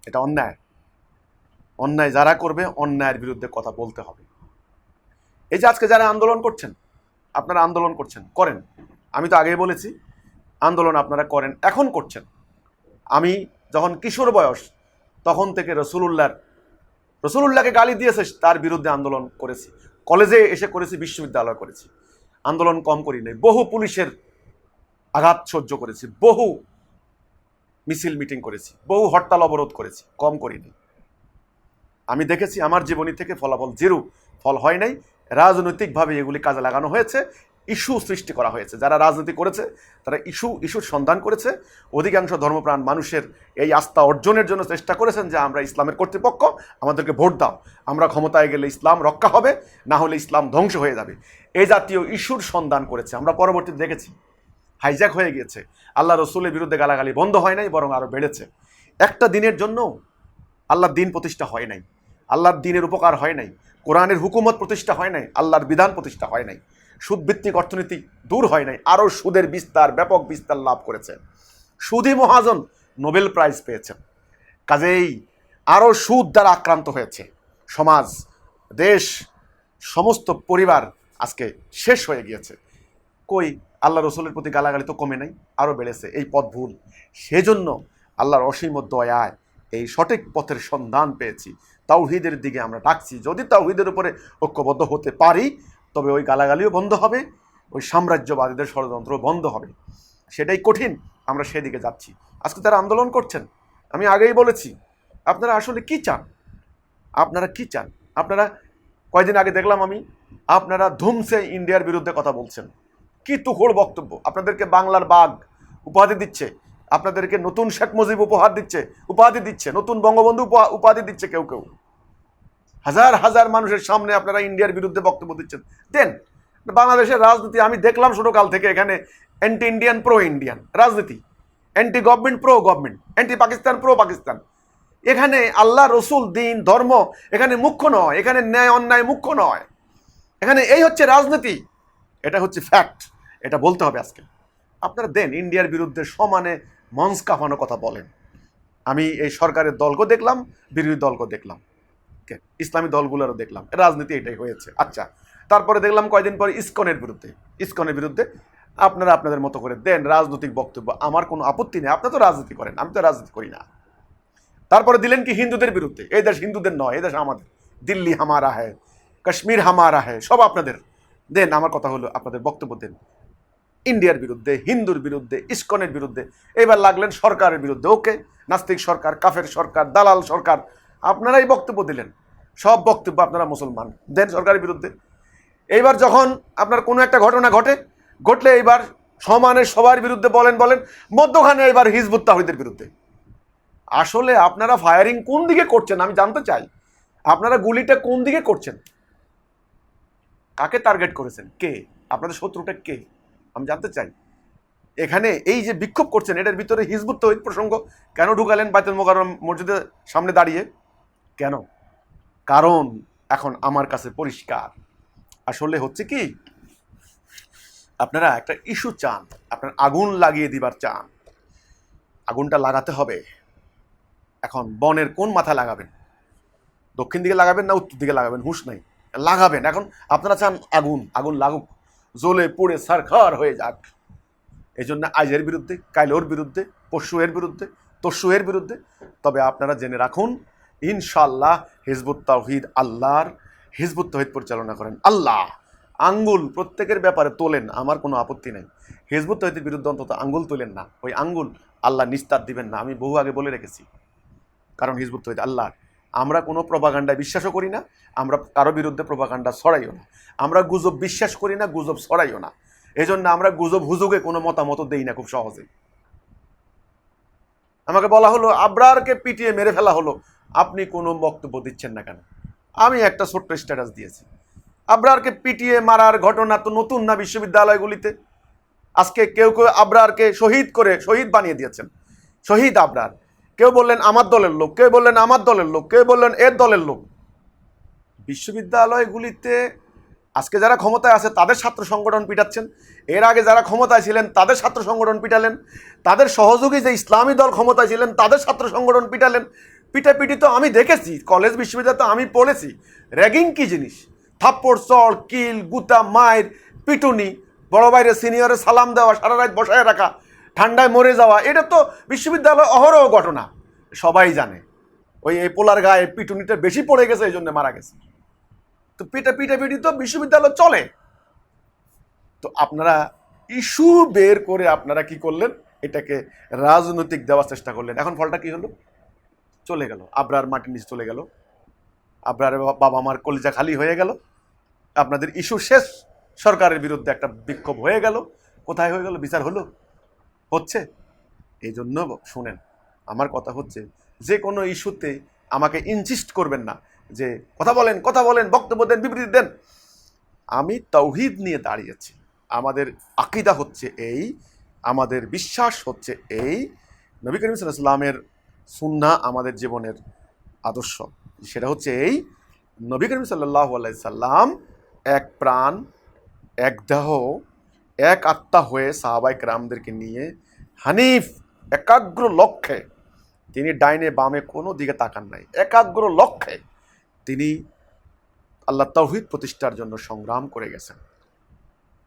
এটা অন্যায়। অন্যায় যারা করবে, অন্যায়ের বিরুদ্ধে কথা বলতে হবে। এই যে আজকে যারা আন্দোলন করছেন, আপনারা আন্দোলন করছেন, করেন। আমি তো আগেই বলেছি আন্দোলন আপনারা করেন, এখন করছেন। আমি যখন কিশোর বয়স তখন থেকে রসুলুল্লাহকে গালি দিয়েছে তার বিরুদ্ধে আন্দোলন করেছি, কলেজে এসে করেছি, বিশ্ববিদ্যালয় করেছি, আন্দোলন কম করি নাই। বহু পুলিশের আঘাত সহ্য করেছি, বহু মিছিল মিটিং করেছি, বহু হরতাল অবরোধ করেছি, কম করিনি। আমি দেখেছি আমার জীবনী থেকে ফলাফল জিরো, ফল হয় নাই। রাজনৈতিকভাবে এগুলি কাজে লাগানো হয়েছে, ইস্যু সৃষ্টি করা হয়েছে। যারা রাজনীতি করেছে তারা ইস্যুর সন্ধান করেছে। অধিকাংশ ধর্মপ্রাণ মানুষের এই আস্থা অর্জনের জন্য চেষ্টা করেছেন যে আমরা ইসলামের কর্তৃপক্ষ, আমাদেরকে ভোট দাও, আমরা ক্ষমতায় গেলে ইসলাম রক্ষা হবে, না হলে ইসলাম ধ্বংস হয়ে যাবে। এই জাতীয় ইস্যুর সন্ধান করেছে। আমরা পরবর্তীতে দেখেছি হাইজ্যাক হয়ে গিয়েছে। আল্লাহ রসুলের বিরুদ্ধে গালাগালি বন্ধ হয় নাই, বরং আরও বেড়েছে। একটা দিনের জন্য আল্লাহর দিন প্রতিষ্ঠা হয় নাই, আল্লাহর দিনের উপকার হয় নাই, কোরআনের হুকুমত প্রতিষ্ঠা হয় নাই, আল্লাহর বিধান প্রতিষ্ঠা হয় নাই, সুদভিত্তিক অর্থনীতি দূর হয় নাই, আরও সুদের বিস্তার, ব্যাপক বিস্তার লাভ করেছে। সুদী মহাজন নোবেল প্রাইজ পেয়েছেন। কাজেই আরও সুদ দ্বারা আক্রান্ত হয়েছে সমাজ, দেশ, সমস্ত পরিবার আজকে শেষ হয়ে গিয়েছে। কই আল্লাহ রসুলের প্রতি গালাগালি তো কমে নাই, আরও বেড়েছে। এই পথ ভুল। সেজন্য আল্লাহর অসীম দয়ায় এই সঠিক পথের সন্ধান পেয়েছি, তাওহীদের দিকে আমরা ডাকছি। যদি তাওহীদের উপরে ঐক্যবদ্ধ হতে পারি তবে ওই গালাগালিও বন্ধ হবে, ওই সাম্রাজ্যবাদীদের ষড়যন্ত্র বন্ধ হবে। সেটাই কঠিন, আমরা সেদিকে যাচ্ছি। আজকে তারা আন্দোলন করছেন, আমি আগেই বলেছি আপনারা আসলে কি চান, আপনারা কি চান। আপনারা কয়দিন আগে দেখলাম আমি, আপনারা ধুমসে ইন্ডিয়ার বিরুদ্ধে কথা বলছেন। কি তুখোড় বক্তব্য! আপনাদেরকে বাংলার বাঘ উপাধি দিচ্ছে, আপনাদেরকে নতুন শেখ মুজিব উপাধি দিচ্ছে, নতুন বঙ্গবন্ধু উপাধি দিচ্ছে কেউ কেউ। হাজার হাজার মানুষের সামনে আপনারা ইন্ডিয়ার বিরুদ্ধে বক্তব্য দিচ্ছেন। দেন, বাংলাদেশের রাজনীতি আমি দেখলাম ছোটকাল থেকে, এখানে অ্যান্টি ইন্ডিয়ান প্রো ইন্ডিয়ান রাজনীতি, anti government pro government, anti Pakistan pro Pakistan. এখানে আল্লাহ রসুল দিন ধর্ম এখানে মুখ্য নয়, এখানে ন্যায় অন্যায় মুখ্য নয়, এখানে এই হচ্ছে রাজনীতি। এটা হচ্ছে ফ্যাক্ট, এটা বলতে হবে আজকে। আপনারা দেন, ইন্ডিয়ার বিরুদ্ধে সমানে মঞ্চ কাঁপানো কথা বলেন। আমি এই সরকারের দলকে দেখলাম, বিরোধী দলকে দেখলাম, ইসলামী দলগুলোরও দেখলাম, রাজনীতি এটাই হয়েছে। আচ্ছা, তারপরে দেখলাম কয়দিন পরে ইসকনের বিরুদ্ধে আপনারা আপনাদের মতো করে দেন রাজনৈতিক বক্তব্য, আমার কোনো আপত্তি নেই। আপনারা তো রাজনীতি করেন, আমি তো রাজনীতি করি না। তারপরে দিলেন কি হিন্দুদের বিরুদ্ধে, এই দেশ হিন্দুদের নয়, এই দেশ আমাদের, দিল্লি হামারা হ্যায়, কাশ্মীর হামারা হ্যায়, সব আপনাদের। দেন, আমার কথা হলো আপনাদের বক্তব্য দেন ইন্ডিয়ার বিরুদ্ধে, হিন্দুর বিরুদ্ধে, ইসকনের বিরুদ্ধে। এবার লাগলেন সরকারের বিরুদ্ধে। ওকে, নাস্তিক সরকার, কাফের সরকার, দালাল সরকার, আপনারাই বক্তব্য দিলেন, সব বক্তব্য আপনারা মুসলমান, দেন সরকারের বিরুদ্ধে। এইবার যখন আপনার কোনো একটা ঘটনা ঘটলে এইবার সমানের সবার বিরুদ্ধে বলেন, মধ্যখানে এবার হিজবুত তাওহীদের বিরুদ্ধে। আসলে আপনারা ফায়ারিং কোন দিকে করছেন আমি জানতে চাই। আপনারা গুলিটা কোন দিকে করছেন, কাকে টার্গেট করেছেন, কে আপনাদের শত্রুটা কে আমি জানতে চাই। এখানে এই যে বিক্ষোভ করছেন, এটার ভিতরে হিজবুত তৌহিদ প্রসঙ্গ কেন ঢুকালেন বাইতুল মোকাররম মসজিদের সামনে দাঁড়িয়ে? কেন? কারণ এখন আমার কাছে পরিষ্কার, আসলে হচ্ছে কি, আপনারা একটা ইস্যু চান, আপনার আগুন লাগিয়ে দিবার চান, আগুনটা লাগাতে হবে। এখন বনের কোন মাথা লাগাবেন? দক্ষিণ দিকে লাগাবেন না উত্তর দিকে লাগাবেন? হুঁশ নাই, লাগাবেন। এখন আপনারা চান আগুন, আগুন লাগুক, জ্বলে পুড়ে সারখার হয়ে যাক। এই জন্য আজ এর বিরুদ্ধে, কাল ওর বিরুদ্ধে, পরশু এর বিরুদ্ধে, তরশু এর বিরুদ্ধে। তবে আপনারা জেনে রাখুন, ইনশাল্লাহ হিজবুত তাওহীদ আল্লাহর, হিজবুত তাওহীদ পরিচালনা করেন আল্লাহ। আঙ্গুল প্রত্যেকের ব্যাপারে তোলেন, আমার কোনো আপত্তি নেই। হিজবুত তাওহীদের বিরুদ্ধে অন্তত আঙ্গুল তোলেন না, ওই আঙ্গুল আল্লাহ নিস্তার দিবেন না, আমি বহু আগে বলে রেখেছি। কারণ হিজবুত তাওহীদ আল্লাহর। আমরা কোনো প্রপাগান্ডায় বিশ্বাসও করি না, আমরা কারো বিরুদ্ধে প্রপাগান্ডা ছড়াইও না, আমরা গুজব বিশ্বাস করি না, গুজব ছড়াইও না। এই জন্য আমরা গুজব হুজুগে কোনো মতামত দেই না খুব সহজে। আমাকে বলা হলো আবরারকে পিটিয়ে মেরে ফেলা হলো, আপনি কোনো বক্তব্য দিচ্ছেন না কেন? আমি একটা ছোট্ট স্ট্যাটাস দিয়েছি। আবরারকে পিটিয়ে মারার ঘটনা তো নতুন না বিশ্ববিদ্যালয়গুলিতে। আজকে কেউ কেউ আবরারকে শহীদ করে শহীদ বানিয়ে দিয়েছেন, শহীদ আবরার। কেউ বললেন আমার দলের লোক, কেউ বললেন আমার দলের লোক, কেউ বললেন এর দলের লোক। বিশ্ববিদ্যালয়গুলিতে আজকে যারা ক্ষমতায় আছে তাদের ছাত্র সংগঠন পিটাচ্ছেন, এর আগে যারা ক্ষমতায় ছিলেন তাদের ছাত্র সংগঠন পিটালেন, তাদের সহযোগী যে ইসলামী দল ক্ষমতায় ছিলেন তাদের ছাত্র সংগঠন পিটালেন। পিটাপিটি তো আমি দেখেছি, কলেজ বিশ্ববিদ্যালয় তো আমি পড়েছি। র্যাগিং কি জিনিস? থাপ্পড়, চড়, কিল, গুতা, মায়ের, পিটুনি, বড় বাইরে সিনিয়রে সালাম দেওয়া, সারা রাত বসায় রাখা, ঠান্ডায় মরে যাওয়া, এটা তো বিশ্ববিদ্যালয় অহরহ ঘটনা, সবাই জানে। ওই এই পোলার গায়ে পিটুনিটা বেশি পড়ে গেছে, এই জন্য মারা গেছে। তো পিটাপিটি তো বিশ্ববিদ্যালয় চলে। তো আপনারা ইস্যু বের করে আপনারা কি করলেন? এটাকে রাজনৈতিক দেওয়ার চেষ্টা করলেন। এখন ফলটা কি হলো? চলে গেল, আবরার মাটির নিচে চলে গেল, আবরার বাবা মার কলিজা খালি হয়ে গেল, আপনাদের ইস্যু শেষ, সরকারের বিরুদ্ধে একটা বিক্ষোভ হয়ে গেল। কোথায় হয়ে গেল? বিচার হলো? হচ্ছে? এই জন্য শুনেন, আমার কথা হচ্ছে, যে কোনো ইস্যুতে আমাকে ইনসিস্ট করবেন না যে কথা বলেন, বক্তব্য দেন, বিবৃতি দেন। আমি তাওহীদ নিয়ে দাঁড়িয়েছি, আমাদের আকীদা হচ্ছে এই, আমাদের বিশ্বাস হচ্ছে এই, নবী করিম সাল্লাল্লাহু আলাইহি ওয়াসাল্লামের সুন্নাহ আমাদের জীবনের আদর্শ, সেটা হচ্ছে এই, নবী করিম সাল্লাল্লাহু আলাইহি সাল্লাম এক প্রাণ, এক দেহ, এক আত্মা হয়ে সাহাবায়ে কেরামদেরকে নিয়ে হানিফ একাগ্র লক্ষ্যে, তিনি ডাইনে বামে কোনো দিকে তাকান নাই, একাগ্র লক্ষ্যে তিনি আল্লাহ তাওহীদ প্রতিষ্ঠার জন্য সংগ্রাম করে গেছেন।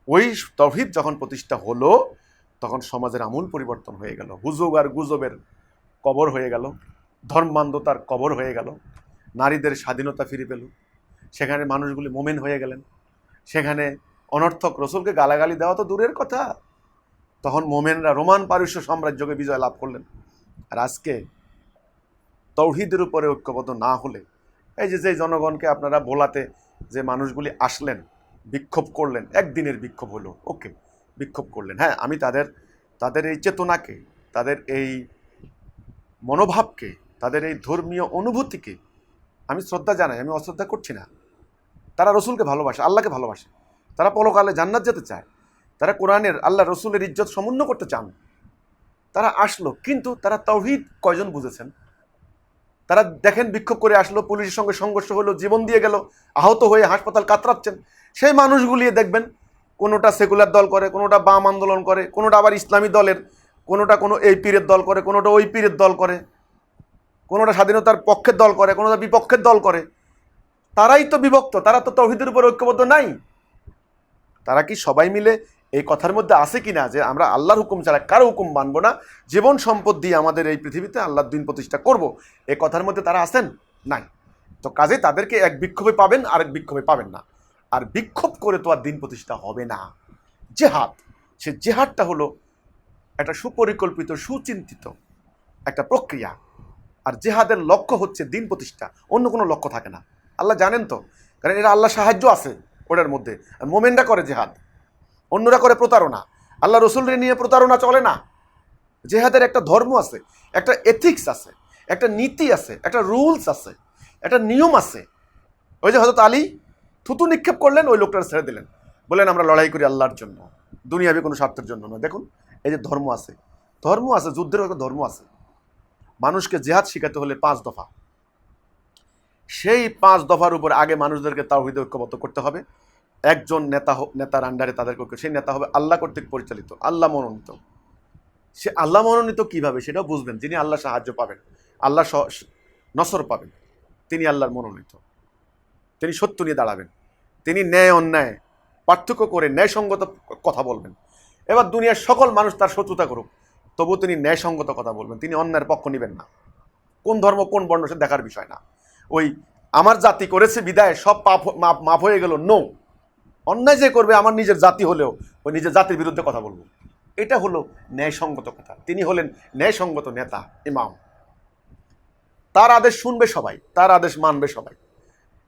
ওই তাওহীদ যখন প্রতিষ্ঠা হলো তখন সমাজের আমূল পরিবর্তন হয়ে গেল। হুজুগ আর গুজবের কবর হয়ে গেল, ধর্মান্ধতার কবর হয়ে গেল, নারীদের স্বাধীনতা ফিরে পেল, সেখানে মানুষগুলি মোমেন হয়ে গেলেন, সেখানে অনর্থক রসুলকে গালাগালি দেওয়া তো দূরের কথা, তখন মোমেনরা রোমান পারস্য সাম্রাজ্যকে বিজয় লাভ করলেন। আর আজকে তাওহীদের উপরে ঐক্যবদ্ধ না হলে, এই যে জনগণকে আপনারা ভোলাতে যে মানুষগুলি আসলেন, বিক্ষোভ করলেন, একদিনের বিক্ষোভ হলো, ওকে বিক্ষোভ করলেন, হ্যাঁ, আমি তাদের এই চেতনাকে, তাদের এই মনোভাবকে, তাদের এই ধর্মীয় অনুভূতিকে আমি শ্রদ্ধা জানাই, আমি অশ্রদ্ধা করছি না। তারা রসুলকে ভালোবাসে, আল্লাহকে ভালোবাসে, তারা পরকালে জান্নাত যেতে চায়, তারা কোরআনের আল্লাহ রসুলের ইজ্জত সমুন্নত করতে চান, তারা আসলো। কিন্তু তারা তাওহীদ কয়জন বুঝেছেন? তারা দেখেন বিক্ষোভ করে আসলো, পুলিশের সঙ্গে সংঘর্ষ হলো, জীবন দিয়ে গেল, আহত হয়ে হাসপাতাল কাতরাচ্ছেন। সেই মানুষগুলি দেখবেন কোনোটা সেকুলার দল করে, কোনোটা বাম আন্দোলন করে, কোনোটা আবার ইসলামী দলের, কোনোটা কোনো এই পীরের দল করে, কোনোটা ওই পীরের দল করে, কোনোটা স্বাধীনতার পক্ষের দল করে, কোনোটা বিপক্ষের দল করে। তারাই তো বিভক্ত, তারা তো তাওহীদের উপর ঐক্যবদ্ধ নাই। তারা কি সবাই মিলে এই কথার মধ্যে আছে কিনা যে আমরা আল্লাহর হুকুম ছাড়া কারো হুকুম মানবো না, জীবন সম্পদ দিয়ে আমাদের এই পৃথিবীতে আল্লাহর দ্বীন প্রতিষ্ঠা করব, এই কথার মধ্যে তারা আছেন? নাই। তো কাজে তাদেরকে এক বিক্ষোভে পাবেন, আরেক বিক্ষোভে পাবেন না। আর বিক্ষোভ করে তো আর দ্বীন প্রতিষ্ঠা হবে না। জেহাদ, সে জেহাদটা হলো একটা সুপরিকল্পিত, সুচিন্তিত একটা প্রক্রিয়া। আর জেহাদের লক্ষ্য হচ্ছে দ্বীন প্রতিষ্ঠা, অন্য কোনো লক্ষ্য থাকে না। আল্লাহ জানেন তো, কারণ এরা আল্লাহ সাহায্য আছে ওটার মধ্যে। আর মোমেনরা করে জেহাদ, অন্যরা করে প্রতারণা। আল্লাহ রসুলরে নিয়ে প্রতারণা চলে না। জেহাদের একটা ধর্ম আছে, একটা এথিক্স আছে, একটা নীতি আছে, একটা রুলস আছে, একটা নিয়ম আছে। ওই যে হযরত আলী থুতু নিক্ষেপ করলেন, ওই লোকটা ছেড়ে দিলেন, বললেন আমরা লড়াই করি আল্লাহর জন্য, দুনিয়াবি কোনো স্বার্থের জন্য নয়। দেখুন এই যে ধর্ম আছে, যুদ্ধের একটা ধর্ম আছে। মানুষকে জেহাদ শিখাতে হলে 5 দফা, সেই 5 দফার উপর আগে মানুষদেরকে তাওহীদে ঐক্যবদ্ধ করতে হবে। একজন নেতার আন্ডারে তাদেরকে সেই নেতা হবে আল্লাহ কর্তৃক পরিচালিত, আল্লাহ মনোনীত। সে আল্লাহ মনোনীত কিভাবে সেটাও বুঝবেন। যিনি আল্লাহ সাহায্য পাবেন, আল্লাহ নসর পাবেন, তিনি আল্লাহর মনোনীত। তিনি সত্য নিয়ে দাঁড়াবেন, তিনি ন্যায় অন্যায় পার্থক্য করে ন্যায়সঙ্গত কথা বলবেন। এবার দুনিয়ার সকল মানুষ তার শত্রুতা করুক, তবু তিনি ন্যায়সঙ্গত কথা বলবেন, তিনি অন্যায়ের পক্ষ নেবেন না। কোন ধর্ম কোন বর্ণ সে দেখার বিষয় না। ওই আমার জাতি করেছে বিদায় সব মাফ হয়ে গেল, নো। অন্যায় যে করবে আমার নিজের জাতি হলেও ওই নিজের জাতির বিরুদ্ধে কথা বলবো, এটা হলো ন্যায়সঙ্গত কথা। তিনি হলেন ন্যায়সঙ্গত নেতা, ইমাম। তার আদেশ শুনবে সবাই, তার আদেশ মানবে সবাই,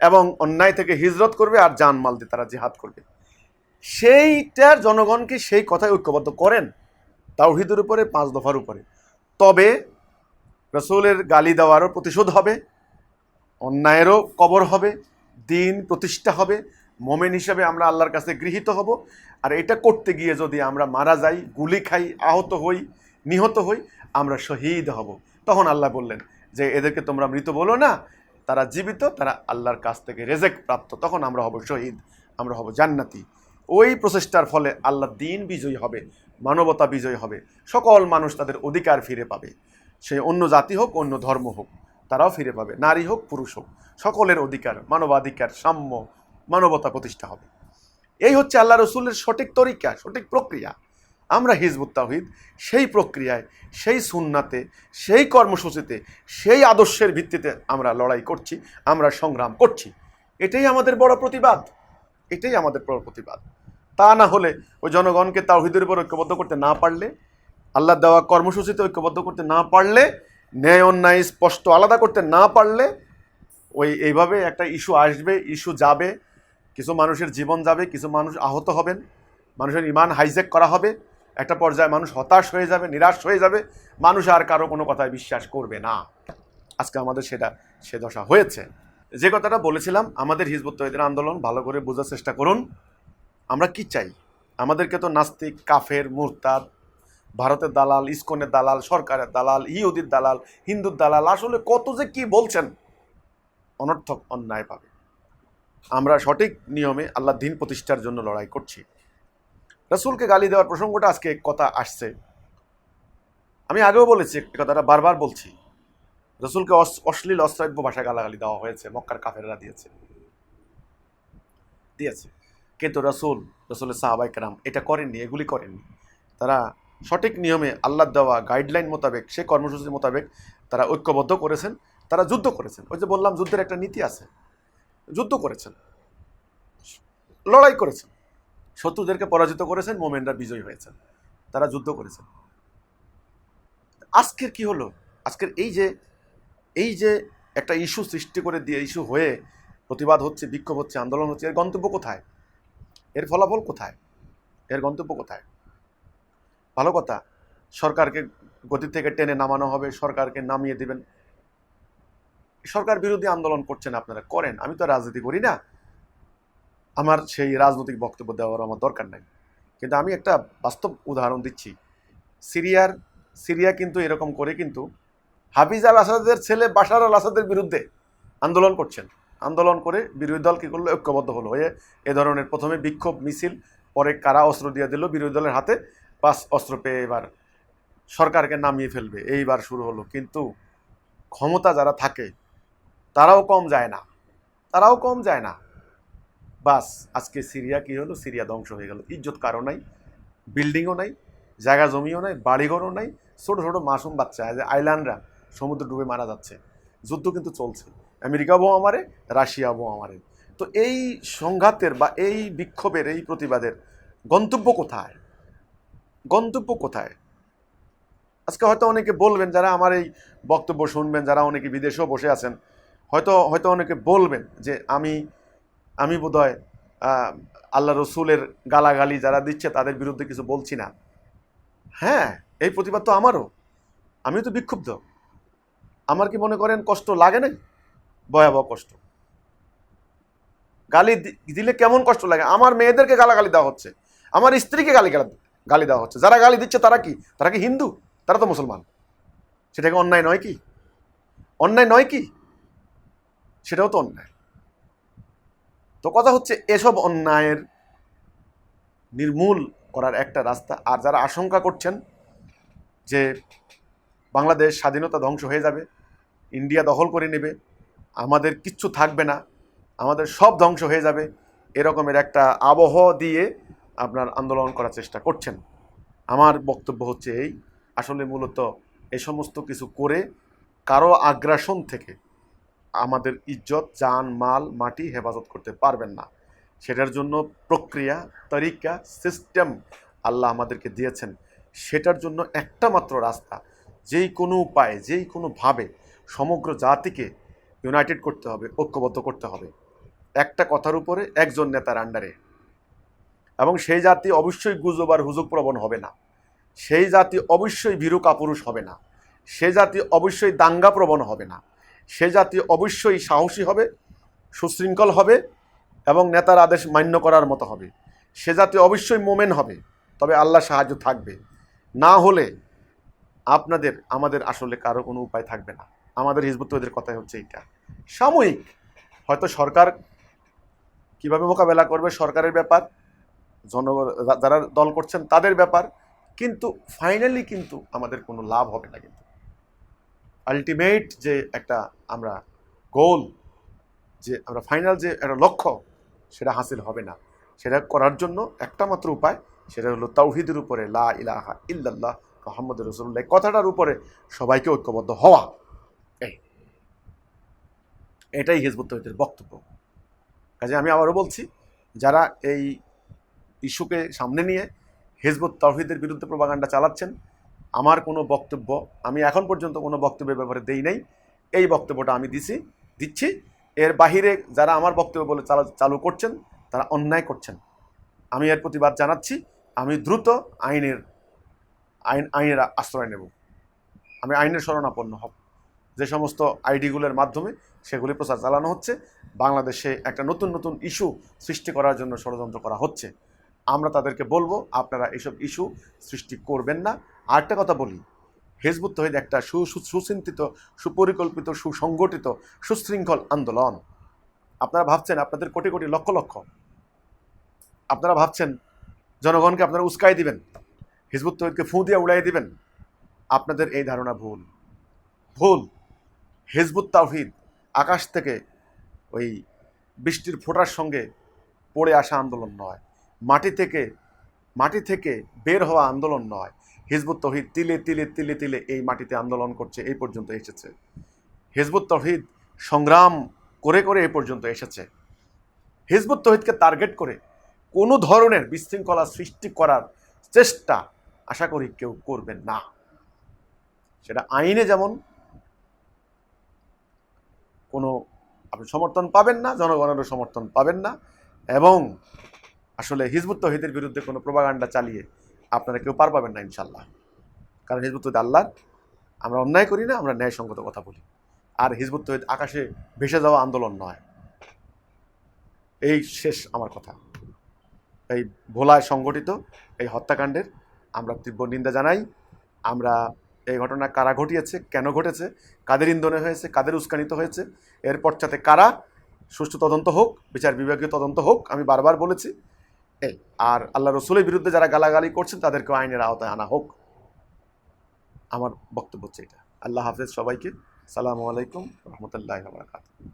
এবং অন্যায় থেকে হিজরত করবে আর জানমাল দিয়ে তারা জিহাদ করবে। সেইটার জনগণকে সেই কথায় ঐক্যবদ্ধ করেন তাওহীদের উপরে, 5 দফার উপরে। তবে রাসূলের গালি দেওয়ারও প্রতিশোধ হবে, অন্যায়েরও কবর হবে, দিন প্রতিষ্ঠা হবে, মোমেন হিসেবে আমরা আল্লাহর কাছে গৃহীত হব। আর এটা করতে গিয়ে যদি আমরা মারা যাই, গুলি খাই, আহত হই, নিহত হই, আমরা শহীদ হব। তখন আল্লাহ বললেন যে এদেরকে তোমরা মৃত বলো না, তারা জীবিত, তারা আল্লাহর কাছ থেকে রেজেক প্রাপ্ত, তখন আমরা হব শহীদ, আমরা হব জান্নাতি। ওই প্রচেষ্টার ফলে আল্লাহ দিন বিজয়ী হবে, মানবতা বিজয়ী হবে, সকল মানুষ তাদের অধিকার ফিরে পাবে। সে অন্য জাতি হোক, অন্য ধর্ম হোক, তারাও ফিরে পাবে। নারী হোক, পুরুষ হোক, সকলের অধিকার, মানবাধিকার, সাম্য, মানবতা প্রতিষ্ঠা হবে। এই হচ্ছে আল্লাহ রসুলের সঠিক তরিকা, সঠিক প্রক্রিয়া। আমরা হিজবুত তাওহীদ সেই প্রক্রিয়ায়, সেই সুন্নাতে, সেই কর্মসূচিতে, সেই আদর্শের ভিত্তিতে আমরা লড়াই করছি, আমরা সংগ্রাম করছি। এটাই আমাদের বড় প্রতিবাদ, এটাই আমাদের বড় প্রতিবাদ। তা না হলে ওই জনগণকে তাওহীদের উপর ঐক্যবদ্ধ করতে না পারলে, আল্লাহ দেওয়া কর্মসূচিতে ঐক্যবদ্ধ করতে না পারলে, ন্যায় অন্যায় স্পষ্ট আলাদা করতে না পারলে, এইভাবে একটা ইস্যু আসবে, ইস্যু যাবে, কিছু মানুষের জীবন যাবে, কিছু মানুষ আহত হবেন, মানুষের ইমান হাইজ্যাক করা হবে, একটা পর্যায়ে মানুষ হতাশ হয়ে যাবে, নিরাশ হয়ে যাবে, মানুষ আর কারো কোনো কথায় বিশ্বাস করবে না। আজকে আমাদের সে দশা হয়েছে। যে কথাটা বলেছিলাম, আমাদের হিজবুত তাওহীদের আন্দোলন ভালো করে বোঝার চেষ্টা করুন। আমরা কি চাই? আমাদেরকে তো নাস্তিক, কাফের, মুরতাদ, ভারতের দালাল, ইসকনের দালাল, সরকারের দালাল, ইহুদির দালাল, হিন্দুর দালাল, আসলে কত যে কি বলছেন, অনর্থক অন্যায় পাবে। আমরা সঠিক নিয়মে আল্লাহ দ্বীন প্রতিষ্ঠার জন্য লড়াই করছি। রাসূলকে গালি দেওয়ার প্রসঙ্গটা আজকে কথা আসছে, আমি আগেও বলেছি, কথাটা বারবার বলছি। রাসূলকে অশ্লীল অশ্রাব্য ভাষা গালাগালি দেওয়া হয়েছে, মক্কার কাফেররা দিয়েছে। কিন্তু রাসূলের সাহাবায়ে কেরাম এটা করেননি, এগুলি করেননি। তারা সঠিক নিয়মে আল্লাহর দেওয়া গাইডলাইন মোতাবেক, সেই কর্মসূচির মোতাবেক তারা ঐক্যবদ্ধ করেছেন, তারা যুদ্ধ করেছেন। ওই যে বললাম, যুদ্ধের একটা নীতি আছে, যুদ্ধ করেছেন, লড়াই করেছেন, শত্রুদেরকে পরাজিত করেছেন, মোমেনরা বিজয়ী হয়েছেন, তারা যুদ্ধ করেছেন। আজকের কি হলো? আজকের এই যে একটা ইস্যু সৃষ্টি করে দিয়ে, ইস্যু হয়ে প্রতিবাদ হচ্ছে, বিক্ষোভ হচ্ছে, আন্দোলন হচ্ছে, এর গন্তব্য কোথায়? এর ফলাফল কোথায়? এর গন্তব্য কোথায়? ভালো কথা, সরকারকে গতি থেকে টেনে নামানো হবে, সরকারকে নামিয়ে দিবেন। সরকার বিরোধী আন্দোলন করছেন আপনারা, করেন, আমি তো রাজনীতি করি না, আমার সেই রাজনৈতিক বক্তব্য দেওয়ার আমার দরকার নাই। কিন্তু আমি একটা বাস্তব উদাহরণ দিচ্ছি। সিরিয়া কিন্তু এরকম করে কিন্তু হাফিজ আল আসাদের ছেলে বাশার আল আসাদের বিরুদ্ধে আন্দোলন করছেন। আন্দোলন করে বিরোধী দল কী করলো? ঐক্যবদ্ধ হলো, হয়ে এ ধরনের প্রথমে বিক্ষোভ মিছিল, পরে কারা অস্ত্র দিয়ে দিল বিরোধী দলের হাতে, বাস অস্ত্র পেয়ে এবার সরকারকে নামিয়ে ফেলবে, এইবার শুরু হলো। কিন্তু ক্ষমতা যারা থাকে তারাও কম যায় না, বাস আজকে সিরিয়া কী হলো? সিরিয়া ধ্বংস হয়ে গেল। ইজ্জত কারো নাই, বিল্ডিংও নাই, জায়গা জমিও নাই, বাড়িঘরও নাই, ছোটো ছোটো মাসুম বাচ্চা, আইল্যান্ডরা সমুদ্র ডুবে মারা যাচ্ছে। যুদ্ধ কিন্তু চলছে, আমেরিকা বোমা মারে, রাশিয়া বোমা মারে। তো এই সংঘাতের বা এই বিক্ষোভের, এই প্রতিবাদের গন্তব্য কোথায়? আজকে হয়তো অনেকে বলবেন, যারা আমার এই বক্তব্য শুনবেন, যারা অনেকে বিদেশেও বসে আছেন, হয়তো অনেকে বলবেন যে আমি বোধহয় আল্লাহ রসুলের গালাগালি যারা দিচ্ছে তাদের বিরুদ্ধে কিছু বলছি না। হ্যাঁ, এই প্রতিবাদ তো আমারও, আমিও তো বিক্ষুব্ধ। আমার কি মনে করেন কষ্ট লাগে না? ভয়াবহ কষ্ট। গালি দিলে কেমন কষ্ট লাগে? আমার মেয়েদেরকে গালাগালি দেওয়া হচ্ছে, আমার স্ত্রীকে গালি গালি দেওয়া হচ্ছে। যারা গালি দিচ্ছে তারা কি? তারা কি হিন্দু? তারা তো মুসলমান। সেটাকে অন্যায় নয় কি? অন্যায় নয় কি? সেটাও তো অন্যায়। তো কথা হচ্ছে এসব অন্যায়ের নির্মূল করার একটা রাস্তা। আর যারা আশঙ্কা করছেন যে বাংলাদেশ স্বাধীনতা ধ্বংস হয়ে যাবে, ইন্ডিয়া দখল করে নেবে, আমাদের কিচ্ছু থাকবে না, আমাদের সব ধ্বংস হয়ে যাবে, এরকমের একটা আবহ দিয়ে আপনার আন্দোলন করার চেষ্টা করছেন। আমার বক্তব্য হচ্ছে এই, আসলে মূলত এ সমস্ত কিছু করে কারো আগ্রাসন থেকে আমাদের ইজ্জত, জান, মাল, মাটি হেফাজত করতে পারবেন না। সেটার জন্য প্রক্রিয়া, তরিকা, সিস্টেম আল্লাহ আমাদেরকে দিয়েছেন। সেটার জন্য একটা মাত্র রাস্তা, যেই কোনো উপায়ে, যেই কোনোভাবে সমগ্র জাতিকে ইউনাইটেড করতে হবে, ঐক্যবদ্ধ করতে হবে একটা কথার উপরে, একজন নেতার আন্ডারে। এবং সেই জাতি অবশ্যই গুজব আর হুজুগ প্রবণ হবে না, সেই জাতি অবশ্যই ভীরু কাপুরুষ হবে না, সে জাতি অবশ্যই দাঙ্গা প্রবণ হবে না, সে জাতি অবশ্যই সাহসী হবে, সুশৃঙ্খল হবে এবং নেতার আদেশ মান্য করার মতো হবে। সে জাতি অবশ্যই মোমেন হবে, তবে আল্লাহ সাহায্য থাকবে। না হলে আমাদের আসলে কারো কোনো উপায় থাকবে না। আমাদের হিজবুত তওহীদের কথাই হচ্ছে এইটা। সাময়িক হয়তো সরকার কিভাবে মোকাবেলা করবে সরকারের ব্যাপার, জনগণ যারা দল করছেন তাদের ব্যাপার, কিন্তু ফাইনালি কিন্তু আমাদের কোনো লাভ হবে না। কিন্তু আলটিমেট যে একটা আমরা গোল, যে আমরা ফাইনাল যে একটা লক্ষ্য, সেটা হাসিল হবে না। সেটা করার জন্য একটা মাত্র উপায়, সেটা হলো তাওহীদের উপরে, লা ইলাহা ইল্লাল্লাহ মুহাম্মাদুর রাসূলুল্লাহ কথাটার উপরে সবাইকে ঐক্যবদ্ধ হওয়া। এটাই হিজবুত তওহীদের বক্তব্য। কাজে আমি আবারও বলছি, যারা এই ইস্যুকে সামনে নিয়ে হিজবুত তওহীদের বিরুদ্ধে প্রপাগান্ডা চালাচ্ছেন, আমার কোনো বক্তব্য, আমি এখন পর্যন্ত কোনো বক্তব্যের ব্যাপারে দেই নাই। এই বক্তব্যটা আমি দিচ্ছি। এর বাহিরে যারা আমার বক্তব্য বলে চালু করছেন তারা অন্যায় করছেন। আমি এর প্রতিবাদ জানাচ্ছি। আমি দ্রুত আইনের আশ্রয় নেব, আমি আইনের শরণাপন্ন হব। যে সমস্ত আইডিগুলোর মাধ্যমে সেগুলি প্রচার চালানো হচ্ছে, বাংলাদেশে একটা নতুন নতুন ইস্যু সৃষ্টি করার জন্য ষড়যন্ত্র করা হচ্ছে, আমরা তাদেরকে বলবো আপনারা এইসব ইস্যু সৃষ্টি করবেন না। আরেকটা কথা বলি, হিজবুত তওহীদ একটা সুচিন্তিত, সুপরিকল্পিত, সুসংগঠিত, সুশৃঙ্খল আন্দোলন। আপনারা ভাবছেন আপনাদের কোটি কোটি লক্ষ লক্ষ, আপনারা ভাবছেন জনগণকে আপনারা উস্কাই দিবেন, হিজবুত তওহীদকে ফু দিয়ে উড়াই দিবেন। আপনাদের এই ধারণা ভুল। হিজবুত তাওহীদ আকাশ থেকে ওই বৃষ্টির ফোঁটার সঙ্গে পড়ে আসা আন্দোলন নয়, মাটি থেকে বের হওয়া আন্দোলন নয়। হিজবুত তওহীদ তিলে তিলে তিলে তিলে এই মাটিতে আন্দোলন করছে, এই পর্যন্ত এসেছে। হিজবুত তওহীদ সংগ্রাম করে করে এই পর্যন্ত এসেছে। হিজবুত তওহীদকে টার্গেট করে কোনো ধরনের বিশৃঙ্খলা সৃষ্টি করার চেষ্টা আশা করি কেউ করবেন না। সেটা আইনে যেমন কোনো আপনি সমর্থন পাবেন না, জনগণেরও সমর্থন পাবেন না, এবং আসলে হিজবুত তওহীদের বিরুদ্ধে কোনো প্রপাগান্ডা চালিয়ে আপনারা কেউ পার পাবেন না ইনশাল্লাহ। কারণ হিজবুত তওহীদ আল্লাহর, আমরা অন্যায় করি না, আমরা ন্যায়সঙ্গত কথা বলি। আর হিজবুত তওহীদ আকাশে ভেসে যাওয়া আন্দোলন নয়। এই শেষ আমার কথা। এই ভোলায় সংগঠিত এই হত্যাকাণ্ডের আমরা তীব্র নিন্দা জানাই। আমরা এই ঘটনা কারা ঘটিয়েছে, কেন ঘটেছে, কাদের ইন্ধনে হয়েছে, কাদের উস্কানিত হয়েছে, এর পশ্চাতে কারা, সুষ্ঠু তদন্ত হোক, বিচার বিভাগীয় তদন্ত হোক, আমি বারবার বলেছি। আর আল্লাহ রসুলের বিরুদ্ধে যারা গালাগালি করছেন তাদেরকেও আইনের আওতায় আনা হোক। আমার বক্তব্য হচ্ছে এটা। আল্লাহ হাফেজ সবাইকে। আসসালামু আলাইকুম রহমতুল্লাহি ওয়া বারাকাতুহু।